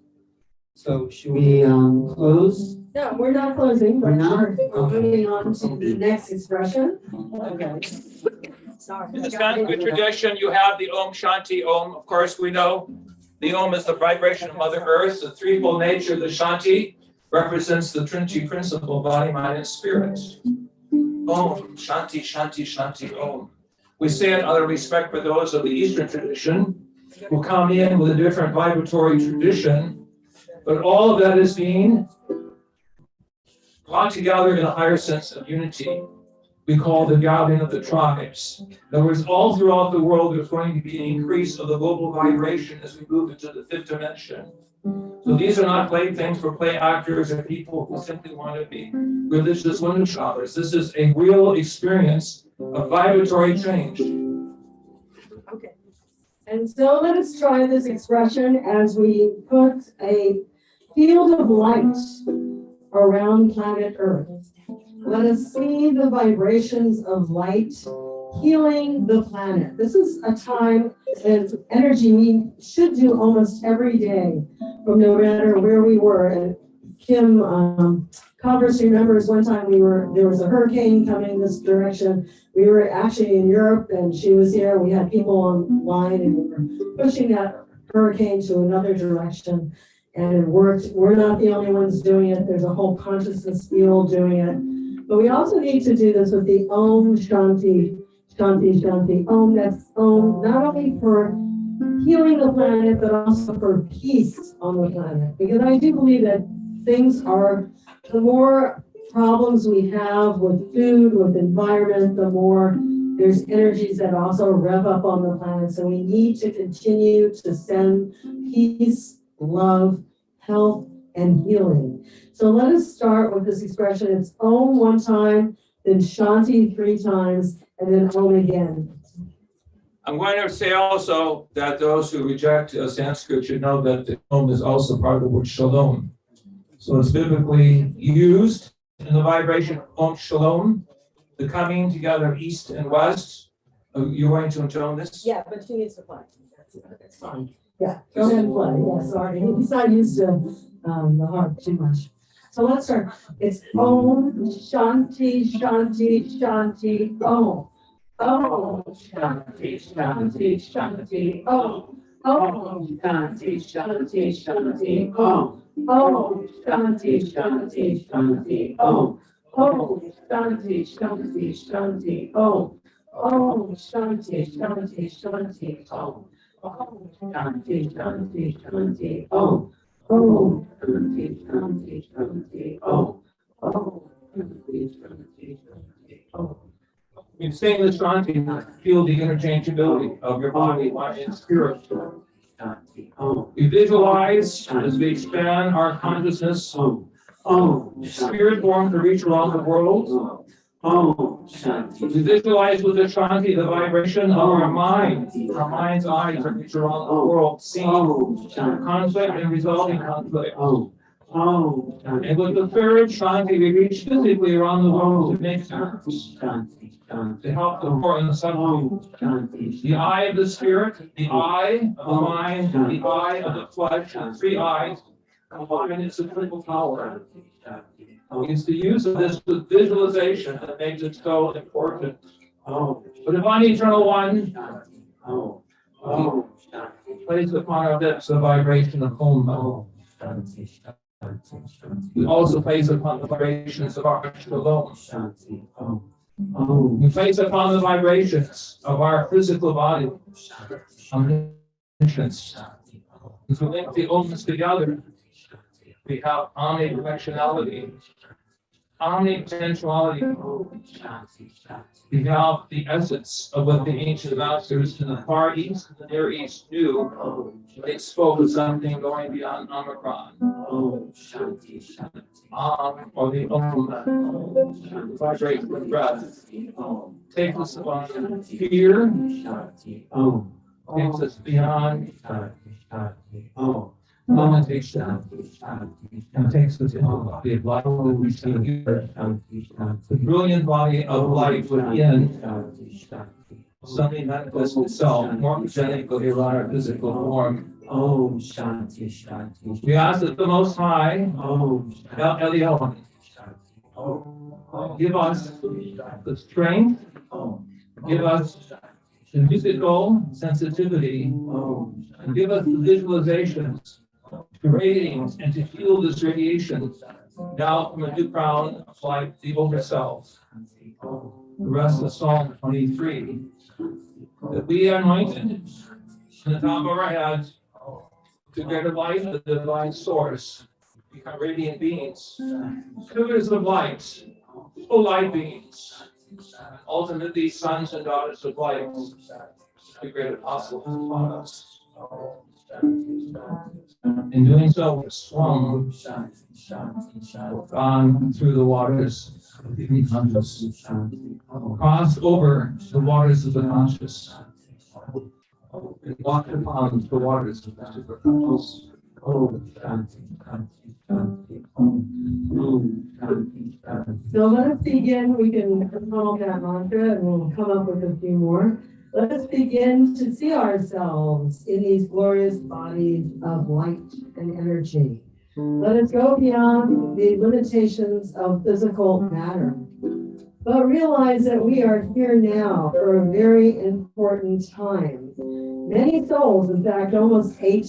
So should we close? No, we're not closing. We're not? We're moving on to the next expression. Okay. Sorry. In the Sanskrit tradition, you have the Om Shanti Om. Of course, we know the Om is the vibration of Mother Earth. The threefold nature of the Shanti represents the Trinity principle, body, mind, and spirit. Om Shanti, Shanti, Shanti, Om. We say it out of respect for those of the Eastern tradition who come in with a different vibratory tradition, but all of that is being brought together in a higher sense of unity. We call the gathering of the tribes. In other words, all throughout the world, there's going to be an increase of the global vibration as we move into the fifth dimension. So these are not playthings for play actors or people who simply want to be religious window shoppers. This is a real experience of vibratory change. Okay. And so let us try this expression as we put a field of light around planet Earth. Let us see the vibrations of light healing the planet. This is a time and energy we should do almost every day, from no matter where we were. And Kim Converse remembers one time there was a hurricane coming this direction. We were actually in Europe and she was here. We had people online and we were pushing that hurricane to another direction. And it worked. We're not the only ones doing it. There's a whole consciousness field doing it. But we also need to do this with the Om Shanti, Shanti, Shanti. Om, that's Om, not only for healing the planet, but also for peace on the planet. Because I do believe that the more problems we have with food, with environment, the more there's energies that also rev up on the planet. So we need to continue to send peace, love, health, and healing. So let us start with this expression. It's Om one time, then Shanti 3 times, and then Om again. I'm going to say also that those who reject Sanskrit should know that the Om is also part of the word Shalom. So it's biblically used in the vibration of Om Shalom, the coming together of East and West. You're going to intone this? Yeah, but she needs to play. That's fine. Yeah, go ahead and play. Yeah, sorry. He's not used to the harp too much. So let's start. It's Om Shanti, Shanti, Shanti, Om. Om Shanti, Shanti, Shanti, Om. Om Shanti, Shanti, Shanti, Om. Om Shanti, Shanti, Shanti, Om. Om Shanti, Shanti, Shanti, Om. Om Shanti, Shanti, Shanti, Om. Om Shanti, Shanti, Shanti, Om. Om Shanti, Shanti, Shanti, Om. Om Shanti, Shanti, Shanti, Om. You sing the Shanti, feel the interchangeability of your body, mind, and spirit. We visualize as we expand our consciousness. Spirit form to reach around the world. We visualize with the Shanti the vibration of our mind. Our mind's eyes to reach around the world, seeing conflict and resolving conflict. And with the third Shanti, we reach physically around the world to make sense. To help the poor and the suffering. The eye of the spirit, the eye of the mind, the eye of the flesh, 3 eyes combined its critical power. It's the use of this visualization that makes it so important. The divine eternal one plays upon our lips the vibration of home. We also place upon the vibrations of our shalom. We place upon the vibrations of our physical body. Omniscience. As we link the omens together, we have omnidirectionality, omnipotentiality. We have the essence of what the ancient masters in the Far East and the Near East knew when they spoke of something going beyond Omicron. Or the vibration of breath. Take us beyond fear. Takes us beyond limitation. And takes us into the light that we see here. The brilliant body of light within suddenly manifests itself more presentingly around our physical form. We ask that the Most High, El Elyon, give us the strength, give us the musical sensitivity, and give us the visualizations to radiate and to feel this radiation now from a new crown of light, the over self. The rest of Psalm 23. That we are anointed in the top of our heads to greater light of the divine source, become radiant beings, pillars of light, full light beings, ultimately sons and daughters of light, the great apostles upon us. In doing so, we're swum, gone through the waters of the unconscious, crossed over the waters of the conscious, and walked upon the waters of the superconscious. So let us begin. We can call that mantra and we'll come up with a few more. Let us begin to see ourselves in these glorious bodies of light and energy. Let us go beyond the limitations of physical matter, but realize that we are here now for a very important time. Many souls, in fact, almost 8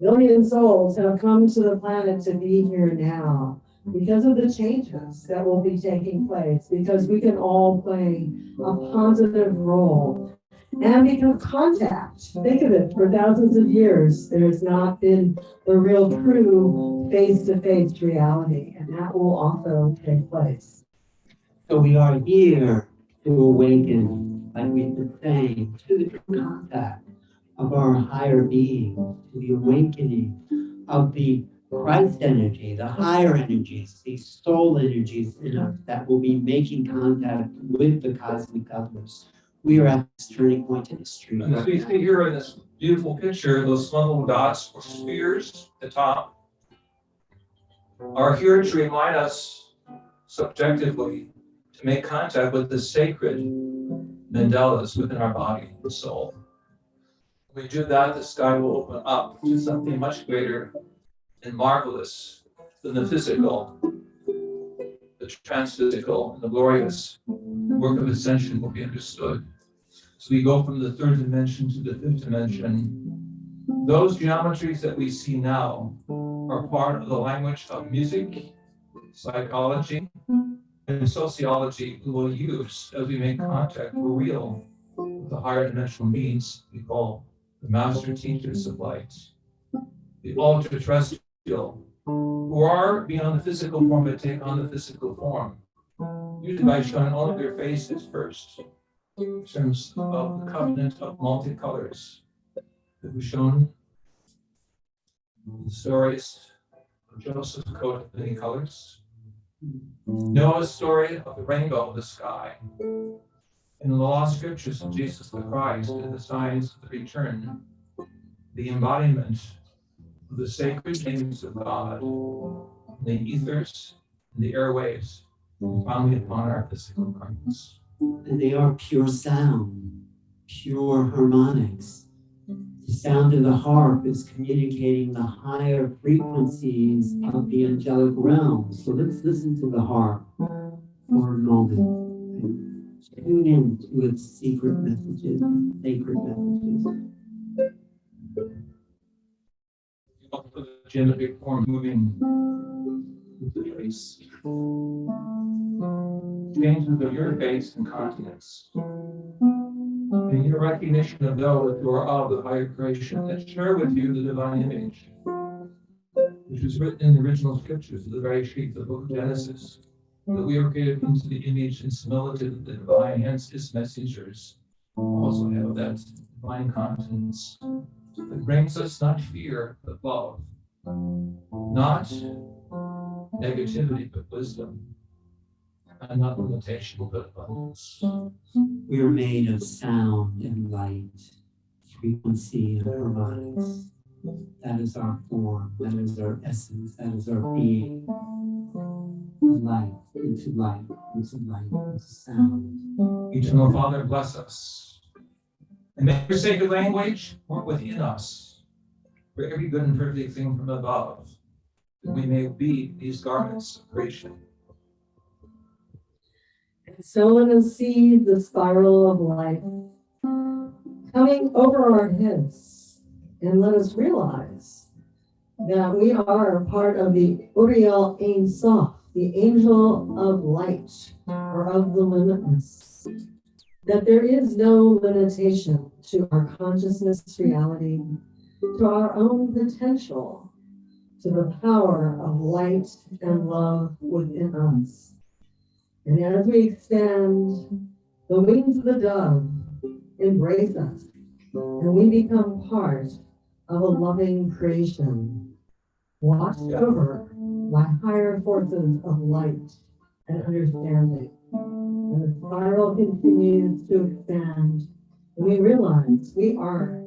billion souls have come to the planet to be here now because of the changes that will be taking place, because we can all play a positive role. And because contact, think of it, for thousands of years, there's not been the real true face-to-face reality, and that will also take place. So we are here to awaken, like we've been saying, to the true contact of our higher being, to the awakening of the Christ energy, the higher energies, these soul energies in us that will be making contact with the cosmic others. We are at this turning point in history. And as we see here in this beautiful picture, those small little dots or spheres at the top are here to remind us subjectively to make contact with the sacred mandalas within our body and soul. When we do that, the sky will open up to something much greater and marvelous than the physical, the transphysical, and the glorious work of ascension will be understood. So we go from the third dimension to the fifth dimension. Those geometries that we see now are part of the language of music, psychology, and sociology we will use as we make contact for real with the higher dimensional beings we call the master teachers of light, the ultra-terrestrial, who are beyond the physical form but take on the physical form, usually by showing only their faces first, in terms of the covenant of multicolors that was shown in the stories of Joseph's coat of many colors, Noah's story of the rainbow of the sky, and the lost scriptures of Jesus the Christ and the signs of the return, the embodiment of the sacred names of God, the ethers and the airwaves, finally upon our physical garments. And they are pure sound, pure harmonics. The sound of the harp is communicating the higher frequencies of the angelic realm. So let's listen to the harp for a moment and tune into its secret messages, sacred messages. The geometric form moving with the face. Changes of your face and continents. And your recognition of those who are of the higher creation that share with you the divine image, which was written in the original scriptures, the very sheet, the book of Genesis, that we are created into the image and similitude of the divine, hence his messengers also have that divine continence that brings us not fear, but love, not negativity, but wisdom, and not limitation, but abundance. We are made of sound and light, frequency and harmonics. That is our form, that is our essence, that is our being. Light into light, into light, into sound. Eternal Father, bless us. And may your sacred language work within us for every good and perfect thing from above, that we may be these garments of creation. And so let us see the spiral of life coming over our heads, and let us realize that we are part of the Uriel Ein Sof, the angel of light, or of the limitless. That there is no limitation to our consciousness reality, to our own potential, to the power of light and love within us. And as we extend, the wings of the dove embrace us, and we become part of a loving creation, watched over by higher forces of light and understanding. And the spiral continues to expand, and we realize we are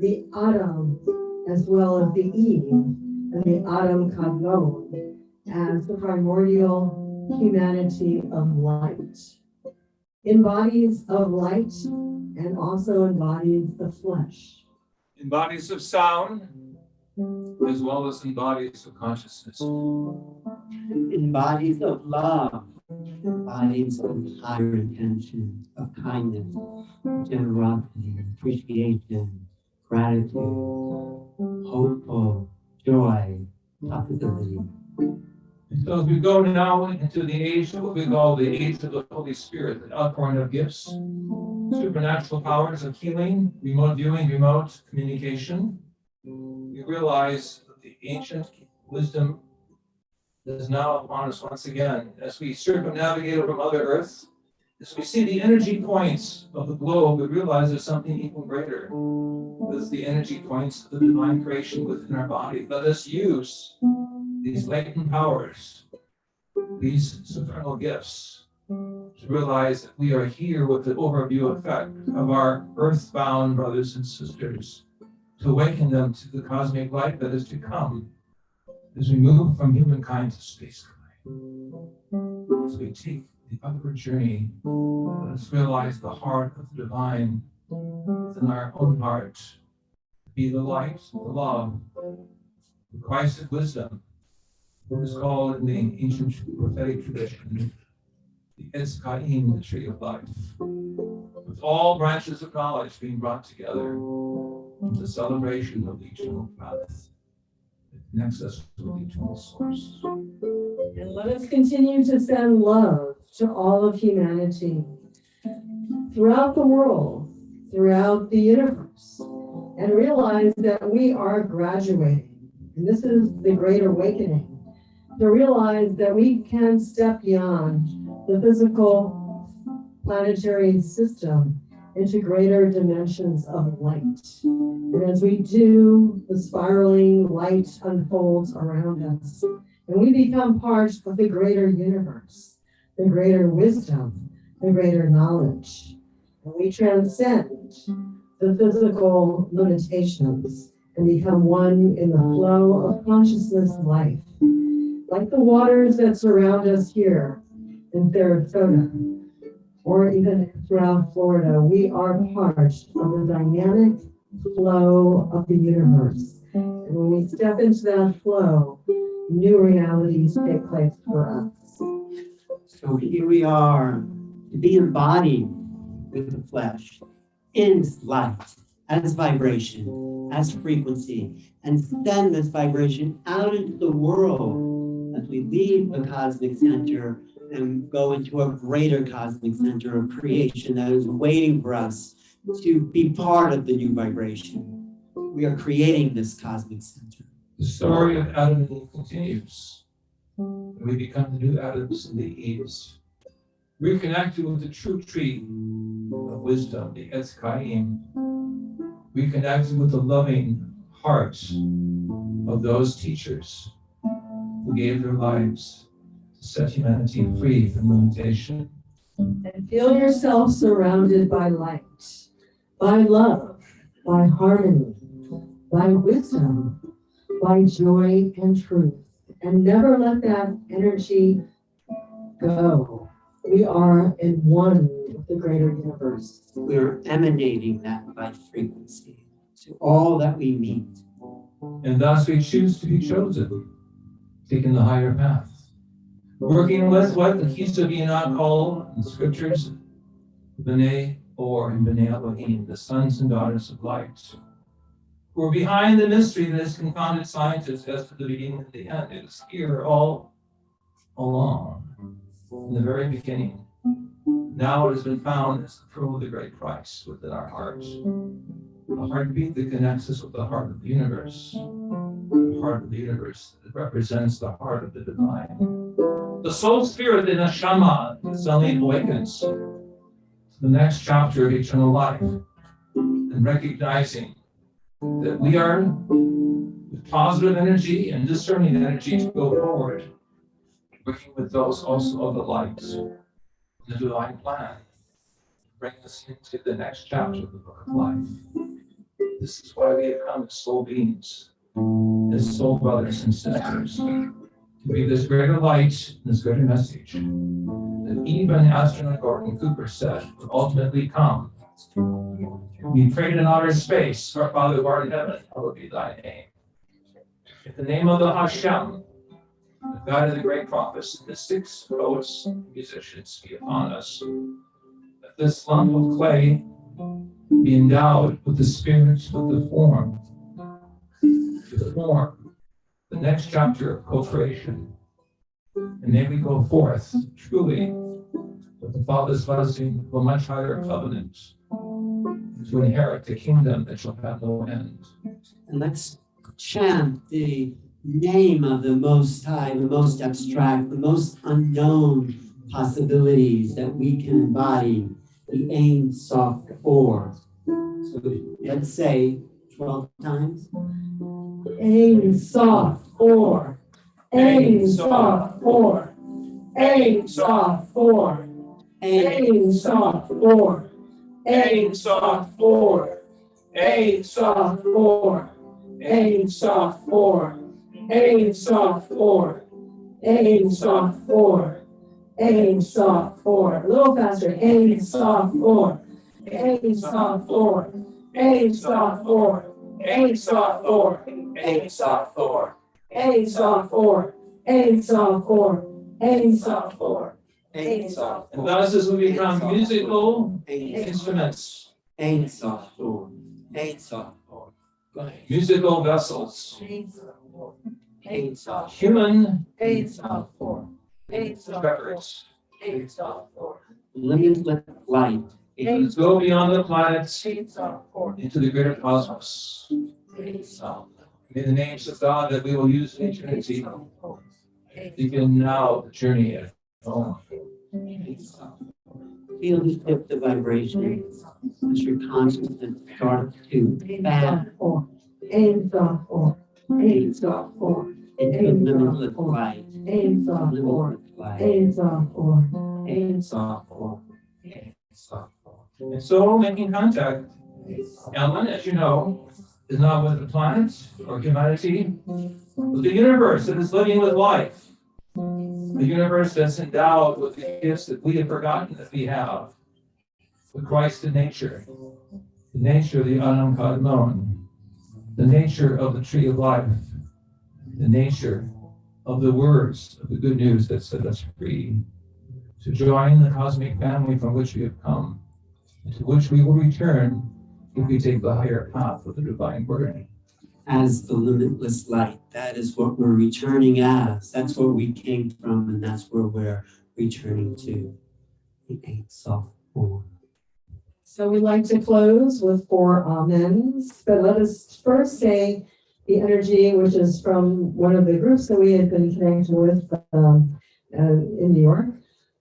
the Adam as well as the Eve, and the Adam Kadmon as the primordial humanity of light, in bodies of light and also in bodies of flesh. In bodies of sound, as well as in bodies of consciousness. In bodies of love, bodies of higher intention, of kindness, generosity, appreciation, gratitude, hopeful, joy, possibility. And so as we go now into the age of what we call the age of the Holy Spirit, the outpouring of gifts, supernatural powers of healing, remote viewing, remote communication, we realize that the ancient wisdom is now upon us once again. As we circumnavigate over Mother Earth, as we see the energy points of the globe, we realize there's something even greater. There's the energy points of the divine creation within our body. Let us use these latent powers, these supernal gifts, to realize that we are here with the overview effect of our earthbound brothers and sisters, to awaken them to the cosmic light that is to come as we move from humankind to spacekind. As we take the upward journey, let us realize the heart of the divine within our own heart, be the light, the love, the Christ of wisdom, what is called in the ancient prophetic tradition, the Etz Chaim, the tree of life, with all branches of knowledge being brought together in the celebration of the eternal path that connects us with the eternal source. And let us continue to send love to all of humanity throughout the world, throughout the universe, and realize that we are graduating. And this is the great awakening, to realize that we can step beyond the physical planetary system into greater dimensions of light. And as we do, the spiraling light unfolds around us, and we become part of the greater universe, the greater wisdom, the greater knowledge. And we transcend the physical limitations and become one in the flow of consciousness life. Like the waters that surround us here in Sarasota, or even throughout Florida, we are part of the dynamic flow of the universe. And when we step into that flow, new realities take place for us. So here we are, to be embodied with the flesh, in light, as vibration, as frequency, and send this vibration out into the world as we leave the cosmic center and go into a greater cosmic center of creation that is waiting for us to be part of the new vibration. We are creating this cosmic center. The story of Adam and Eve continues. We become the new Adams and the Eves. We're connected with the true tree of wisdom, the Etz Chaim. We connected with the loving hearts of those teachers who gave their lives to set humanity free from limitation. And feel yourself surrounded by light, by love, by harmony, by wisdom, by joy and truth. And never let that energy go. We are in one with the greater universe. We're emanating that light frequency to all that we meet. And thus we choose to be chosen, taking the higher path. Working with what the keys of Enoch call in the scriptures, B'nai Or and B'nai Elohim, the sons and daughters of light, who are behind the mystery that has confounded scientists as to the beginning and the end. It is here all along, in the very beginning. Now it has been found as the pearl of the great price within our hearts. A heartbeat that connects us with the heart of the universe. The heart of the universe that represents the heart of the divine. The soul spirit, the neshama, that suddenly awakens to the next chapter of eternal life. And recognizing that we are with positive energy and discerning energy to go forward, working with those also of the light, the divine plan, bring us into the next chapter of the book of life. This is why we have come as soul beings, as soul brothers and sisters, to be this greater light, this greater message that even astronaut Gordon Cooper said would ultimately come. We prayed in outer space, our Father who art in heaven, hallowed be thy name. In the name of the Hashem, the God of the great prophets, mystics, poets, and musicians be upon us. Let this lump of clay be endowed with the spirit, with the form, to form the next chapter of co-creation. And may we go forth truly with the Father's blessing of a much higher covenant to inherit the kingdom that shall have no end. And let's chant the name of the Most High, the most abstract, the most unknown possibilities that we can embody, the Ein Sof Or. So let's say 12 times. Ein Sof Or. Ein Sof Or. Ein Sof Or. Ein Sof Or. Ein Sof Or. Ein Sof Or. Ein Sof Or. Ein Sof Or. Ein Sof Or. Ein Sof Or. A little faster. Ein Sof Or. Ein Sof Or. Ein Sof Or. Ein Sof Or. Ein Sof Or. Ein Sof Or. Ein Sof Or. Ein Sof Or. Ein Sof Or. And thus as we become musical instruments, Ein Sof Or. Ein Sof Or. musical vessels, Ein Sof. human Ein Sof Or. Ein Sof Or. records. Ein Sof Or. Limitless light. Let's go beyond the planets Ein Sof Or. into the greater cosmos. Ein Sof. In the names of God that we will use in eternity, begin now the journey at home. Feel the shift of vibration as your consciousness starts to expand Ein Sof Or. Ein Sof Or. into limitless light. Ein Sof Or. Limitless light. Ein Sof Or. Ein Sof Or. And so making contact, Ellen, as you know, is not with the planets or humanity, but the universe that is living with life. The universe that's endowed with the gifts that we have forgotten that we have. The Christ in nature, the nature of the unknown, the nature of the tree of life, the nature of the words of the good news that set us free, to join the cosmic family from which we have come, and to which we will return if we take the higher path of the divine word. As the limitless light, that is what we're returning as. That's where we came from, and that's where we're returning to. The eight soft form. So we'd like to close with 4 amens, but let us first say the energy, which is from one of the groups that we had been connected with in New York.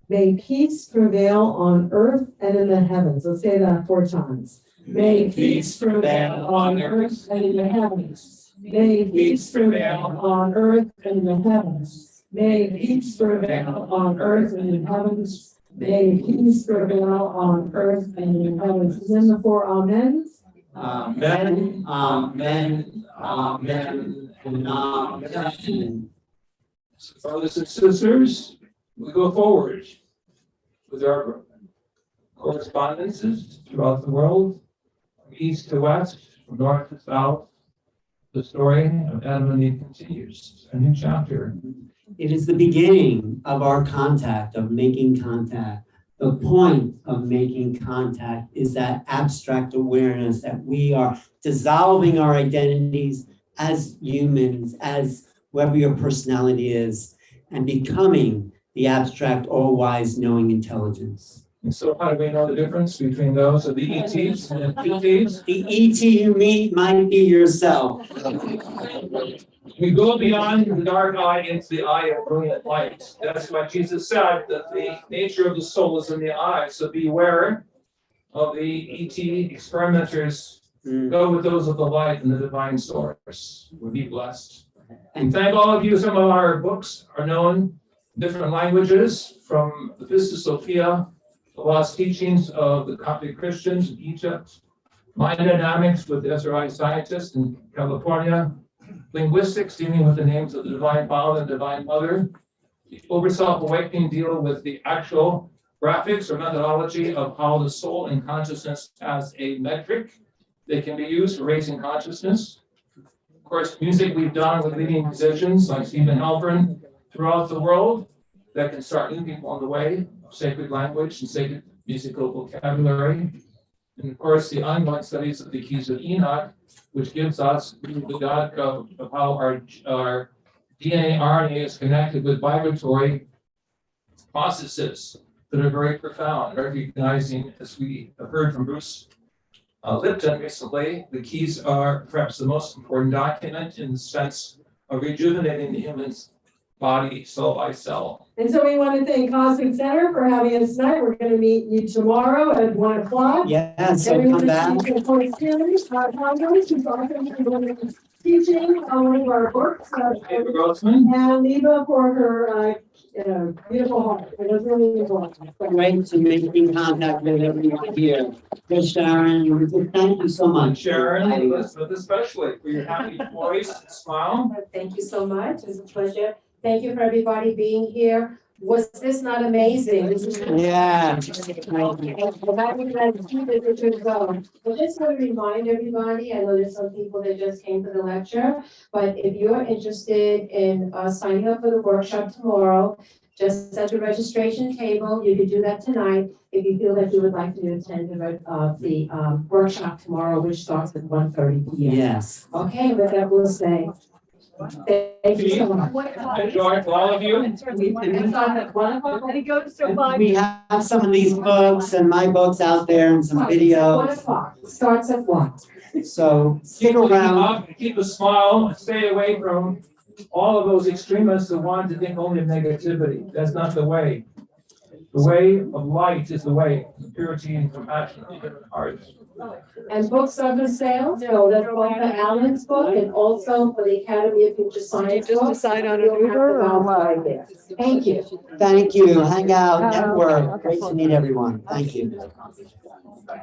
May peace prevail on earth and in the heavens. Let's say that 4 times. May peace prevail on earth and in the heavens. May peace prevail on earth and in the heavens. May peace prevail on earth and in the heavens. May peace prevail on earth and in the heavens. And then the 4 amens. Amen, amen, amen, and amen. So, brothers and sisters, we go forward with our correspondences throughout the world, from east to west, from north to south. The story of Adam and Eve continues, a new chapter. It is the beginning of our contact, of making contact. The point of making contact is that abstract awareness that we are dissolving our identities as humans, as whatever your personality is, and becoming the abstract, all-wise, knowing intelligence. And so how do we know the difference between those of the ETs and the PTs? The ET you meet might be yourself. We go beyond the dark eye into the eye of brilliant light. That's why Jesus said that the nature of the soul is in the eye. So beware of the ET experimenters. Go with those of the light and the divine source. We'll be blessed. And thank all of you. Some of our books are known in different languages, from the Pistis Sophia, the lost teachings of the Coptic Christians in Egypt, mind dynamics with Desiree scientists in California, linguistics dealing with the names of the Divine Father and Divine Mother, the Over Self-Awakening deal with the actual graphics or methodology of how the soul and consciousness as a metric they can be used for raising consciousness. Of course, music we've done with leading musicians like Stephen Halpern throughout the world that can start new people on the way of sacred language and sacred musical vocabulary. And of course, the ongoing studies of the keys of Enoch, which gives us the God code of how our DNA RNA is connected with vibratory processes that are very profound, recognizing, as we have heard from Bruce Lipton recently, the keys are perhaps the most important document in the sense of rejuvenating the human's body cell by cell. And so we want to thank Cosmic Center for having us tonight. We're going to meet you tomorrow at 1 o'clock. Yes, so come back. Teaching on one of our books. And Neva for her beautiful heart. It was really beautiful. Great to making contact with everyone here. Good, Sharon. Thank you so much. Sharon, Elizabeth, especially for your happy voice and smile. Thank you so much. It's a pleasure. Thank you for everybody being here. Was this not amazing? Yeah. I just want to remind everybody, I know there's some people that just came to the lecture, but if you're interested in signing up for the workshop tomorrow, just at the registration table, you can do that tonight if you feel that you would like to attend the workshop tomorrow, which starts at 1:30 p.m. Yes. Okay, with that, we'll say. Thank you so much. Enjoy for all of you. We have some of these books and my books out there and some videos. 1 o'clock. Starts at 1. So stick around. Keep a smile. Stay away from all of those extremists that want to think only of negativity. That's not the way. The way of light is the way of purity and compassion of the human heart. And books are for sale, so that's both for Alan's book and also for the Academy of Future Science. Just decide on an Uber or what? Thank you. Thank you. Hang out, network. Great to meet everyone. Thank you.